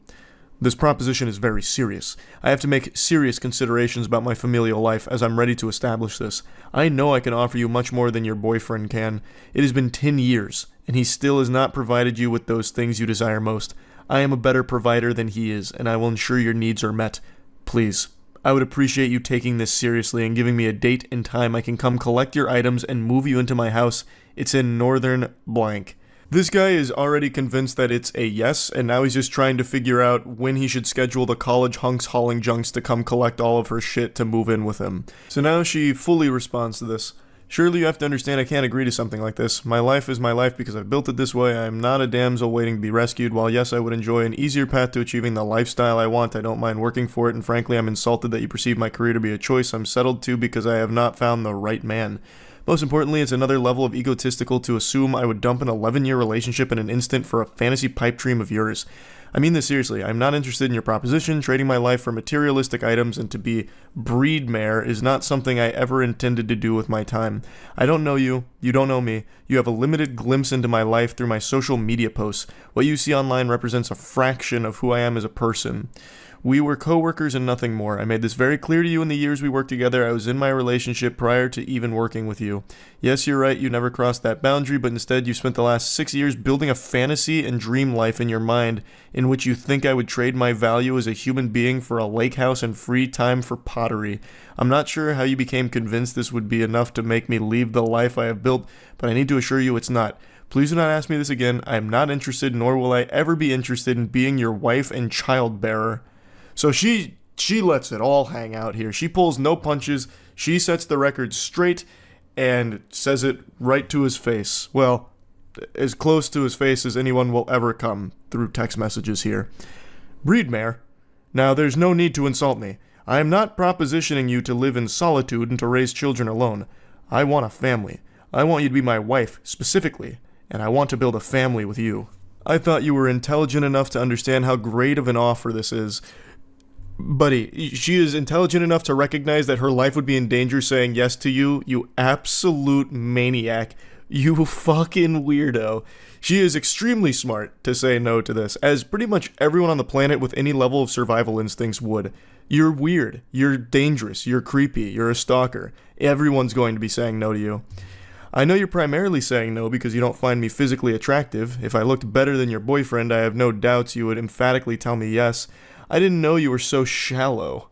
[SPEAKER 1] This proposition is very serious. I have to make serious considerations about my familial life as I'm ready to establish this. I know I can offer you much more than your boyfriend can. It has been 10 years, and he still has not provided you with those things you desire most. I am a better provider than he is, and I will ensure your needs are met. Please, I would appreciate you taking this seriously and giving me a date and time I can come collect your items and move you into my house. It's in northern blank. This guy is already convinced that it's a yes, and now he's just trying to figure out when he should schedule the college hunks hauling junks to come collect all of her shit to move in with him. So now she fully responds to this. Surely you have to understand I can't agree to something like this. My life is my life because I've built it this way. I am not a damsel waiting to be rescued. While yes, I would enjoy an easier path to achieving the lifestyle I want, I don't mind working for it, and frankly, I'm insulted that you perceive my career to be a choice I'm settled to because I have not found the right man. Most importantly, it's another level of egotistical to assume I would dump an 11-year relationship in an instant for a fantasy pipe dream of yours. I mean this seriously. I'm not interested in your proposition. Trading my life for materialistic items and to be breed mare is not something I ever intended to do with my time. I don't know you. You don't know me. You have a limited glimpse into my life through my social media posts. What you see online represents a fraction of who I am as a person.
[SPEAKER 2] We were co-workers and nothing more. I made this very clear to you in the years we worked together. I was in my relationship prior to even working with you. Yes, you're right, you never crossed that boundary, but instead you spent the last 6 years building a fantasy and dream life in your mind in which you think I would trade my value as a human being for a lake house and free time for pottery. I'm not sure how you became convinced this would be enough to make me leave the life I have built, but I need to assure you it's not. Please do not ask me this again. I am not interested, nor will I ever be interested in being your wife and child bearer. So she lets it all hang out here. She pulls no punches. She sets the record straight and says it right to his face. Well, as close to his face as anyone will ever come through text messages here. Breedmare. Now, there's no need to insult me. I am not propositioning you to live in solitude and to raise children alone. I want a family. I want you to be my wife, specifically, and I want to build a family with you. I thought you were intelligent enough to understand how great of an offer this is. Buddy, she is intelligent enough to recognize that her life would be in danger saying yes to you, you absolute maniac. You fucking weirdo. She is extremely smart to say no to this, as pretty much everyone on the planet with any level of survival instincts would. You're weird, you're dangerous, you're creepy, you're a stalker. Everyone's going to be saying no to you. I know you're primarily saying no because you don't find me physically attractive. If I looked better than your boyfriend, I have no doubts you would emphatically tell me yes. I didn't know you were so shallow.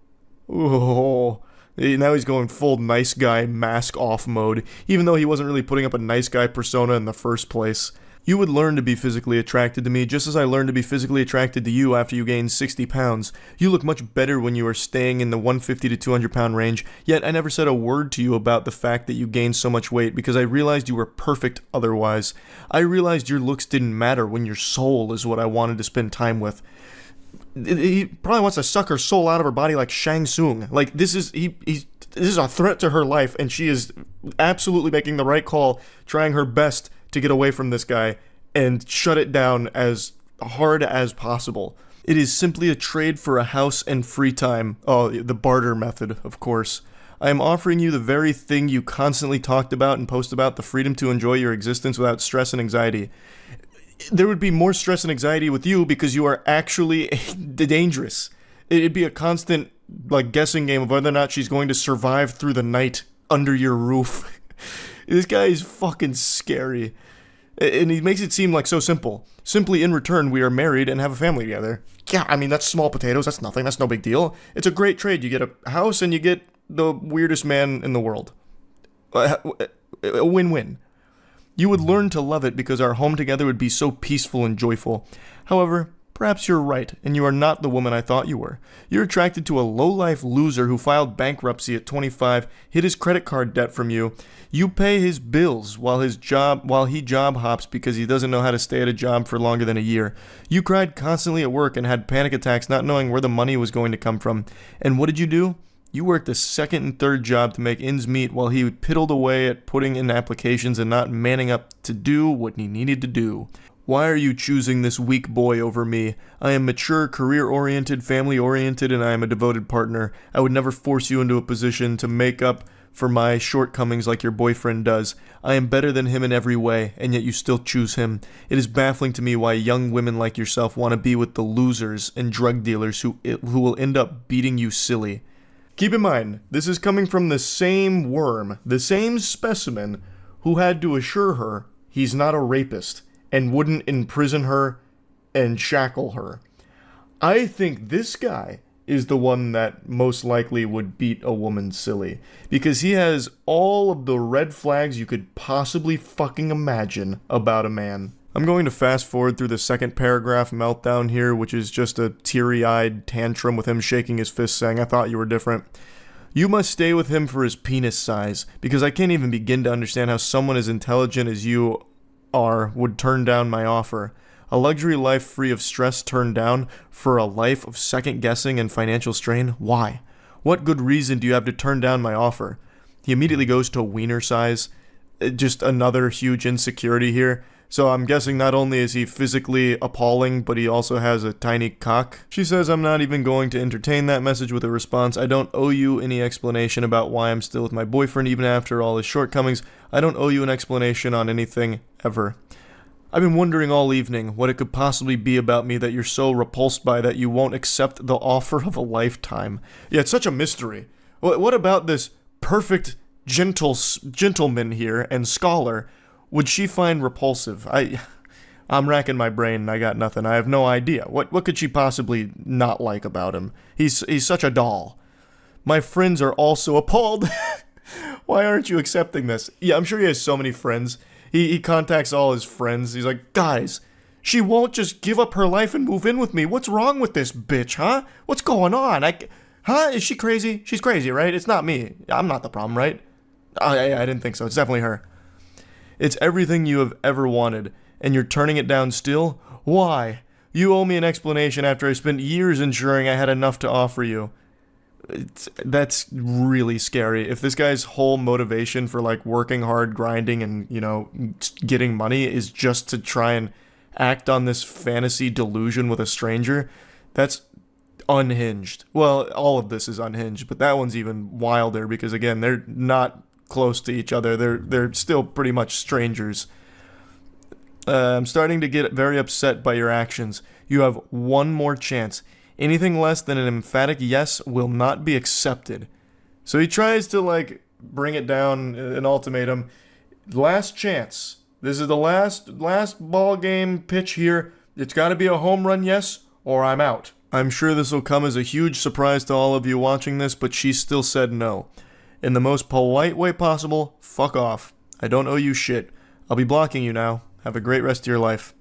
[SPEAKER 2] Oh, now he's going full nice guy mask off mode, even though he wasn't really putting up a nice guy persona in the first place. You would learn to be physically attracted to me just as I learned to be physically attracted to you after you gained 60 pounds. You look much better when you are staying in the 150 to 200 pound range, yet I never said a word to you about the fact that you gained so much weight because I realized you were perfect otherwise. I realized your looks didn't matter when your soul is what I wanted to spend time with. He probably wants to suck her soul out of her body like Shang Tsung. Like, this is a threat to her life, and she is absolutely making the right call, trying her best to get away from this guy and shut it down as hard as possible. It is simply a trade for a house and free time. Oh, the barter method, of course. I am offering you the very thing you constantly talked about and post about, the freedom to enjoy your existence without stress and anxiety. There would be more stress and anxiety with you because you are actually dangerous. It'd be a constant, guessing game of whether or not she's going to survive through the night under your roof. This guy is fucking scary. And he makes it seem like so simple. Simply in return, we are married and have a family together. Yeah, I mean, that's small potatoes. That's nothing. That's no big deal. It's a great trade. You get a house and you get the weirdest man in the world. A win-win. You would learn to love it because our home together would be so peaceful and joyful. However, perhaps you're right, and you are not the woman I thought you were. You're attracted to a low-life loser who filed bankruptcy at 25, hid his credit card debt from you. You pay his bills while he job hops because he doesn't know how to stay at a job for longer than a year. You cried constantly at work and had panic attacks not knowing where the money was going to come from. And what did you do? You worked a second and third job to make ends meet while he piddled away at putting in applications and not manning up to do what he needed to do. Why are you choosing this weak boy over me? I am mature, career-oriented, family-oriented, and I am a devoted partner. I would never force you into a position to make up for my shortcomings like your boyfriend does. I am better than him in every way, and yet you still choose him. It is baffling to me why young women like yourself want to be with the losers and drug dealers who will end up beating you silly. Keep in mind, this is coming from the same worm, the same specimen, who had to assure her he's not a rapist and wouldn't imprison her and shackle her. I think this guy is the one that most likely would beat a woman silly, because he has all of the red flags you could possibly fucking imagine about a man. I'm going to fast forward through the second paragraph meltdown here, which is just a teary-eyed tantrum with him shaking his fist saying, I thought you were different. You must stay with him for his penis size, because I can't even begin to understand how someone as intelligent as you are would turn down my offer. A luxury life free of stress turned down for a life of second guessing and financial strain? Why? What good reason do you have to turn down my offer? He immediately goes to wiener size. Just another huge insecurity here. So I'm guessing not only is he physically appalling, but he also has a tiny cock. She says, I'm not even going to entertain that message with a response. I don't owe you any explanation about why I'm still with my boyfriend even after all his shortcomings. I don't owe you an explanation on anything, ever. I've been wondering all evening what it could possibly be about me that you're so repulsed by that you won't accept the offer of a lifetime.
[SPEAKER 1] Yeah, it's such a mystery. What about this perfect gentleman here and scholar would she find repulsive? I'm racking my brain and I got nothing. I have no idea. What could she possibly not like about him? He's such a doll. My friends are also appalled. Why aren't you accepting this? Yeah, I'm sure he has so many friends. He contacts all his friends. He's like, guys, she won't just give up her life and move in with me. What's wrong with this bitch, huh? What's going on? Is she crazy? She's crazy, right? It's not me. I'm not the problem, right? I didn't think so. It's definitely her. It's everything you have ever wanted, and you're turning it down still? Why? You owe me an explanation after I spent years ensuring I had enough to offer you. That's really scary. If this guy's whole motivation for like working hard, grinding, and getting money is just to try and act on this fantasy delusion with a stranger, that's unhinged. Well, all of this is unhinged, but that one's even wilder because again, they're not close to each other. They're still pretty much strangers. I'm starting to get very upset by your actions. You have one more chance. Anything less than an emphatic yes will not be accepted. So he tries to bring it down, an ultimatum. Last chance. This is the last ball game pitch here. It's got to be a home run yes or I'm out. I'm sure this will come as a huge surprise to all of you watching this, but she still said no. In the most polite way possible, fuck off. I don't owe you shit. I'll be blocking you now. Have a great rest of your life.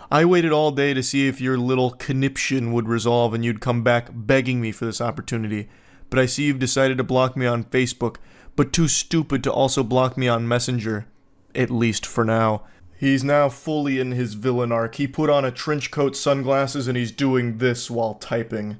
[SPEAKER 1] I waited all day to see if your little conniption would resolve and you'd come back begging me for this opportunity. But I see you've decided to block me on Facebook, but too stupid to also block me on Messenger. At least for now. He's now fully in his villain arc. He put on a trench coat, sunglasses, and he's doing this while typing.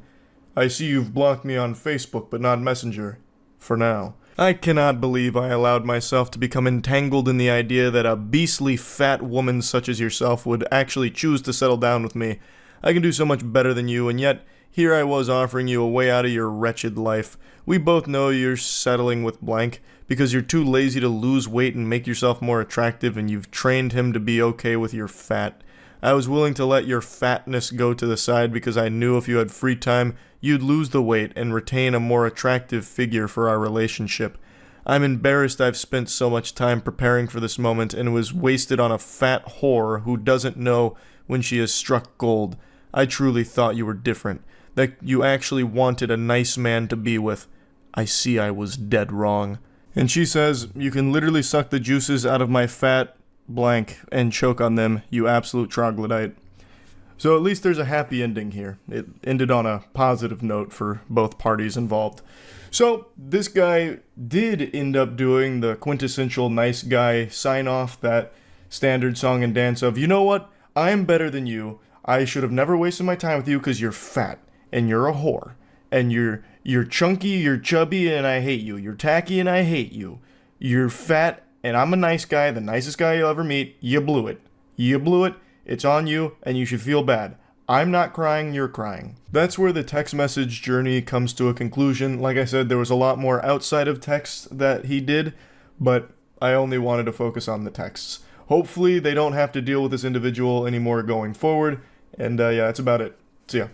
[SPEAKER 1] I see you've blocked me on Facebook, but not Messenger. For now. I cannot believe I allowed myself to become entangled in the idea that a beastly fat woman such as yourself would actually choose to settle down with me. I can do so much better than you, and yet here I was offering you a way out of your wretched life. We both know you're settling with blank because you're too lazy to lose weight and make yourself more attractive, and you've trained him to be okay with your fat. I was willing to let your fatness go to the side because I knew if you had free time, you'd lose the weight and retain a more attractive figure for our relationship. I'm embarrassed I've spent so much time preparing for this moment and was wasted on a fat whore who doesn't know when she has struck gold. I truly thought you were different, that you actually wanted a nice man to be with. I see I was dead wrong. And she says, you can literally suck the juices out of my fat blank and choke on them, you absolute troglodyte. So at least there's a happy ending here. It ended on a positive note for both parties involved. So this guy did end up doing the quintessential nice guy sign off, that standard song and dance of, you know what, I'm better than you. I should have never wasted my time with you because you're fat and you're a whore and you're chunky, you're chubby, and I hate you. You're tacky and I hate you. You're fat and I'm a nice guy, the nicest guy you'll ever meet. You blew it. You blew it. It's on you, and you should feel bad. I'm not crying, you're crying. That's where the text message journey comes to a conclusion. Like I said, there was a lot more outside of text that he did, but I only wanted to focus on the texts. Hopefully they don't have to deal with this individual anymore going forward, and yeah, that's about it. See ya.